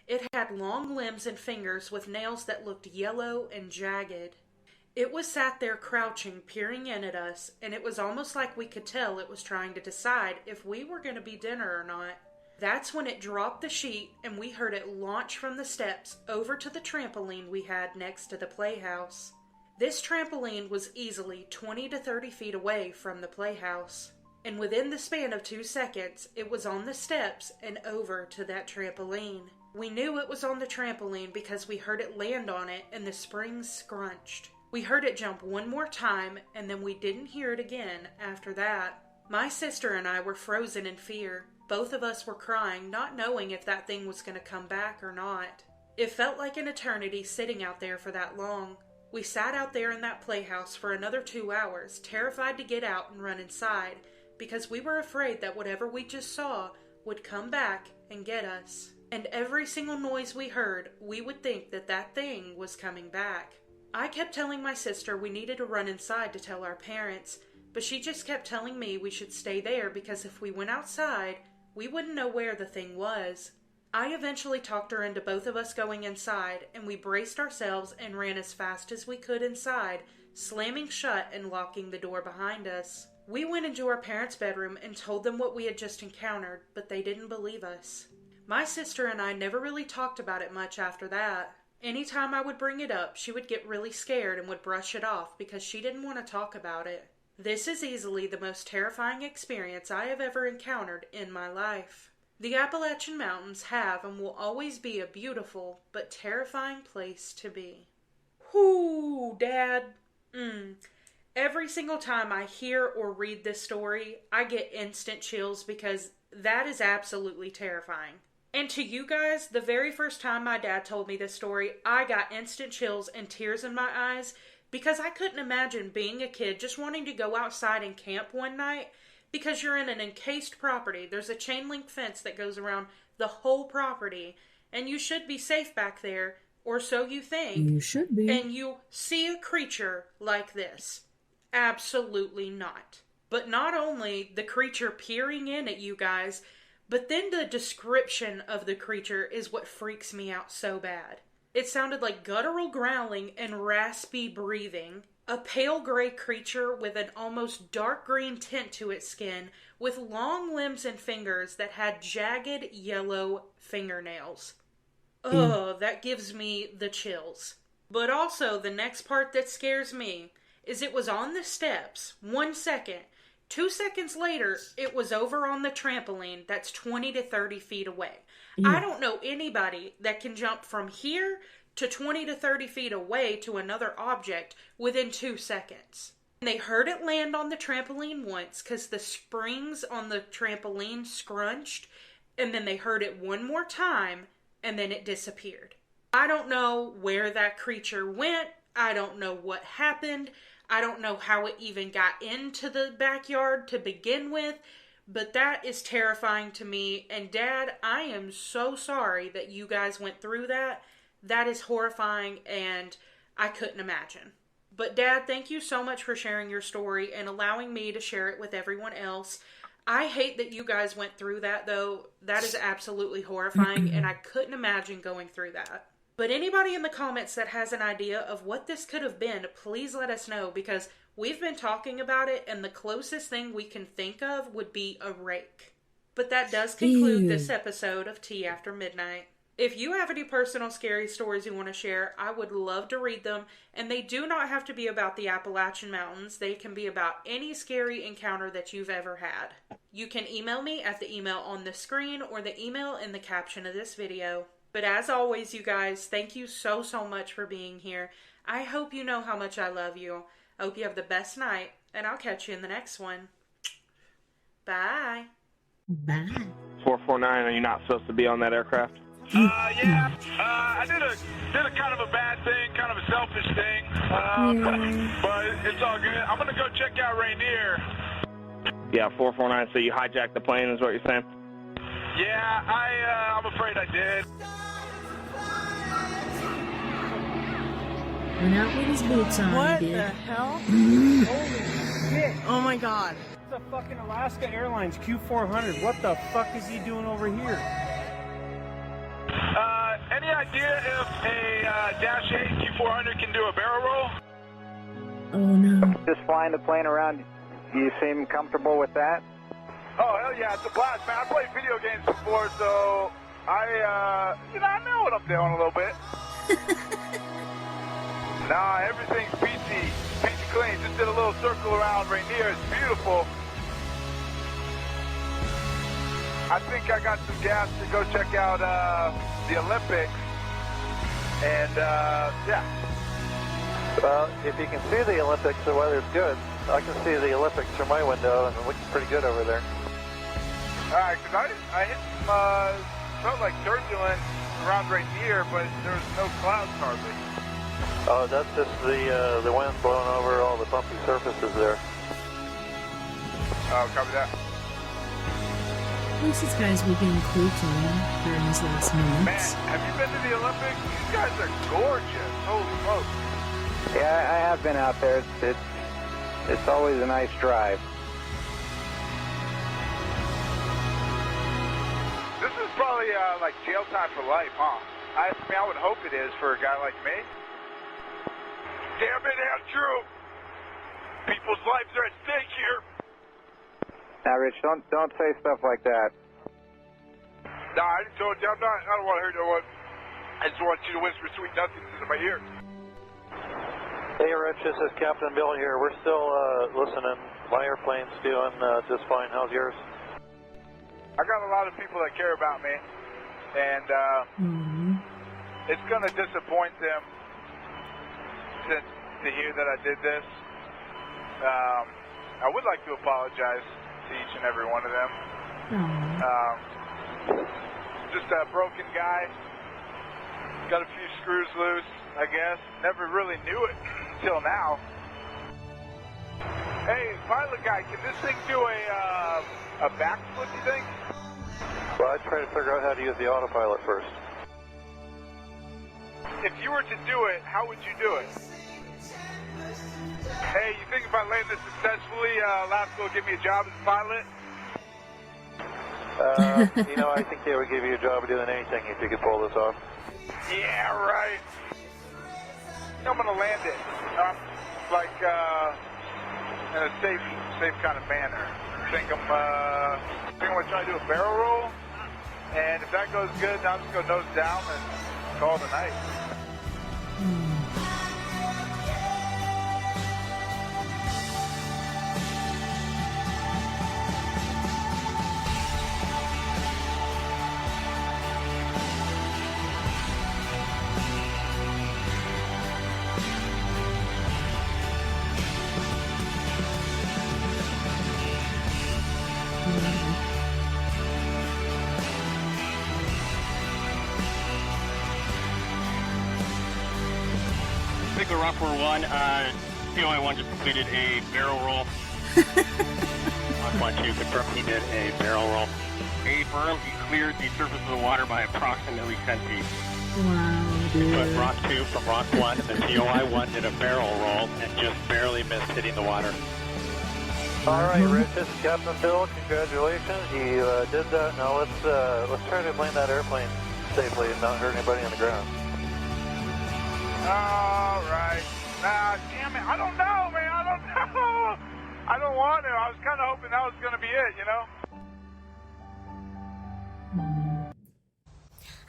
It had long limbs and fingers with nails that looked yellow and jagged. It was sat there crouching, peering in at us, and it was almost like we could tell it was trying to decide if we were going to be dinner or not. That's when it dropped the sheet and we heard it launch from the steps over to the trampoline we had next to the playhouse. This trampoline was easily 20 to 30 feet away from the playhouse. And within the span of 2 seconds, it was on the steps and over to that trampoline. We knew it was on the trampoline because we heard it land on it and the springs scrunched. We heard it jump one more time and then we didn't hear it again after that. My sister and I were frozen in fear. Both of us were crying, not knowing if that thing was going to come back or not. It felt like an eternity sitting out there for that long. We sat out there in that playhouse for another 2 hours, terrified to get out and run inside, because we were afraid that whatever we just saw would come back and get us. And every single noise we heard, we would think that that thing was coming back. I kept telling my sister we needed to run inside to tell our parents, but she just kept telling me we should stay there because if we went outside, we wouldn't know where the thing was. I eventually talked her into both of us going inside, and we braced ourselves and ran as fast as we could inside, slamming shut and locking the door behind us. We went into our parents' bedroom and told them what we had just encountered, but they didn't believe us. My sister and I never really talked about it much after that. Anytime I would bring it up, she would get really scared and would brush it off because she didn't want to talk about it. This is easily the most terrifying experience I have ever encountered in my life. The Appalachian Mountains have and will always be a beautiful but terrifying place to be. Whoo, Dad. Every single time I hear or read this story, I get instant chills because that is absolutely terrifying. And to you guys, the very first time my dad told me this story, I got instant chills and tears in my eyes because I couldn't imagine being a kid just wanting to go outside and camp one night because you're in an encased property. There's a chain link fence that goes around the whole property, and you should be safe back there, or so you think. You should be. And you see a creature like this. Absolutely not. But not only the creature peering in at you guys, but then the description of the creature is what freaks me out so bad. It sounded like guttural growling and raspy breathing. A pale gray creature with an almost dark green tint to its skin, with long limbs and fingers that had jagged yellow fingernails. Ugh, that gives me the chills. But also, the next part that scares me is it was on the steps, 1 second. 2 seconds later, it was over on the trampoline that's 20 to 30 feet away. Yeah. I don't know anybody that can jump from here to 20 to 30 feet away to another object within 2 seconds. And they heard it land on the trampoline once because the springs on the trampoline scrunched, and then they heard it one more time, and then it disappeared. I don't know where that creature went. I don't know what happened. I don't know how it even got into the backyard to begin with, but that is terrifying to me. And Dad, I am so sorry that you guys went through that. That is horrifying, and I couldn't imagine. But Dad, thank you so much for sharing your story and allowing me to share it with everyone else. I hate that you guys went through that, though. That is absolutely horrifying, and I couldn't imagine going through that. But anybody in the comments that has an idea of what this could have been, please let us know, because we've been talking about it, and the closest thing we can think of would be a rake. But that does conclude this episode of Tea After Midnight. If you have any personal scary stories you want to share, I would love to read them, and they do not have to be about the Appalachian Mountains. They can be about any scary encounter that you've ever had. You can email me at the email on the screen or the email in the caption of this video. But as always, you guys, thank you so much for being here. I hope you know how much I love you. I hope you have the best night, and I'll catch you in the next one. Bye. Bye. 449, are you not supposed to be on that aircraft? Yeah. I did a kind of a bad thing, kind of a selfish thing. But it's all good. I'm going to go check out Rainier. Yeah, 449, so you hijacked the plane is what you're saying? Yeah, I'm afraid I did. Went out with his boots on. What dude. the hell? Mm. Holy shit. Oh my god. It's a fucking Alaska Airlines Q400. What the fuck is he doing over here? Any idea if a Dash 8 Q400 can do a barrel roll? Oh no. Just flying the plane around, you seem comfortable with that? Oh, hell yeah, it's a blast, man. I played video games before, so I know what I'm doing a little bit. Nah, everything's peachy clean. Just did a little circle around Rainier. It's beautiful. I think I got some gas to go check out the Olympics. And, yeah. Well, if you can see the Olympics, the weather's good. I can see the Olympics from my window, and it looks pretty good over there. All right, because I hit some, felt like turbulence around Rainier, but there was no clouds hardly. Oh, that's just the wind blowing over all the bumpy surfaces there. Oh, copy that. At least these guys were getting cool to him during his last moments. Man, have you been to the Olympics? These guys are gorgeous. Holy smokes. Yeah, I have been out there. It's always a nice drive. This is probably like jail time for life, huh? I mean, I would hope it is for a guy like me. Damn it, Andrew! People's lives are at stake here. Now, Rich, don't say stuff like that. Nah, I just told you I don't want to hear that one. I just want you to whisper sweet nothings into my ear. Hey, Rich, this is Captain Bill here. We're still listening. My airplane's doing just fine. How's yours? I got a lot of people that care about me, and it's going to disappoint them to hear that I did this. I would like to apologize to each and every one of them. Just a broken guy. Got a few screws loose, I guess. Never really knew it until now. Hey, pilot guy, can this thing do a backflip, you think? Well, I'd try to figure out how to use the autopilot first. If you were to do it, how would you do it? Hey, you think if I land this successfully, Alaska will give me a job as a pilot? I think they would give you a job of doing anything if you could pull this off. Yeah, right. I'm gonna land it, in a safe kind of manner. I think I'm gonna try to do a barrel roll, and if that goes good, then I'll just go nose down and call it a night. Bigler Rockford 1, the one just completed a barrel roll. Rock 1 2 confirm he did a barrel roll. Affirm he cleared the surface of the water by approximately 10 feet. Wow, dude. But Rock 2 from Rock 1, the TOI 1 did a barrel roll and just barely missed hitting the water. All right, Rich, this is Captain Bill. Congratulations, you did that. Now let's try to land that airplane safely and not hurt anybody on the ground. All right. Nah, damn it. I don't know, man. I don't know. I don't want to. I was kind of hoping that was going to be it, you know?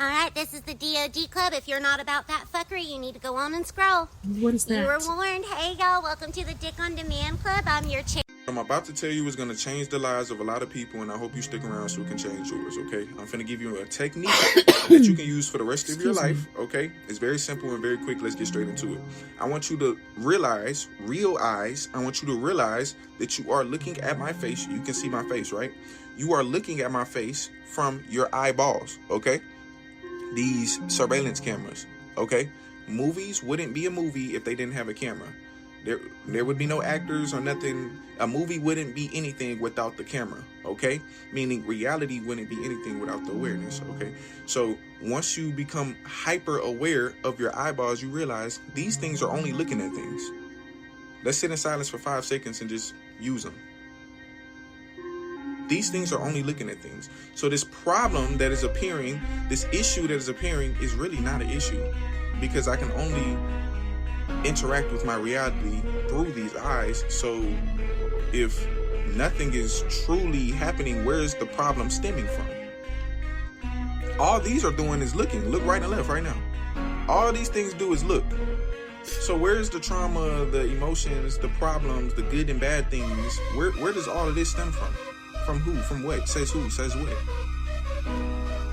All right, this is the DOD Club. If you're not about that fuckery, you need to go on and scroll. What is that? You were warned. Hey, y'all. Welcome to the Dick on Demand Club. I'm your chair. I'm about to tell you is going to change the lives of a lot of people, and I hope you stick around so it can change yours, okay? I'm finna give you a technique that you can use for the rest of your life, okay? It's very simple and very quick. Let's get straight into it. I want you to realize that you are looking at my face. You can see my face, right? You are looking at my face from your eyeballs, okay? These surveillance cameras, okay? Movies wouldn't be a movie if they didn't have a camera. There would be no actors or nothing. A movie wouldn't be anything without the camera, okay? Meaning reality wouldn't be anything without the awareness, okay? So once you become hyper aware of your eyeballs, you realize these things are only looking at things. Let's sit in silence for 5 seconds and just use them. These things are only looking at things. So this problem that is appearing, this issue that is appearing, is really not an issue, because I can only interact with my reality through these eyes. So if nothing is truly happening, where is the problem stemming from? All these are doing is looking. Look right and left right now. All these things do is look. So where's the trauma, the emotions, the problems, the good and bad things? Where does all of this stem from? From who? From what? Says who? Says what?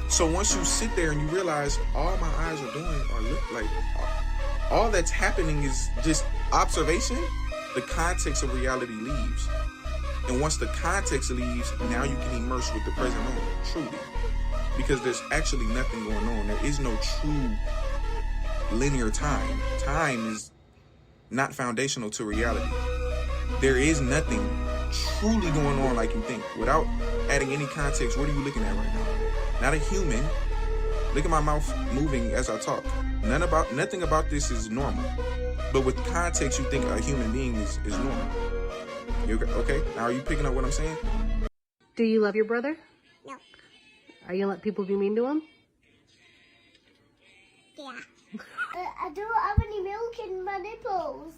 So once you sit there and you realize all my eyes are doing are like all that's happening is just observation, the context of reality leaves. And once the context leaves, now you can immerse with the present moment, truly. Because there's actually nothing going on. There is no true linear time. Time is not foundational to reality. There is nothing truly going on like you think. Without adding any context, what are you looking at right now? Not a human. Look at my mouth moving as I talk. Nothing about this is normal. But with context, you think a human being is normal. You okay? Now are you picking up what I'm saying? Do you love your brother? No. Are you gonna let people be mean to him? Yeah. I don't have any milk in my nipples.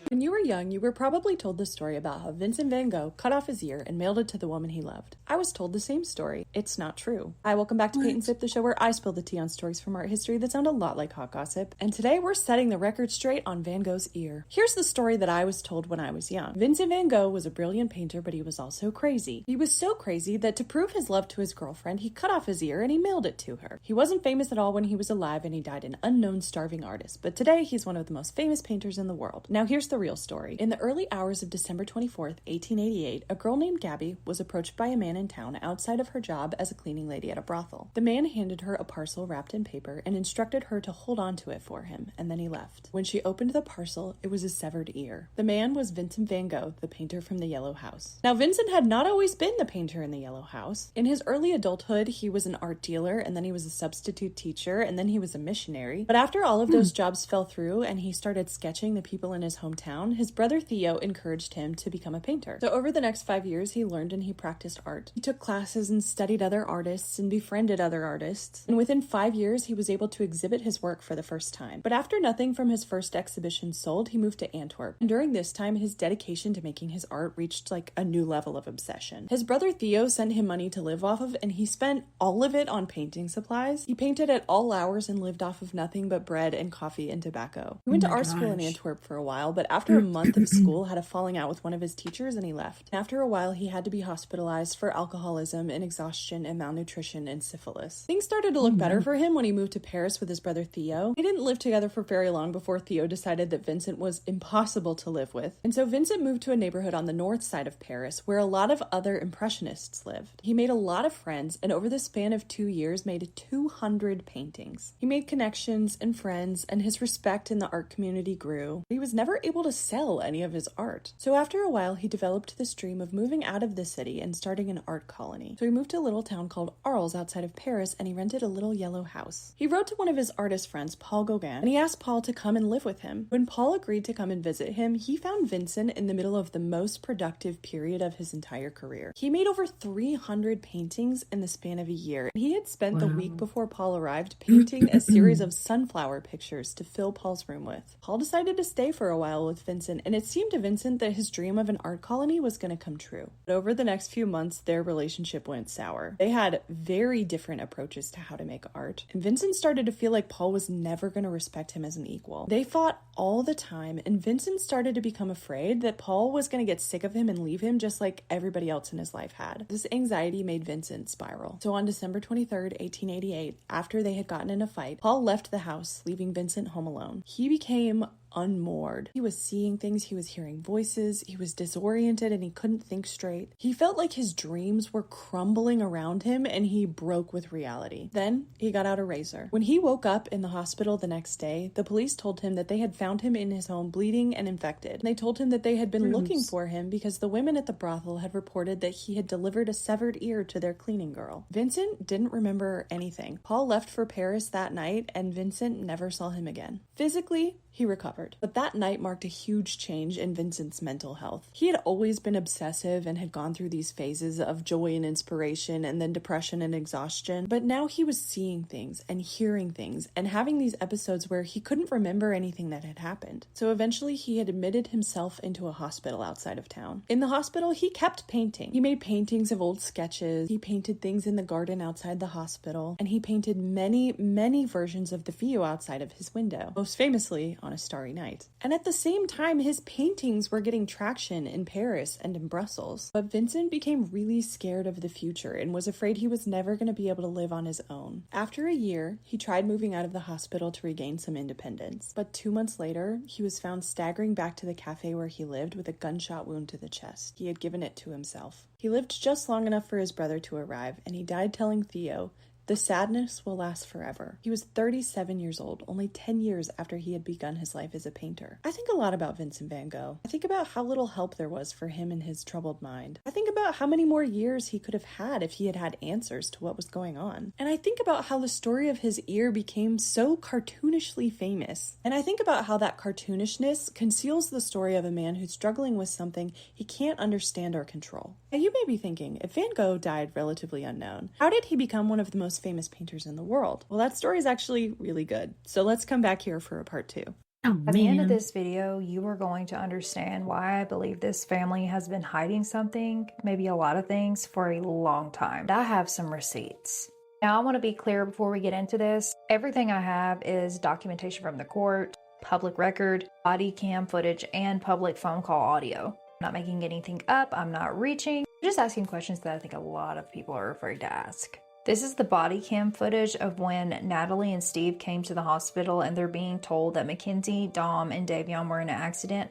When you were young, you were probably told the story about how Vincent van Gogh cut off his ear and mailed it to the woman he loved. I was told the same story. It's not true. Hi, welcome back to Paint and Sip, the show where I spill the tea on stories from art history that sound a lot like hot gossip. And today we're setting the record straight on Van Gogh's ear. Here's the story that I was told when I was young. Vincent van Gogh was a brilliant painter, but he was also crazy. He was so crazy that to prove his love to his girlfriend, he cut off his ear and he mailed it to her. He wasn't famous at all when he was alive, and he died an unknown starving artist. But today, he's one of the most famous painters in the world. Now here's the real story. In the early hours of December 24th, 1888, a girl named Gabby was approached by a man in town outside of her job as a cleaning lady at a brothel. The man handed her a parcel wrapped in paper and instructed her to hold on to it for him, and then he left. When she opened the parcel, it was a severed ear. The man was Vincent van Gogh, the painter from the Yellow House. Now, Vincent had not always been the painter in the Yellow House. In his early adulthood, he was an art dealer, and then he was a substitute teacher, and then he was a missionary. But after all of those jobs fell through and he started sketching the people in his hometown, his brother Theo encouraged him to become a painter. So over the next 5 years, he learned and he practiced art. He took classes and studied other artists and befriended other artists. And within 5 years, he was able to exhibit his work for the first time. But after nothing from his first exhibition sold, he moved to Antwerp. And during this time, his dedication to making his art reached like a new level of obsession. His brother Theo sent him money to live off of, and he spent all of it on painting supplies. He painted at all hours and lived off of nothing but bread and coffee and tobacco. He went to art school in Antwerp for a while, but after a month of school, had a falling out with one of his teachers and he left. After a while, he had to be hospitalized for alcoholism and exhaustion and malnutrition and syphilis. Things started to look better for him when he moved to Paris with his brother Theo. They didn't live together for very long before Theo decided that Vincent was impossible to live with. And so Vincent moved to a neighborhood on the north side of Paris where a lot of other impressionists lived. He made a lot of friends and over the span of 2 years made 200 paintings. He made connections and friends, and his respect in the art community grew. He was never able to sell any of his art. So after a while, he developed this dream of moving out of the city and starting an art colony. So he moved to a little town called Arles outside of Paris, and he rented a little yellow house. He wrote to one of his artist friends, Paul Gauguin, and he asked Paul to come and live with him. When Paul agreed to come and visit him, he found Vincent in the middle of the most productive period of his entire career. He made over 300 paintings in the span of a year. He had spent the week before Paul arrived painting a series of sunflower pictures to fill Paul's room with. Paul decided to stay for a while with Vincent, and it seemed to Vincent that his dream of an art colony was going to come true. But over the next few months, their relationship went sour. They had very different approaches to how to make art, and Vincent started to feel like Paul was never going to respect him as an equal. They fought all the time, and Vincent started to become afraid that Paul was going to get sick of him and leave him just like everybody else in his life had. This anxiety made Vincent spiral. So on December 23rd, 1888, after they had gotten in a fight, Paul left the house, leaving Vincent home alone. He became unmoored. He was seeing things, he was hearing voices, he was disoriented and he couldn't think straight. He felt like his dreams were crumbling around him and he broke with reality. Then he got out a razor. When he woke up in the hospital the next day, the police told him that they had found him in his home bleeding and infected. And they told him that they had been looking for him because the women at the brothel had reported that he had delivered a severed ear to their cleaning girl. Vincent didn't remember anything. Paul left for Paris that night and Vincent never saw him again. Physically, he recovered. But that night marked a huge change in Vincent's mental health. He had always been obsessive and had gone through these phases of joy and inspiration and then depression and exhaustion. But now he was seeing things and hearing things and having these episodes where he couldn't remember anything that had happened. So eventually he had admitted himself into a hospital outside of town. In the hospital, he kept painting. He made paintings of old sketches. He painted things in the garden outside the hospital. And he painted many, many versions of the view outside of his window, most famously on a starry night. And at the same time, his paintings were getting traction in Paris and in Brussels. But Vincent became really scared of the future and was afraid he was never going to be able to live on his own. After a year, he tried moving out of the hospital to regain some independence. But 2 months later, he was found staggering back to the cafe where he lived with a gunshot wound to the chest. He had given it to himself. He lived just long enough for his brother to arrive, and he died telling Theo, "The sadness will last forever." He was 37 years old, only 10 years after he had begun his life as a painter. I think a lot about Vincent van Gogh. I think about how little help there was for him in his troubled mind. I think about how many more years he could have had if he had had answers to what was going on. And I think about how the story of his ear became so cartoonishly famous. And I think about how that cartoonishness conceals the story of a man who's struggling with something he can't understand or control. Now you may be thinking, if Van Gogh died relatively unknown, how did he become one of the most famous painters in the world? Well, that story is actually really good. So let's come back here for a part 2. At the end of this video, you are going to understand why I believe this family has been hiding something, maybe a lot of things, for a long time. I have some receipts. Now, I want to be clear before we get into this. Everything I have is documentation from the court, public record, body cam footage, and public phone call audio. I'm not making anything up. I'm not reaching. I'm just asking questions that I think a lot of people are afraid to ask. This is the body cam footage of when Natalie and Steve came to the hospital and they're being told that Mackenzie, Dom, and Davion were in an accident.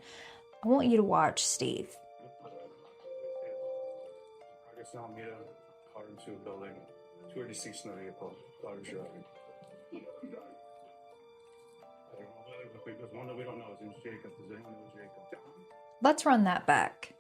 I want you to watch Steve. Alameda, car into a building, 286 in the vehicle, daughter's driving. There's one that we don't know. His name's Jacob. Does anyone know Jacob? Let's run that back.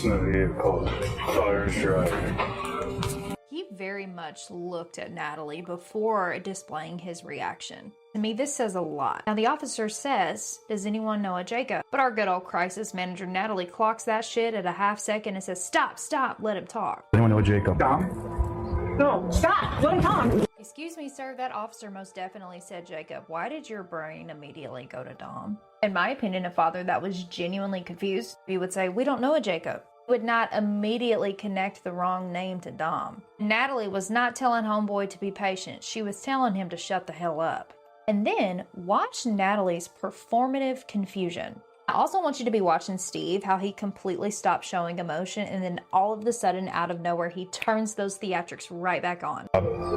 In the vehicle, daughter's driving. He very much looked at Natalie before displaying his reaction. To me, this says a lot. Now, the officer says, "Does anyone know a Jacob?" But our good old crisis manager, Natalie, clocks that shit at a half second and says, "Stop, stop, let him talk." Anyone know a Jacob? No, stop, let him talk. Excuse me, sir, that officer most definitely said Jacob. Why did your brain immediately go to Dom? In my opinion, a father that was genuinely confused, he would say, "We don't know a Jacob." Would not immediately connect the wrong name to Dom. Natalie was not telling homeboy to be patient. She was telling him to shut the hell up. And then watch Natalie's performative confusion. I also want you to be watching Steve, how he completely stopped showing emotion, and then all of a sudden, out of nowhere, he turns those theatrics right back on.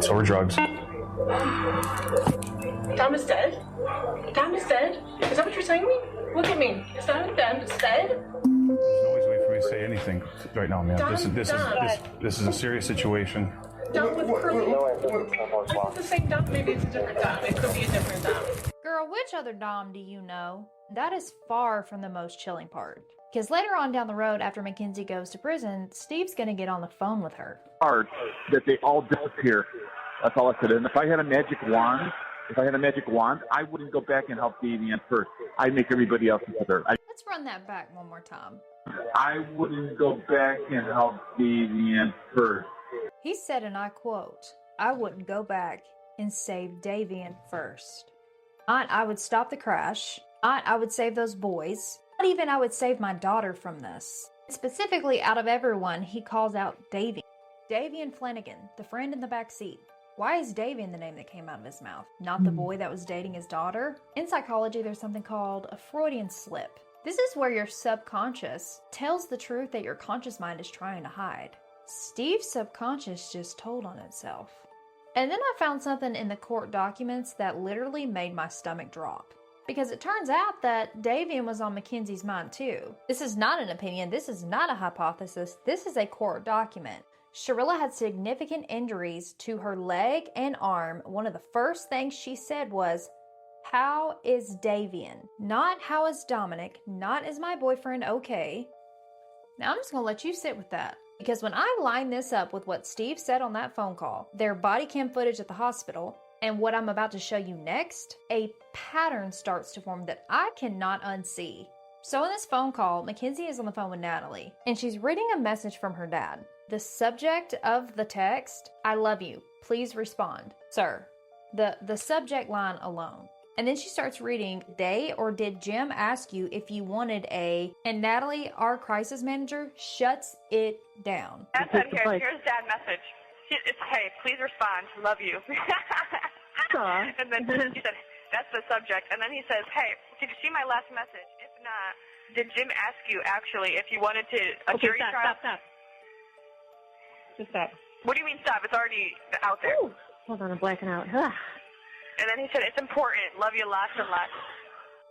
So are drugs. Dom is dead? Dom is dead? Is that what you're saying to me? Look at me. Is that Dom is dead? There's no way for me to say anything right now, man. Dom, This is a serious situation. Dom with Curly? I think the same Dom. Maybe it's a different Dom. It could be a different Dom. Girl, which other Dom do you know? That is far from the most chilling part. Because later on down the road, after Mackenzie goes to prison, Steve's gonna get on the phone with her. Hard that they all disappear. That's all I said. And if I had a magic wand, I wouldn't go back and help Davian first. I'd make everybody else into her. Let's run that back one more time. I wouldn't go back and help Davian first. He said, and I quote, "I wouldn't go back and save Davian first. Not I would stop the crash. Not I would save those boys. Not even I would save my daughter from this." Specifically, out of everyone, he calls out Davian. Davian Flanagan, the friend in the back seat. Why is Davian the name that came out of his mouth? Not the boy that was dating his daughter? In psychology, there's something called a Freudian slip. This is where your subconscious tells the truth that your conscious mind is trying to hide. Steve's subconscious just told on itself. And then I found something in the court documents that literally made my stomach drop. Because it turns out that Davian was on Mackenzie's mind too. This is not an opinion, this is not a hypothesis, this is a court document. Sharilla had significant injuries to her leg and arm. One of the first things she said was, "How is Davian?" Not "How is Dominic?" Not "Is my boyfriend okay?" Now I'm just gonna let you sit with that. Because when I line this up with what Steve said on that phone call, their body cam footage at the hospital, and what I'm about to show you next, a pattern starts to form that I cannot unsee. So in this phone call, Mackenzie is on the phone with Natalie, and she's reading a message from her dad. The subject of the text, "I love you. Please respond." Sir. The subject line alone. And then she starts reading, "They or did Jim ask you if you wanted a..." And Natalie, our crisis manager, shuts it down. That's it. Here's Dad's message. It's, "Hey, please respond. Love you." And then she said, "That's the subject." And then he says, "Hey, did you see my last message? If not, did Jim ask you actually if you wanted to a jury trial?" Stop. Just stop. What do you mean stop? It's already out there. Ooh. Hold on, I'm blacking out. And then he said, "It's important. Love you lots and lots."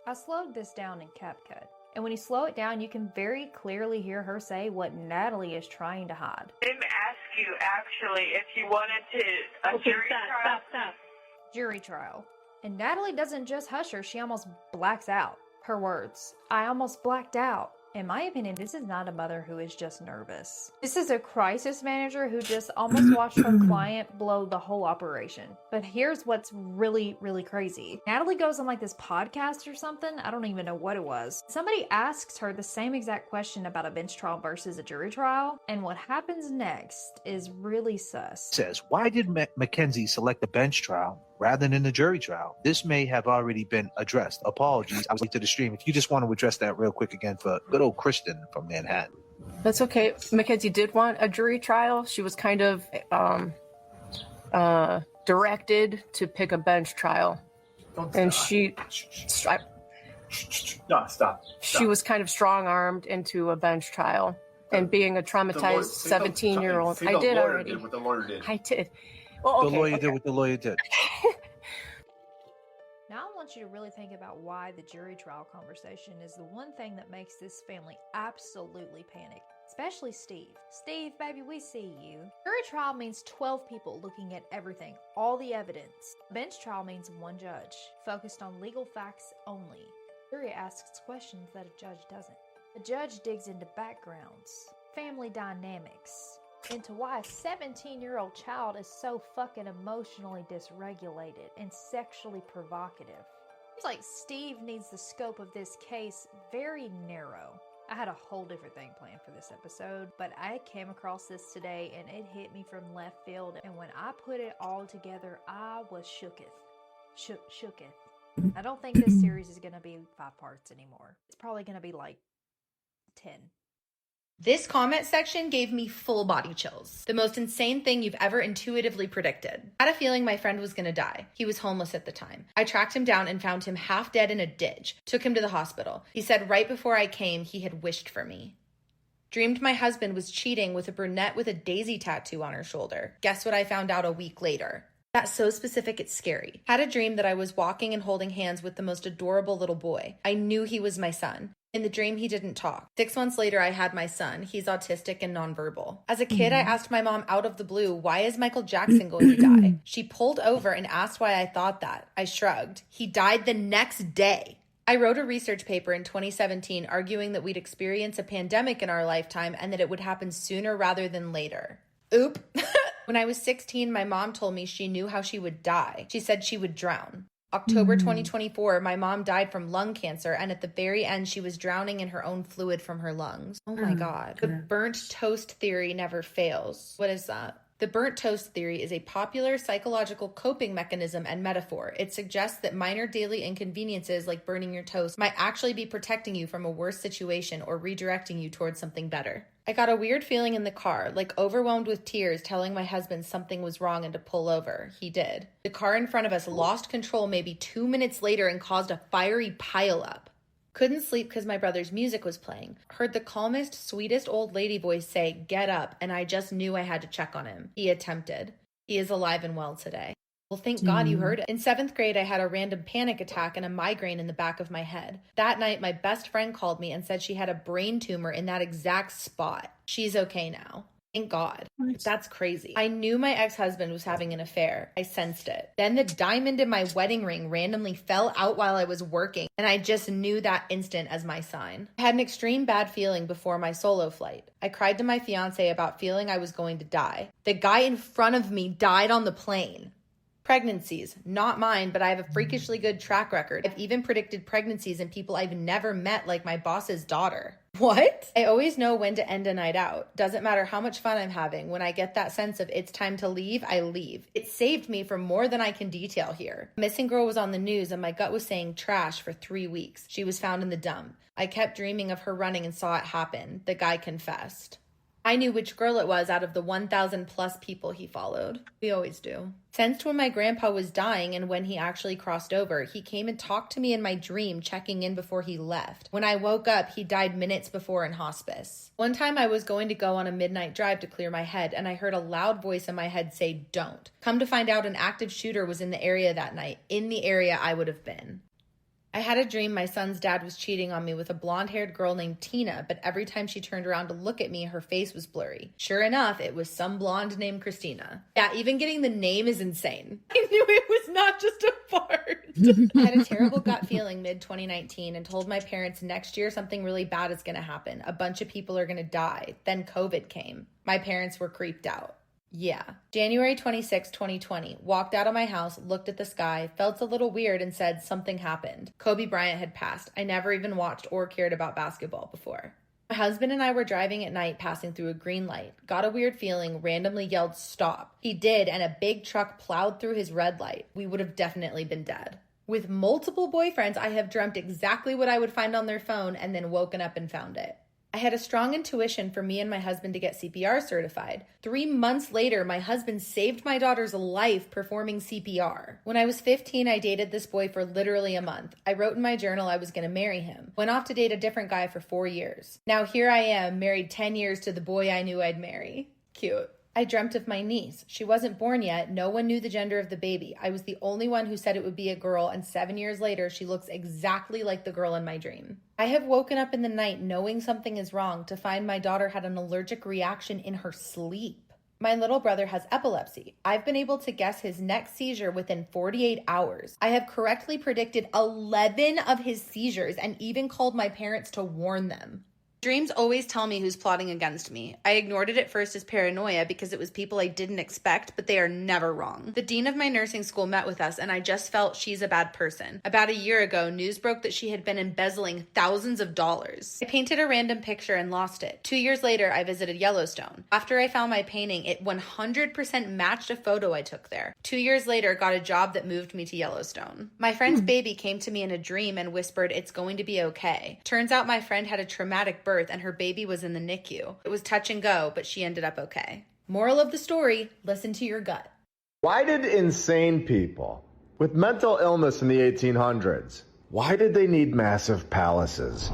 I slowed this down in CapCut. And when you slow it down, you can very clearly hear her say what Natalie is trying to hide. Jim asked you actually if you wanted to a jury trial. Stop. Jury trial. And Natalie doesn't just hush her, she almost blacks out. Her words, "I almost blacked out." In my opinion, this is not a mother who is just nervous. This is a crisis manager who just almost watched her client blow the whole operation. But here's what's really, really crazy. Natalie goes on like this podcast or something. I don't even know what it was. Somebody asks her the same exact question about a bench trial versus a jury trial. And what happens next is really sus. Says, why did Mackenzie select the bench trial rather than the jury trial? This may have already been addressed. Apologies. I was late to the stream. If you just want to address that real quick again for good old Kristen from Manhattan. That's okay. Mackenzie did want a jury trial. She was kind of directed to pick a bench trial. And stop. She was kind of strong-armed into a bench trial. And being a traumatized 17-year-old. I did already. What the lawyer did. I did. Well, okay, the lawyer did what the lawyer did. Now I want you to really think about why the jury trial conversation is the one thing that makes this family absolutely panic. Especially Steve. Steve, baby, we see you. Jury trial means 12 people looking at everything, all the evidence. Bench trial means one judge, focused on legal facts only. Jury asks questions that a judge doesn't. A judge digs into backgrounds, family dynamics, into why a 17-year-old child is so fucking emotionally dysregulated and sexually provocative. It's like Steve needs the scope of this case very narrow. I had a whole different thing planned for this episode, but I came across this today and it hit me from left field, and when I put it all together, I was shooketh. Shooketh. I don't think this series is going to be 5 parts anymore. It's probably going to be like 10. This comment section gave me full body chills. The most insane thing you've ever intuitively predicted. I had a feeling my friend was gonna die. He was homeless at the time. I tracked him down and found him half dead in a ditch. Took him to the hospital. He said right before I came, he had wished for me. Dreamed my husband was cheating with a brunette with a daisy tattoo on her shoulder. Guess what I found out a week later? That's so specific, it's scary. Had a dream that I was walking and holding hands with the most adorable little boy. I knew he was my son. In the dream, he didn't talk. 6 months later, I had my son. He's autistic and nonverbal. As a kid, I asked my mom out of the blue, why is Michael Jackson going to die? She pulled over and asked why I thought that. I shrugged. He died the next day. I wrote a research paper in 2017 arguing that we'd experience a pandemic in our lifetime and that it would happen sooner rather than later. Oop. When I was 16, my mom told me she knew how she would die. She said she would drown. October 2024, my mom died from lung cancer, and at the very end, she was drowning in her own fluid from her lungs. Oh my God. The burnt toast theory never fails. What is that? The burnt toast theory is a popular psychological coping mechanism and metaphor. It suggests that minor daily inconveniences like burning your toast might actually be protecting you from a worse situation or redirecting you towards something better. I got a weird feeling in the car, like overwhelmed with tears, telling my husband something was wrong and to pull over. He did. The car in front of us lost control maybe 2 minutes later and caused a fiery pileup. Couldn't sleep because my brother's music was playing. Heard the calmest, sweetest old lady voice say, "Get up," and I just knew I had to check on him. He attempted. He is alive and well today. Well, thank God you heard it. In 7th grade, I had a random panic attack and a migraine in the back of my head. That night, my best friend called me and said she had a brain tumor in that exact spot. She's okay now. Thank God. That's crazy. I knew my ex-husband was having an affair. I sensed it. Then the diamond in my wedding ring randomly fell out while I was working, and I just knew that instant as my sign. I had an extreme bad feeling before my solo flight. I cried to my fiance about feeling I was going to die. The guy in front of me died on the plane. Pregnancies, not mine, but I have a freakishly good track record. I've even predicted pregnancies in people I've never met, like my boss's daughter. What? I always know when to end a night out. Doesn't matter how much fun I'm having. When I get that sense of it's time to leave, I leave. It saved me from more than I can detail here. A missing girl was on the news and my gut was saying trash for 3 weeks. She was found in the dump. I kept dreaming of her running and saw it happen. The guy confessed. I knew which girl it was out of the 1,000 plus people he followed. We always do. Sensed when my grandpa was dying and when he actually crossed over, he came and talked to me in my dream, checking in before he left. When I woke up, he died minutes before in hospice. One time I was going to go on a midnight drive to clear my head, and I heard a loud voice in my head say, "Don't." Come to find out, an active shooter was in the area that night, in the area I would have been. I had a dream my son's dad was cheating on me with a blonde-haired girl named Tina, but every time she turned around to look at me, her face was blurry. Sure enough, it was some blonde named Christina. Yeah, even getting the name is insane. I knew it was not just a fart. I had a terrible gut feeling mid-2019 and told my parents next year something really bad is going to happen. A bunch of people are going to die. Then COVID came. My parents were creeped out. Yeah. January 26, 2020, walked out of my house, looked at the sky, felt a little weird and said something happened. Kobe Bryant had passed. I never even watched or cared about basketball before. My husband and I were driving at night passing through a green light. Got a weird feeling, randomly yelled stop. He did, and a big truck plowed through his red light. We would have definitely been dead. With multiple boyfriends, I have dreamt exactly what I would find on their phone and then woken up and found it. I had a strong intuition for me and my husband to get CPR certified. 3 months later, my husband saved my daughter's life performing CPR. When I was 15, I dated this boy for literally a month. I wrote in my journal I was going to marry him. Went off to date a different guy for 4 years. Now here I am, married 10 years to the boy I knew I'd marry. Cute. I dreamt of my niece. She wasn't born yet. No one knew the gender of the baby. I was the only one who said it would be a girl, and 7 years later, she looks exactly like the girl in my dream. I have woken up in the night knowing something is wrong to find my daughter had an allergic reaction in her sleep. My little brother has epilepsy. I've been able to guess his next seizure within 48 hours. I have correctly predicted 11 of his seizures and even called my parents to warn them. Dreams always tell me who's plotting against me. I ignored it at first as paranoia because it was people I didn't expect, but they are never wrong. The dean of my nursing school met with us, and I just felt she's a bad person. About a year ago, news broke that she had been embezzling thousands of dollars. I painted a random picture and lost it. 2 years later, I visited Yellowstone. After I found my painting, it 100% matched a photo I took there. 2 years later, got a job that moved me to Yellowstone. My friend's baby came to me in a dream and whispered, "It's going to be okay." Turns out my friend had a traumatic birth and her baby was in the NICU. It was touch and go, but she ended up okay. Moral of the story, listen to your gut. Why did insane people with mental illness in the 1800s, why did they need massive palaces?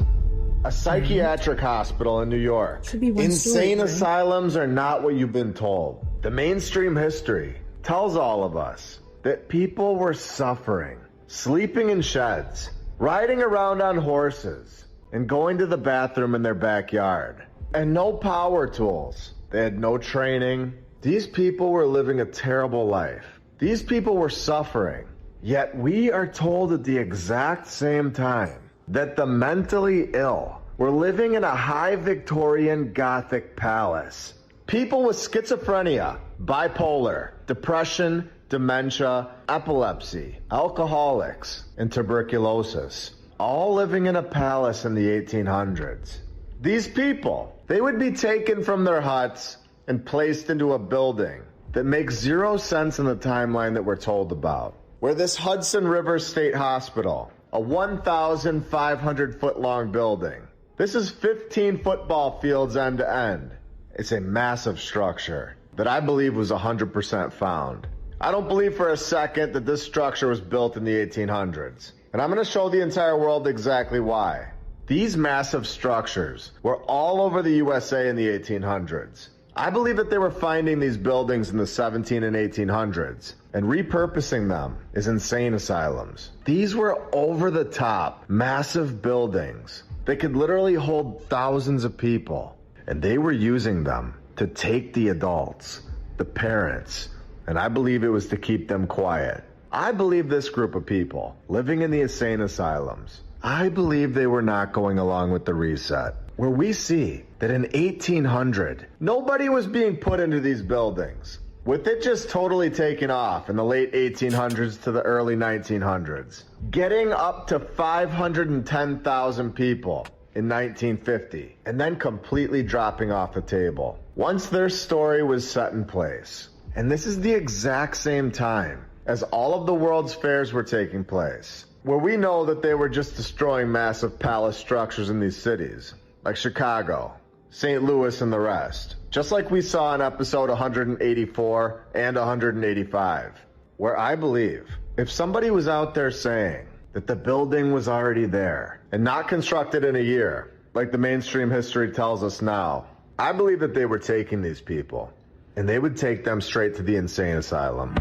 A psychiatric hospital in New York. Insane asylums are not what you've been told. The mainstream history tells all of us that people were suffering, sleeping in sheds, riding around on horses, and going to the bathroom in their backyard. And no power tools. They had no training. These people were living a terrible life. These people were suffering. Yet we are told at the exact same time that the mentally ill were living in a high Victorian Gothic palace. People with schizophrenia, bipolar, depression, dementia, epilepsy, alcoholics, and tuberculosis, all living in a palace in the 1800s. These people, they would be taken from their huts and placed into a building that makes zero sense in the timeline that we're told about. Where this Hudson River State Hospital, a 1,500-foot long building. This is 15 football fields end to end. It's a massive structure that I believe was 100% found. I don't believe for a second that this structure was built in the 1800s. And I'm going to show the entire world exactly why. These massive structures were all over the USA in the 1800s. I believe that they were finding these buildings in the 17 and 1800s and repurposing them as insane asylums. These were over-the-top, massive buildings that could literally hold thousands of people, and they were using them to take the adults, the parents, and I believe it was to keep them quiet. I believe this group of people living in the insane asylums, I believe they were not going along with the reset, where we see that in 1800, nobody was being put into these buildings. With it just totally taking off in the late 1800s to the early 1900s, getting up to 510,000 people in 1950, and then completely dropping off the table. Once their story was set in place, and this is the exact same time as all of the world's fairs were taking place, where we know that they were just destroying massive palace structures in these cities, like Chicago, St. Louis, and the rest. Just like we saw in episode 184 and 185, where I believe if somebody was out there saying that the building was already there and not constructed in a year, like the mainstream history tells us now, I believe that they were taking these people and they would take them straight to the insane asylum.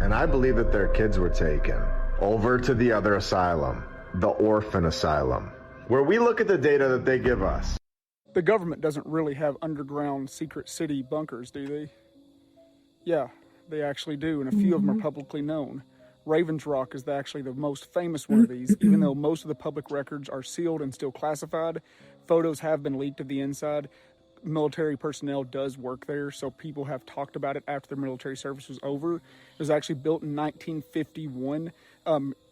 And I believe that their kids were taken over to the other asylum, the orphan asylum, where we look at the data that they give us. The government doesn't really have underground secret city bunkers, do they? Yeah, they actually do, and a few of them are publicly known. Ravens Rock is actually the most famous one of these, even though most of the public records are sealed and still classified. Photos have been leaked of the inside. Military personnel does work there, so people have talked about it after their military service was over. It was actually built in 1951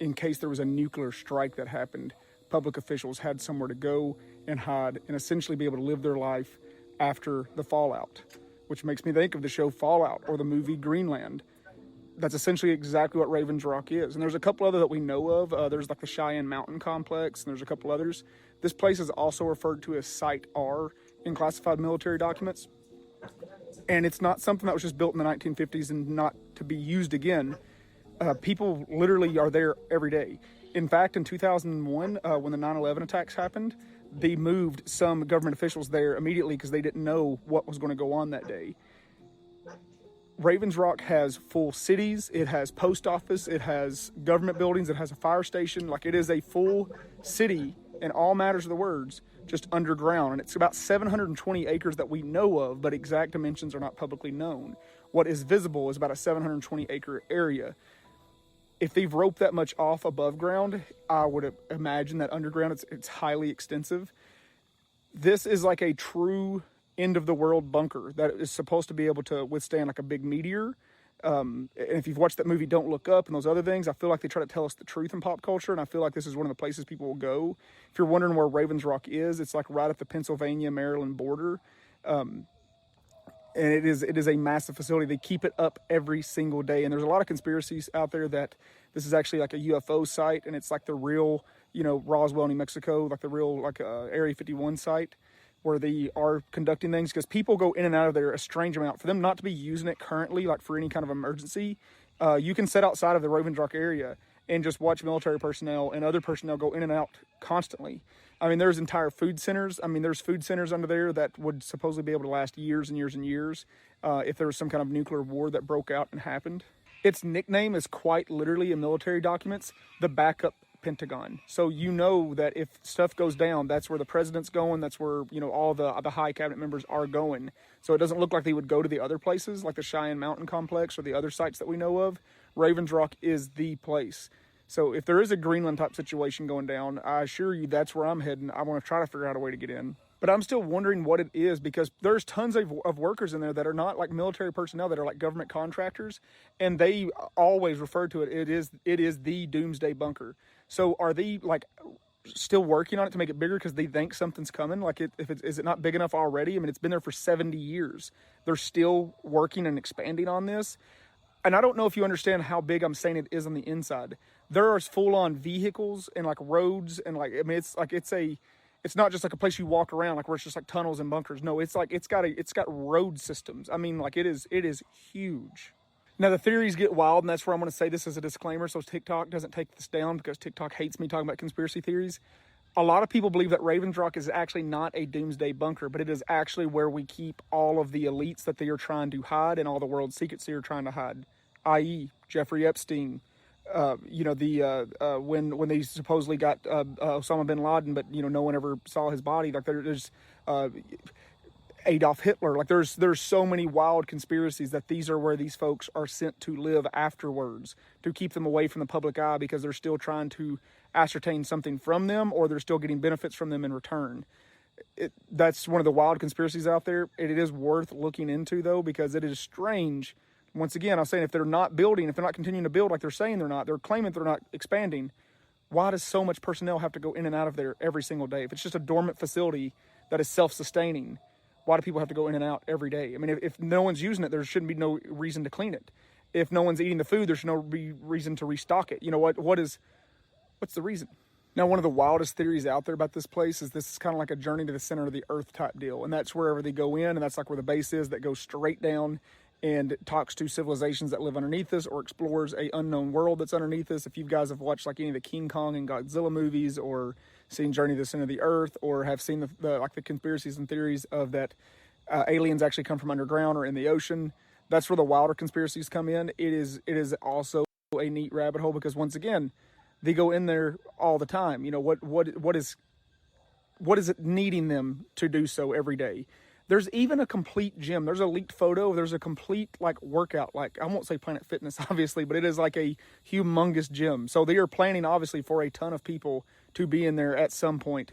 in case there was a nuclear strike that happened. Public officials had somewhere to go and hide and essentially be able to live their life after the fallout, which makes me think of the show Fallout or the movie Greenland. That's essentially exactly what Ravens Rock is. And there's a couple other that we know of. There's like the Cheyenne Mountain Complex, and there's a couple others. This place is also referred to as Site R in classified military documents. And it's not something that was just built in the 1950s and not to be used again. People literally are there every day. In fact, in 2001, when the 9/11 attacks happened, they moved some government officials there immediately because they didn't know what was going to go on that day. Ravens Rock has full cities, it has post office, it has government buildings, it has a fire station. Like, it is a full city in all matters of the words, just underground. And it's about 720 acres that we know of, but exact dimensions are not publicly known. What is visible is about a 720 acre area. If they've roped that much off above ground, I would imagine that underground it's highly extensive. This is like a true end of the world bunker that is supposed to be able to withstand like a big meteor. And if you've watched that movie Don't Look Up and those other things, I feel like they try to tell us the truth in pop culture, and I feel like this is one of the places people will go. If you're wondering where Ravens Rock is, it's like right at the Pennsylvania-Maryland border. And it is a massive facility. They keep it up every single day. And there's a lot of conspiracies out there that this is actually like a UFO site, and it's like the real, Roswell, New Mexico, like the real like Area 51 site where they are conducting things, because people go in and out of there a strange amount. For them not to be using it currently, like for any kind of emergency, you can sit outside of the Ravens Rock area and just watch military personnel and other personnel go in and out constantly. I mean, there's entire food centers. I mean, there's food centers under there that would supposedly be able to last years and years and years if there was some kind of nuclear war that broke out and happened. Its nickname is quite literally in military documents, the backup Pentagon. So you know that if stuff goes down, that's where the president's going. That's where, all the high cabinet members are going. So it doesn't look like they would go to the other places like the Cheyenne Mountain Complex or the other sites that we know of. Ravens Rock is the place. So if there is a Greenland type situation going down, I assure you that's where I'm heading. I want to try to figure out a way to get in. But I'm still wondering what it is, because there's tons of workers in there that are not like military personnel, that are like government contractors, and they always refer to it. It is the doomsday bunker. So are they like still working on it to make it bigger because they think something's coming? Like, is it not big enough already? I mean, it's been there for 70 years. They're still working and expanding on this. And I don't know if you understand how big I'm saying it is on the inside. There are full-on vehicles and like roads and like, I mean, it's not just like a place you walk around like where it's just like tunnels and bunkers. No, it's like it's got road systems. I mean, like it is huge. Now the theories get wild, and that's where I'm going to say this as a disclaimer so TikTok doesn't take this down, because TikTok hates me talking about conspiracy theories. A lot of people believe that Ravens Rock is actually not a doomsday bunker, but it is actually where we keep all of the elites that they are trying to hide and all the world's secrets they are trying to hide, i.e. Jeffrey Epstein, when they supposedly got Osama bin Laden, but no one ever saw his body. Like there's Adolf Hitler. Like there's so many wild conspiracies that these are where these folks are sent to live afterwards, to keep them away from the public eye because they're still trying to ascertain something from them, or they're still getting benefits from them in return. That's one of the wild conspiracies out there. It is worth looking into, though, because it is strange. Once again, I'm saying if they're not building, if they're not continuing to build like they're saying they're not, they're claiming they're not expanding, why does so much personnel have to go in and out of there every single day? If it's just a dormant facility that is self-sustaining, why do people have to go in and out every day? I mean, if no one's using it, there shouldn't be no reason to clean it. If no one's eating the food, there should no reason to restock it. What's the reason? Now, one of the wildest theories out there about this place is this is kind of like a journey to the center of the earth type deal. And that's wherever they go in, and that's like where the base is, that goes straight down and talks to civilizations that live underneath us, or explores a unknown world that's underneath us. If you guys have watched like any of the King Kong and Godzilla movies, or seen Journey to the Center of the Earth, or have seen the conspiracies and theories of that aliens actually come from underground or in the ocean, that's where the wilder conspiracies come in. It is also a neat rabbit hole, because once again, they go in there all the time. What is it needing them to do so every day? There's even a complete gym. There's an elite photo. There's a complete workout. I won't say Planet Fitness, obviously, but it is like a humongous gym. So they are planning, obviously, for a ton of people to be in there at some point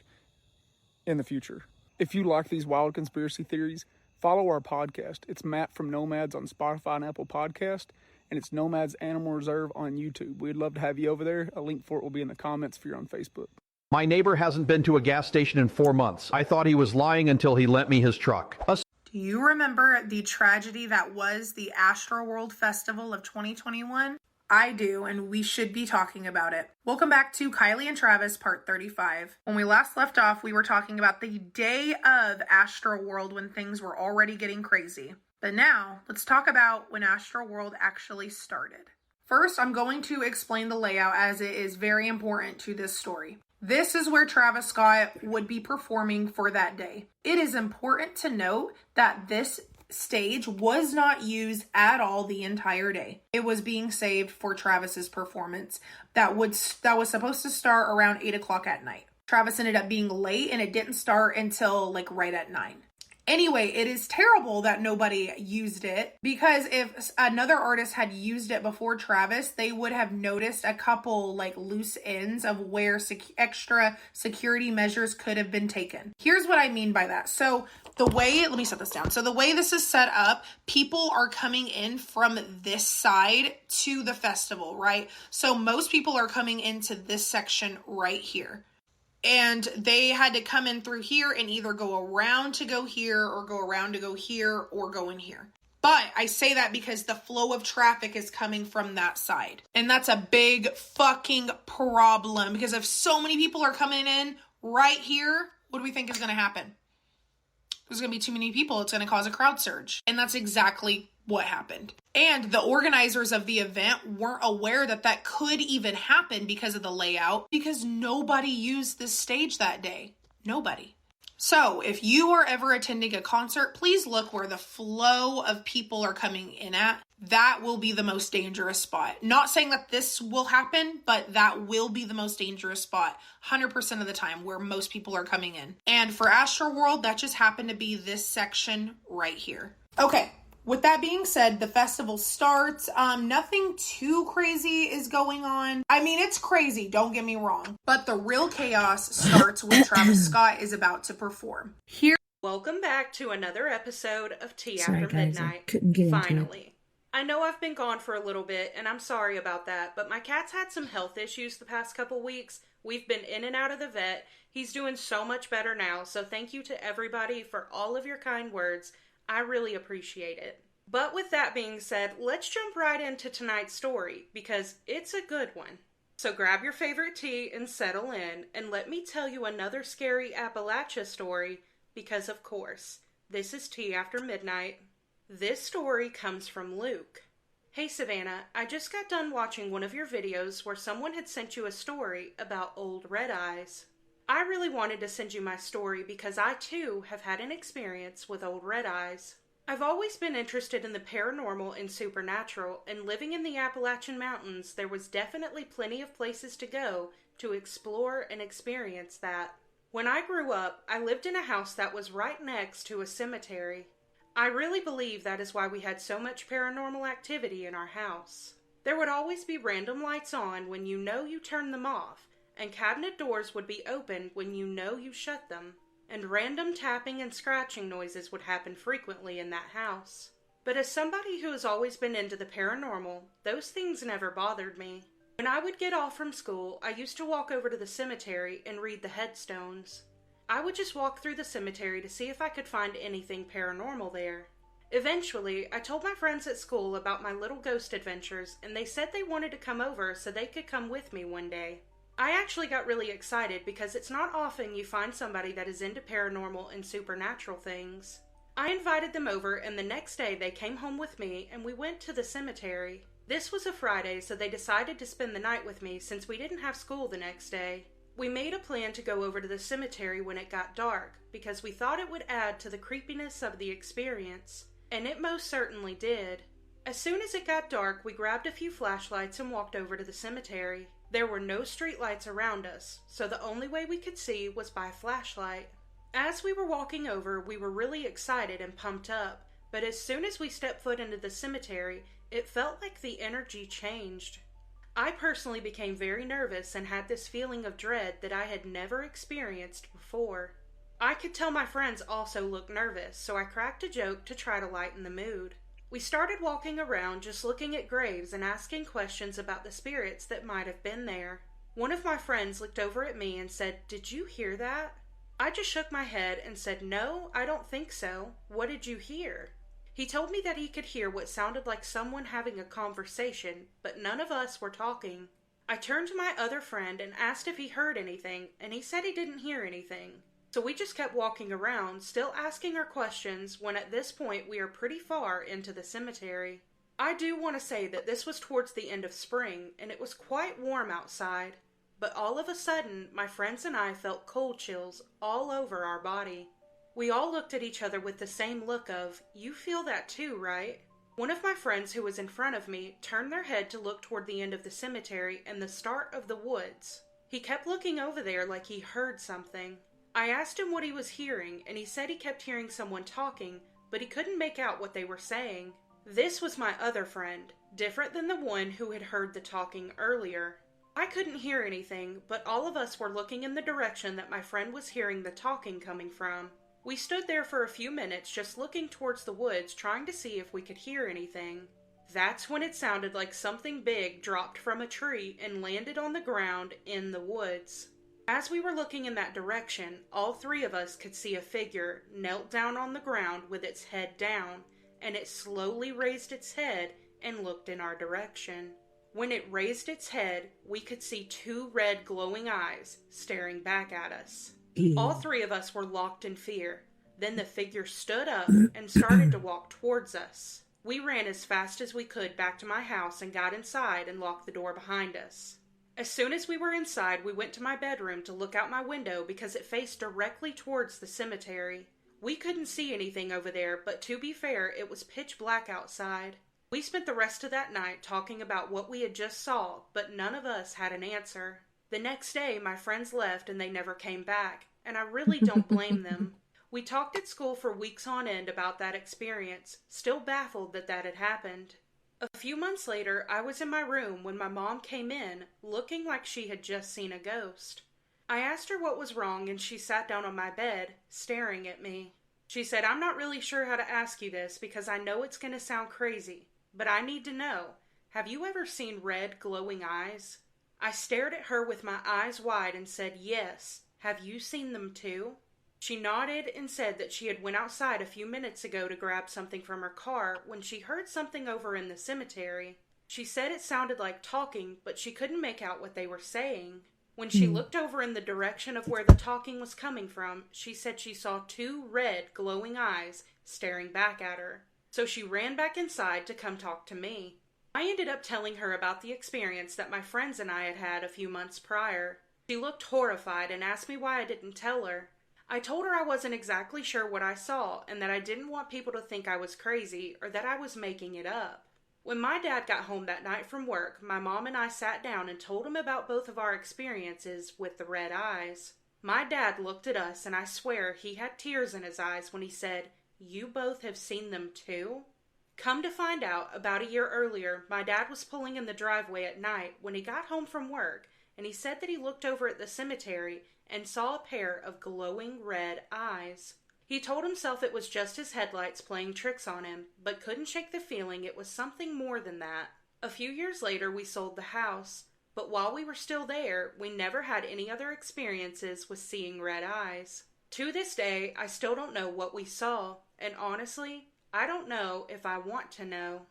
in the future. If you like these wild conspiracy theories, follow our podcast. It's Matt from Nomads on Spotify and Apple Podcast, and it's Nomads Animal Reserve on YouTube. We'd love to have you over there. A link for it will be in the comments if you're on Facebook. My neighbor hasn't been to a gas station in 4 months. I thought he was lying until he lent me his truck. Do you remember the tragedy that was the Astroworld Festival of 2021? I do, and we should be talking about it. Welcome back to Kylie and Travis, part 35. When we last left off, we were talking about the day of Astroworld, when things were already getting crazy. But now, let's talk about when Astroworld actually started. First, I'm going to explain the layout, as it is very important to this story. This is where Travis Scott would be performing for that day. It is important to note that this stage was not used at all the entire day. It was being saved for Travis's performance that was supposed to start around 8 o'clock at night. Travis ended up being late, and it didn't start until right at 9. Anyway, it is terrible that nobody used it, because if another artist had used it before Travis, they would have noticed a couple loose ends of where extra security measures could have been taken. Here's what I mean by that. So let me set this down. So the way this is set up, people are coming in from this side to the festival, right? So most people are coming into this section right here. And they had to come in through here and either go around to go here, or go around to go here, or go in here. But I say that because the flow of traffic is coming from that side. And that's a big fucking problem, because if so many people are coming in right here, what do we think is going to happen? There's going to be too many people. It's going to cause a crowd surge. And that's exactly what happened. And the organizers of the event weren't aware that could even happen because of the layout, because nobody used this stage that day. Nobody. So if you are ever attending a concert, please look where the flow of people are coming in at. That will be the most dangerous spot. Not saying that this will happen, but that will be the most dangerous spot 100% of the time, where most people are coming in. And for Astroworld, that just happened to be this section right here. Okay. With that being said, the festival starts. Nothing too crazy is going on. I mean, it's crazy, don't get me wrong. But the real chaos starts when Travis Scott is about to perform. Welcome back to another episode of Tea Sorry, After guys, Midnight. I couldn't get into it. Finally. I know I've been gone for a little bit, and I'm sorry about that, but my cat's had some health issues the past couple weeks. We've been in and out of the vet. He's doing so much better now, so thank you to everybody for all of your kind words. I really appreciate it. But with that being said, let's jump right into tonight's story, because it's a good one. So grab your favorite tea and settle in, and let me tell you another scary Appalachia story, because of course, this is Tea After Midnight. This story comes from Luke. Hey Savannah, I just got done watching one of your videos where someone had sent you a story about old red eyes. I really wanted to send you my story because I too have had an experience with old red eyes. I've always been interested in the paranormal and supernatural, and living in the Appalachian Mountains, there was definitely plenty of places to go to explore and experience that. When I grew up, I lived in a house that was right next to a cemetery. I really believe that is why we had so much paranormal activity in our house. There would always be random lights on when you know you turned them off, and cabinet doors would be open when you know you shut them, and random tapping and scratching noises would happen frequently in that house. But as somebody who has always been into the paranormal, those things never bothered me. When I would get off from school, I used to walk over to the cemetery and read the headstones. I would just walk through the cemetery to see if I could find anything paranormal there. Eventually, I told my friends at school about my little ghost adventures, and they said they wanted to come over so they could come with me one day. I actually got really excited because it's not often you find somebody that is into paranormal and supernatural things. I invited them over, and the next day they came home with me and we went to the cemetery. This was a Friday, so they decided to spend the night with me since we didn't have school the next day. We made a plan to go over to the cemetery when it got dark because we thought it would add to the creepiness of the experience, and it most certainly did. As soon as it got dark, we grabbed a few flashlights and walked over to the cemetery. There were no streetlights around us, so the only way we could see was by flashlight. As we were walking over, we were really excited and pumped up, but as soon as we stepped foot into the cemetery, it felt like the energy changed. I personally became very nervous and had this feeling of dread that I had never experienced before. I could tell my friends also looked nervous, so I cracked a joke to try to lighten the mood. We started walking around just looking at graves and asking questions about the spirits that might have been there. One of my friends looked over at me and said, "Did you hear that?" I just shook my head and said, "No, I don't think so. What did you hear?" He told me that he could hear what sounded like someone having a conversation, but none of us were talking. I turned to my other friend and asked if he heard anything, and he said he didn't hear anything. So we just kept walking around, still asking our questions, when at this point we are pretty far into the cemetery. I do want to say that this was towards the end of spring, and it was quite warm outside. But all of a sudden, my friends and I felt cold chills all over our body. We all looked at each other with the same look of, "You feel that too, right?" One of my friends who was in front of me turned their head to look toward the end of the cemetery and the start of the woods. He kept looking over there like he heard something. I asked him what he was hearing, and he said he kept hearing someone talking, but he couldn't make out what they were saying. This was my other friend, different than the one who had heard the talking earlier. I couldn't hear anything, but all of us were looking in the direction that my friend was hearing the talking coming from. We stood there for a few minutes just looking towards the woods, trying to see if we could hear anything. That's when it sounded like something big dropped from a tree and landed on the ground in the woods. As we were looking in that direction, all three of us could see a figure knelt down on the ground with its head down, and it slowly raised its head and looked in our direction. When it raised its head, we could see two red glowing eyes staring back at us. All three of us were locked in fear. Then the figure stood up and started to walk towards us. We ran as fast as we could back to my house and got inside and locked the door behind us. As soon as we were inside, we went to my bedroom to look out my window because it faced directly towards the cemetery. We couldn't see anything over there, but to be fair, it was pitch black outside. We spent the rest of that night talking about what we had just saw, but none of us had an answer. The next day, my friends left and they never came back, and I really don't blame them. We talked at school for weeks on end about that experience, still baffled that that had happened. A few months later, I was in my room when my mom came in, looking like she had just seen a ghost. I asked her what was wrong, and she sat down on my bed, staring at me. She said, "I'm not really sure how to ask you this because I know it's going to sound crazy, but I need to know. Have you ever seen red glowing eyes?" I stared at her with my eyes wide and said, "Yes. Have you seen them too?" She nodded and said that she had went outside a few minutes ago to grab something from her car when she heard something over in the cemetery. She said it sounded like talking, but she couldn't make out what they were saying. When she looked over in the direction of where the talking was coming from, she said she saw two red glowing eyes staring back at her. So she ran back inside to come talk to me. I ended up telling her about the experience that my friends and I had had a few months prior. She looked horrified and asked me why I didn't tell her. I told her I wasn't exactly sure what I saw and that I didn't want people to think I was crazy or that I was making it up. When my dad got home that night from work, my mom and I sat down and told him about both of our experiences with the red eyes. My dad looked at us and I swear he had tears in his eyes when he said, "You both have seen them too?" Come to find out, about a year earlier, my dad was pulling in the driveway at night when he got home from work, and he said that he looked over at the cemetery and saw a pair of glowing red eyes. He told himself it was just his headlights playing tricks on him, but couldn't shake the feeling it was something more than that. A few years later, we sold the house, but while we were still there, we never had any other experiences with seeing red eyes. To this day, I still don't know what we saw, and honestly, I don't know if I want to know.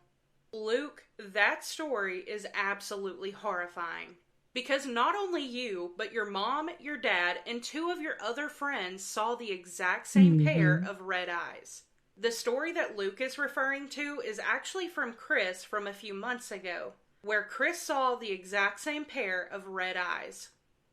Luke, that story is absolutely horrifying. Because not only you, but your mom, your dad, and 2 of your other friends saw the exact same pair of red eyes. The story that Luke is referring to is actually from Chris from a few months ago, where Chris saw the exact same pair of red eyes.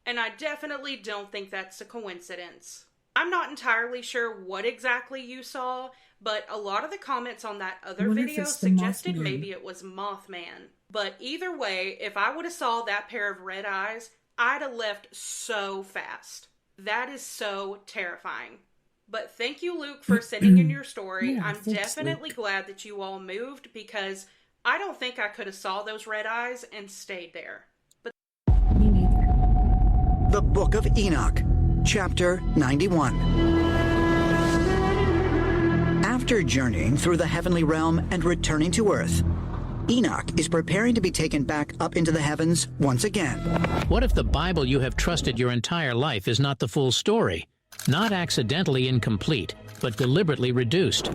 And I definitely don't think that's a coincidence. I'm not entirely sure what exactly you saw, but a lot of the comments on that other video suggested maybe it was Mothman. But either way, if I would have saw that pair of red eyes, I'd have left so fast. That is so terrifying. But thank you, Luke, for sending in your story. Yeah, I'm definitely glad that you all moved because I don't think I could have saw those red eyes and stayed there. But The Book of Enoch, Chapter 91. After journeying through the heavenly realm and returning to Earth, Enoch is preparing to be taken back up into the heavens once again. What if the Bible you have trusted your entire life is not the full story? Not accidentally incomplete, but deliberately reduced.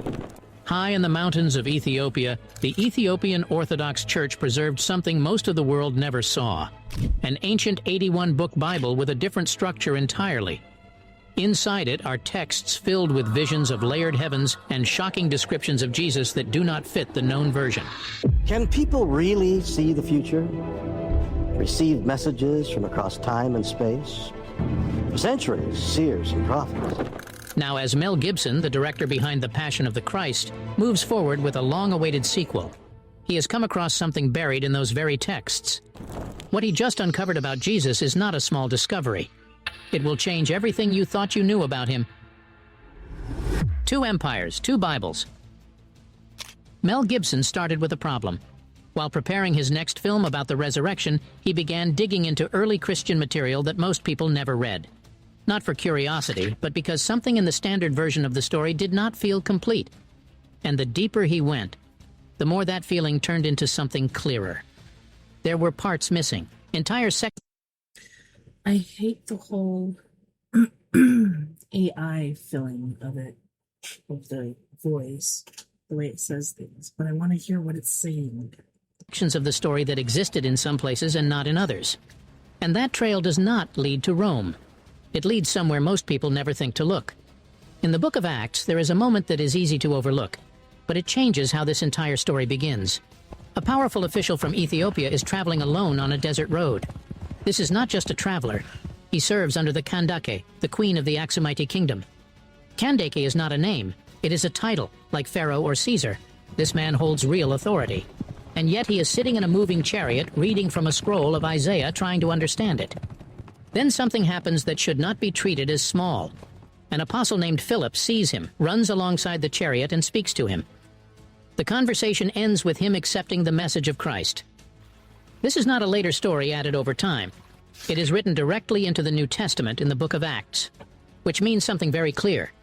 High in the mountains of Ethiopia, the Ethiopian Orthodox Church preserved something most of the world never saw. An ancient 81-book Bible with a different structure entirely. Inside it are texts filled with visions of layered heavens and shocking descriptions of Jesus that do not fit the known version. Can people really see the future? Receive messages from across time and space? For centuries, seers and prophets. Now, as Mel Gibson, the director behind The Passion of the Christ, moves forward with a long-awaited sequel, he has come across something buried in those very texts. What he just uncovered about Jesus is not a small discovery. It will change everything you thought you knew about him. 2 empires, 2 Bibles. Mel Gibson started with a problem. While preparing his next film about the resurrection, he began digging into early Christian material that most people never read. Not for curiosity, but because something in the standard version of the story did not feel complete. And the deeper he went, the more that feeling turned into something clearer. There were parts missing, entire sections. I hate the whole AI filling of it, of the voice, the way it says things, but I want to hear what it's saying. Sections of the story that existed in some places and not in others. And that trail does not lead to Rome. It leads somewhere most people never think to look. In the book of Acts, there is a moment that is easy to overlook, but it changes how this entire story begins. A powerful official from Ethiopia is traveling alone on a desert road. This is not just a traveler. He serves under the Kandake, the queen of the Aksumite kingdom. Kandake is not a name. It is a title, like Pharaoh or Caesar. This man holds real authority. And yet he is sitting in a moving chariot, reading from a scroll of Isaiah, trying to understand it. Then something happens that should not be treated as small. An apostle named Philip sees him, runs alongside the chariot, and speaks to him. The conversation ends with him accepting the message of Christ. This is not a later story added over time. It is written directly into the New Testament in the book of Acts, which means something very clear.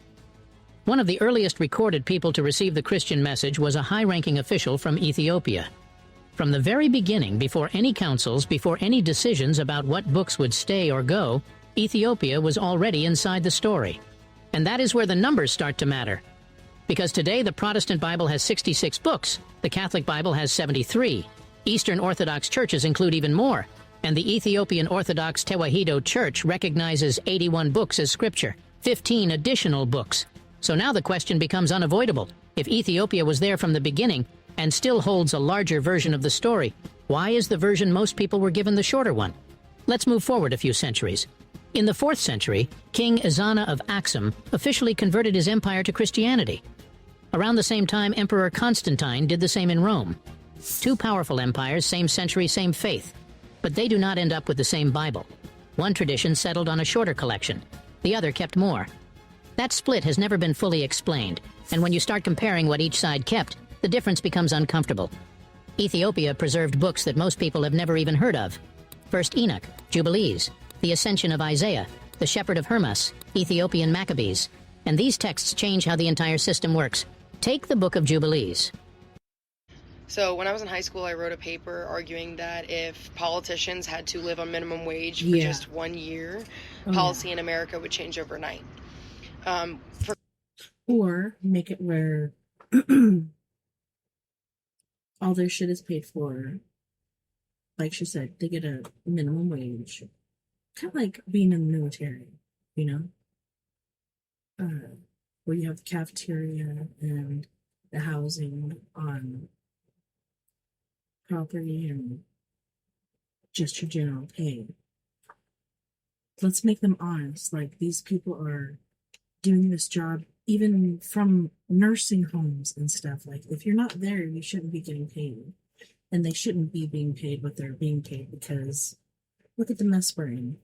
One of the earliest recorded people to receive the Christian message was a high-ranking official from Ethiopia. From the very beginning, before any councils, before any decisions about what books would stay or go, Ethiopia was already inside the story. And that is where the numbers start to matter. Because today the Protestant Bible has 66 books, the Catholic Bible has 73, Eastern Orthodox churches include even more, and the Ethiopian Orthodox Tewahedo Church recognizes 81 books as scripture, 15 additional books. So now the question becomes unavoidable. If Ethiopia was there from the beginning and still holds a larger version of the story, why is the version most people were given the shorter one? Let's move forward a few centuries. In the 4th century, King Ezana of Axum officially converted his empire to Christianity. Around the same time, Emperor Constantine did the same in Rome. 2 powerful empires, same century, same faith. But they do not end up with the same Bible. One tradition settled on a shorter collection. The other kept more. That split has never been fully explained, and when you start comparing what each side kept, the difference becomes uncomfortable. Ethiopia preserved books that most people have never even heard of. First Enoch, Jubilees, the Ascension of Isaiah, the Shepherd of Hermas, Ethiopian Maccabees. And these texts change how the entire system works. Take the Book of Jubilees. So when I was in high school, I wrote a paper arguing that if politicians had to live on minimum wage for just 1 year, policy in America would change overnight. Or make it where all their shit is paid for. Like she said, they get a minimum wage. Kind of like being in the military, you know? Where you have the cafeteria and the housing on property and just your general pay. Let's make them honest. Like, these people are doing this job even from nursing homes and stuff. Like, if you're not there, you shouldn't be getting paid. And they shouldn't be being paid what they're being paid, because look at the mess we're in.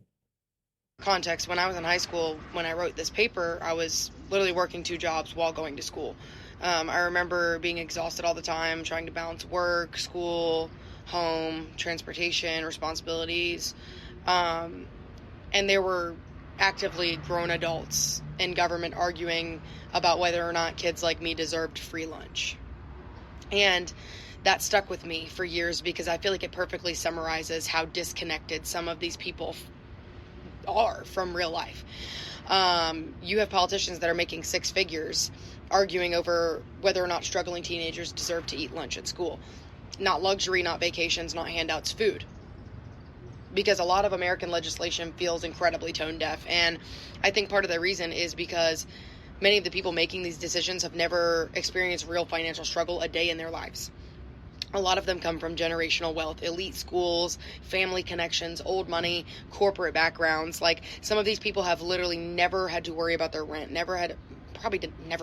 Context, when I was in high school, when I wrote this paper, I was literally working 2 jobs while going to school. I remember being exhausted all the time, trying to balance work, school, home, transportation, responsibilities. And there were actively grown adults in government arguing about whether or not kids like me deserved free lunch. And that stuck with me for years because I feel like it perfectly summarizes how disconnected some of these people are from real life. You have politicians that are making 6 figures arguing over whether or not struggling teenagers deserve to eat lunch at school. Not luxury, not vacations, not handouts, food. Because a lot of American legislation feels incredibly tone deaf. And I think part of the reason is because many of the people making these decisions have never experienced real financial struggle a day in their lives. A lot of them come from generational wealth, elite schools, family connections, old money, corporate backgrounds. Like, some of these people have literally never had to worry about their rent, never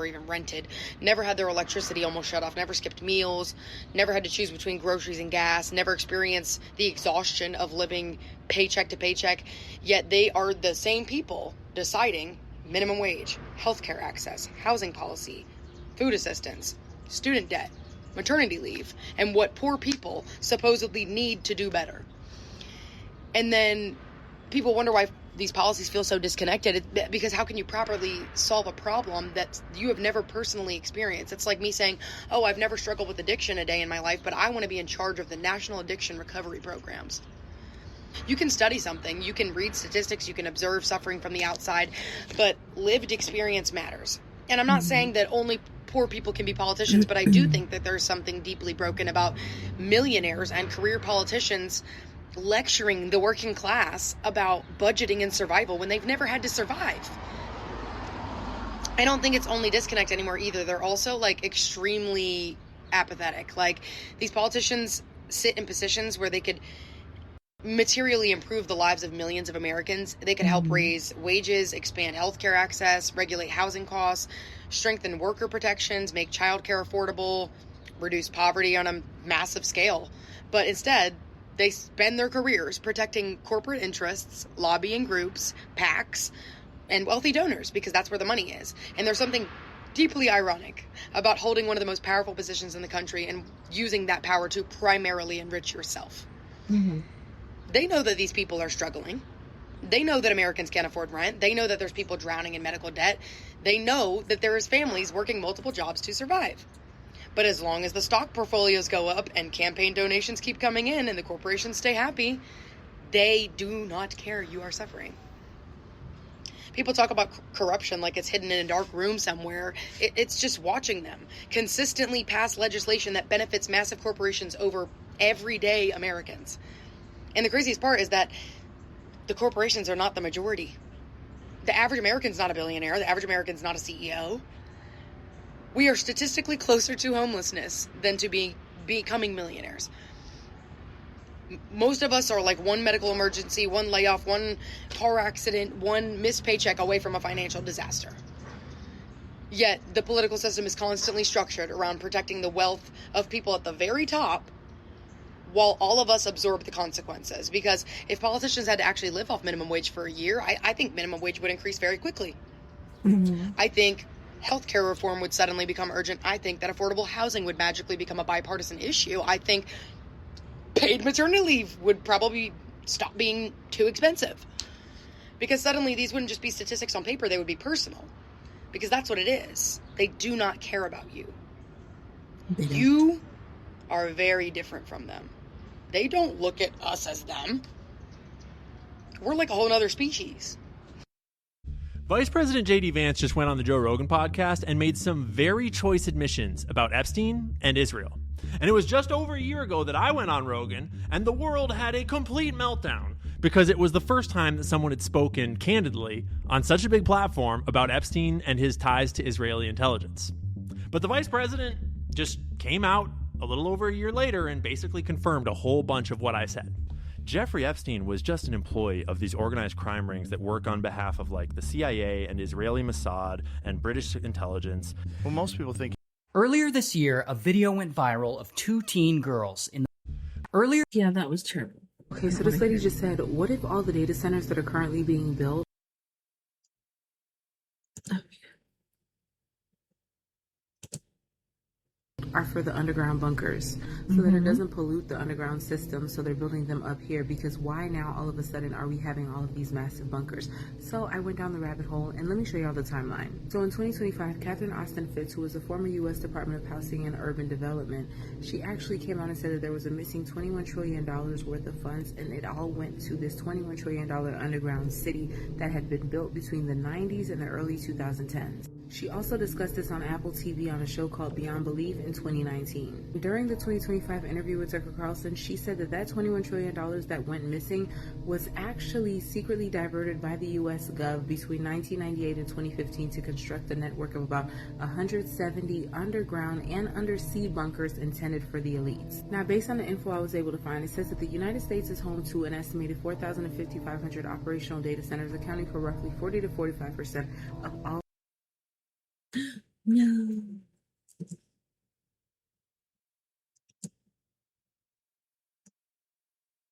even rented, never had their electricity almost shut off, never skipped meals, never had to choose between groceries and gas, never experienced the exhaustion of living paycheck to paycheck. Yet they are the same people deciding minimum wage, healthcare access, housing policy, food assistance, student debt, maternity leave, and what poor people supposedly need to do better. And then people wonder why these policies feel so disconnected, because how can you properly solve a problem that you have never personally experienced? It's like me saying, oh, I've never struggled with addiction a day in my life, but I want to be in charge of the national addiction recovery programs. You can study something, you can read statistics, you can observe suffering from the outside, but lived experience matters. And I'm not saying that only poor people can be politicians, but I do think that there's something deeply broken about millionaires and career politicians lecturing the working class about budgeting and survival when they've never had to survive. I don't think it's only disconnect anymore either. They're also like extremely apathetic. Like, these politicians sit in positions where they could materially improve the lives of millions of Americans. They could help raise wages, expand healthcare access, regulate housing costs, strengthen worker protections, make childcare affordable, reduce poverty on a massive scale. But instead, they spend their careers protecting corporate interests, lobbying groups, PACs, and wealthy donors, because that's where the money is. And there's something deeply ironic about holding one of the most powerful positions in the country and using that power to primarily enrich yourself. Mm-hmm. They know that these people are struggling. They know that Americans can't afford rent. They know that there's people drowning in medical debt. They know that there is families working multiple jobs to survive. But as long as the stock portfolios go up and campaign donations keep coming in and the corporations stay happy, they do not care you are suffering. People talk about corruption like it's hidden in a dark room somewhere. It's just watching them consistently pass legislation that benefits massive corporations over everyday Americans. And the craziest part is that the corporations are not the majority. The average American's not a billionaire. The average American's not a CEO. We are statistically closer to homelessness than to becoming millionaires. Most of us are like one medical emergency, one layoff, one car accident, one missed paycheck away from a financial disaster. Yet the political system is constantly structured around protecting the wealth of people at the very top, while all of us absorb the consequences. Because if politicians had to actually live off minimum wage for a year, I think minimum wage would increase very quickly. Mm-hmm. I think healthcare reform would suddenly become urgent. I think that affordable housing would magically become a bipartisan issue. I think paid maternity leave would probably stop being too expensive. Because suddenly these wouldn't just be statistics on paper, they would be personal. Because that's what it is. They do not care about you. You are very different from them. They don't look at us as them. We're like a whole other species. Vice President J.D. Vance just went on the Joe Rogan podcast and made some very choice admissions about Epstein and Israel. And it was just over a year ago that I went on Rogan, and the world had a complete meltdown because it was the first time that someone had spoken candidly on such a big platform about Epstein and his ties to Israeli intelligence. But the vice president just came out a little over a year later and basically confirmed a whole bunch of what I said. Jeffrey Epstein was just an employee of these organized crime rings that work on behalf of like the CIA and Israeli Mossad and British intelligence. Well, most people think. Earlier this year, a video went viral of two teen girls in the Yeah, that was terrible. Okay, so this lady just said, what if all the data centers that are currently being built are for the underground bunkers so that it doesn't pollute the underground system, so they're building them up here, because why now all of a sudden are we having all of these massive bunkers? So I went down the rabbit hole, and let me show y'all the timeline. So in 2025, Catherine Austin Fitts, who was a former U.S. Department of Housing and Urban Development, she actually came out and said that there was a missing $21 trillion worth of funds, and it all went to this $21 trillion underground city that had been built between the 90s and the early 2010s. She also discussed this on Apple TV on a show called Beyond Belief in 2019. During the 2025 interview with Tucker Carlson, she said that that $21 trillion that went missing was actually secretly diverted by the U.S. Gov between 1998 and 2015 to construct a network of about 170 underground and undersea bunkers intended for the elites. Now, based on the info I was able to find, it says that the United States is home to an estimated 4,000 to 5,500 operational data centers, accounting for roughly 40 to 45% of all. No.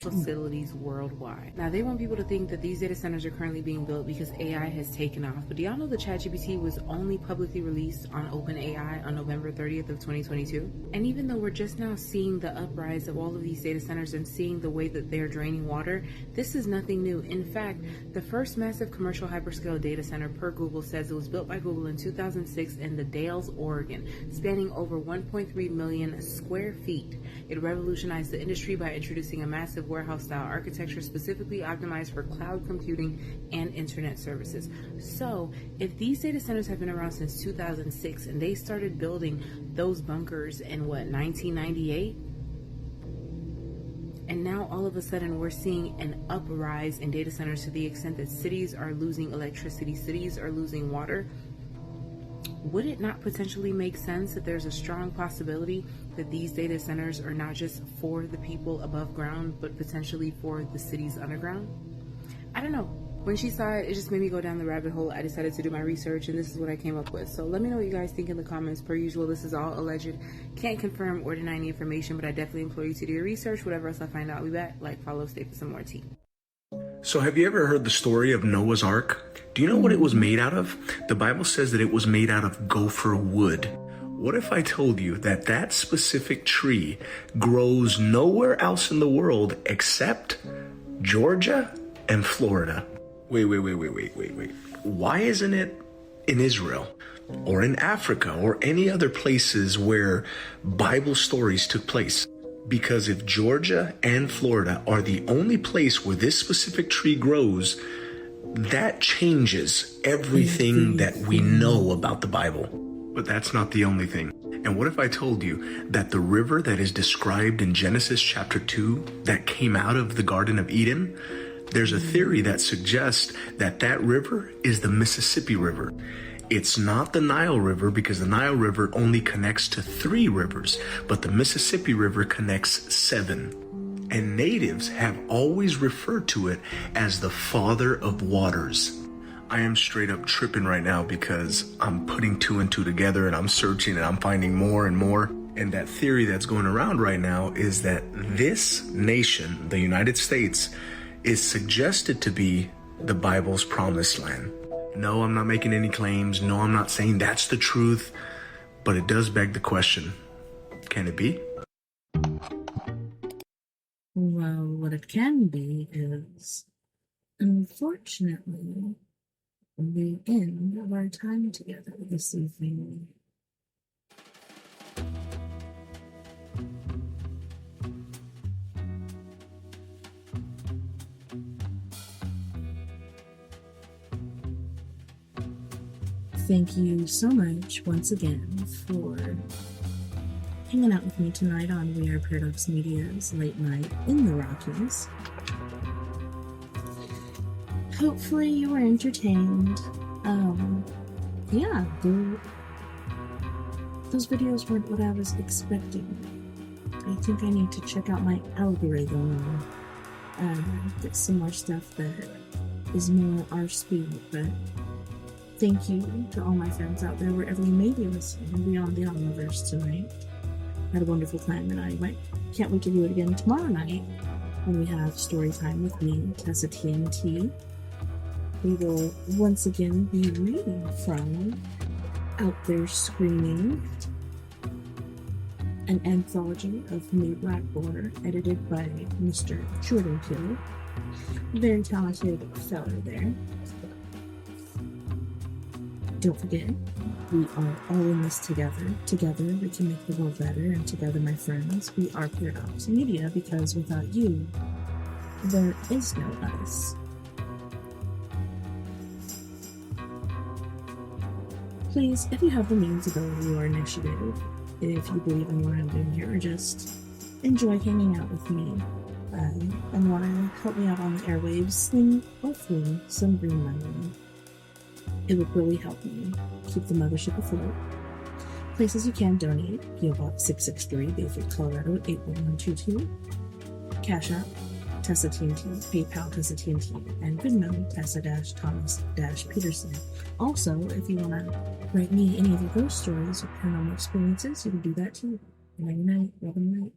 Facilities worldwide. Now, they want people to think that these data centers are currently being built because AI has taken off. But do y'all know that ChatGPT was only publicly released on OpenAI on November 30th of 2022? And even though we're just now seeing the uprise of all of these data centers and seeing the way that they're draining water, this is nothing new. In fact, the first massive commercial hyperscale data center, per Google, says it was built by Google in 2006 in the Dalles, Oregon, spanning over 1.3 million square feet. It revolutionized the industry by introducing a massive warehouse-style architecture specifically optimized for cloud computing and internet services. So, if these data centers have been around since 2006 and they started building those bunkers in, 1998? And now all of a sudden we're seeing an uprise in data centers to the extent that cities are losing electricity, cities are losing water. Would it not potentially make sense that there's a strong possibility that these data centers are not just for the people above ground, but potentially for the cities underground? I don't know. When she saw it, it just made me go down the rabbit hole. I decided to do my research, and this is what I came up with. So let me know what you guys think in the comments. Per usual, this is all alleged. Can't confirm or deny any information, but I definitely implore you to do your research. Whatever else I find out, I'll be back. Like, follow, stay for some more tea. So have you ever heard the story of Noah's Ark? Do you know what it was made out of? The Bible says that it was made out of gopher wood. What if I told you that that specific tree grows nowhere else in the world except Georgia and Florida? Wait. Why isn't it in Israel or in Africa or any other places where Bible stories took place? Because if Georgia and Florida are the only place where this specific tree grows, that changes everything that we know about the Bible. But that's not the only thing. And what if I told you that the river that is described in Genesis chapter 2 that came out of the Garden of Eden, there's a theory that suggests that that river is the Mississippi River. It's not the Nile River because the Nile River only connects to 3 rivers, but the Mississippi River connects 7. and natives have always referred to it as the father of waters. I am straight up tripping right now because I'm putting two and two together and I'm searching and I'm finding more and more. And that theory that's going around right now is that this nation, the United States, is suggested to be the Bible's promised land. No, I'm not making any claims. No, I'm not saying that's the truth. But it does beg the question, can it be? Well, what it can be is, unfortunately, the end of our time together this evening. Thank you so much once again for hanging out with me tonight on We Are Paradox Media's Late Night in the Rockies. Hopefully you were entertained. Yeah, those videos weren't what I was expecting. I think I need to check out my algorithm and get some more stuff that is more our speed, but thank you to all my friends out there, wherever you may be listening, Beyond The Omniverse tonight. I had a wonderful time, and I can't wait to do it again tomorrow night when we have story time with me, TessaTNT. We will once again be reading from Out There Screaming, an anthology of New Black Border, edited by Mr. Jordan Peele. Very talented fellow there. Don't forget, we are all in this together. Together, we can make the world better, and together, my friends, we are Paradox Media, because without you, there is no us. Please, if you have the means, ability, or initiative, if you believe in what I'm doing here, or just enjoy hanging out with me, and want to help me out on the airwaves, sling or fling some green money. It would really help me keep the mothership afloat. Places you can donate: PO Box 663, Bayfield, Colorado 81122. Cash App, TessaTNT, PayPal, TessaTNT, and Venmo, Tessa-Thomas-Peterson. Also, if you want to write me any of your ghost stories or paranormal experiences, you can do that too. Night night, love and night.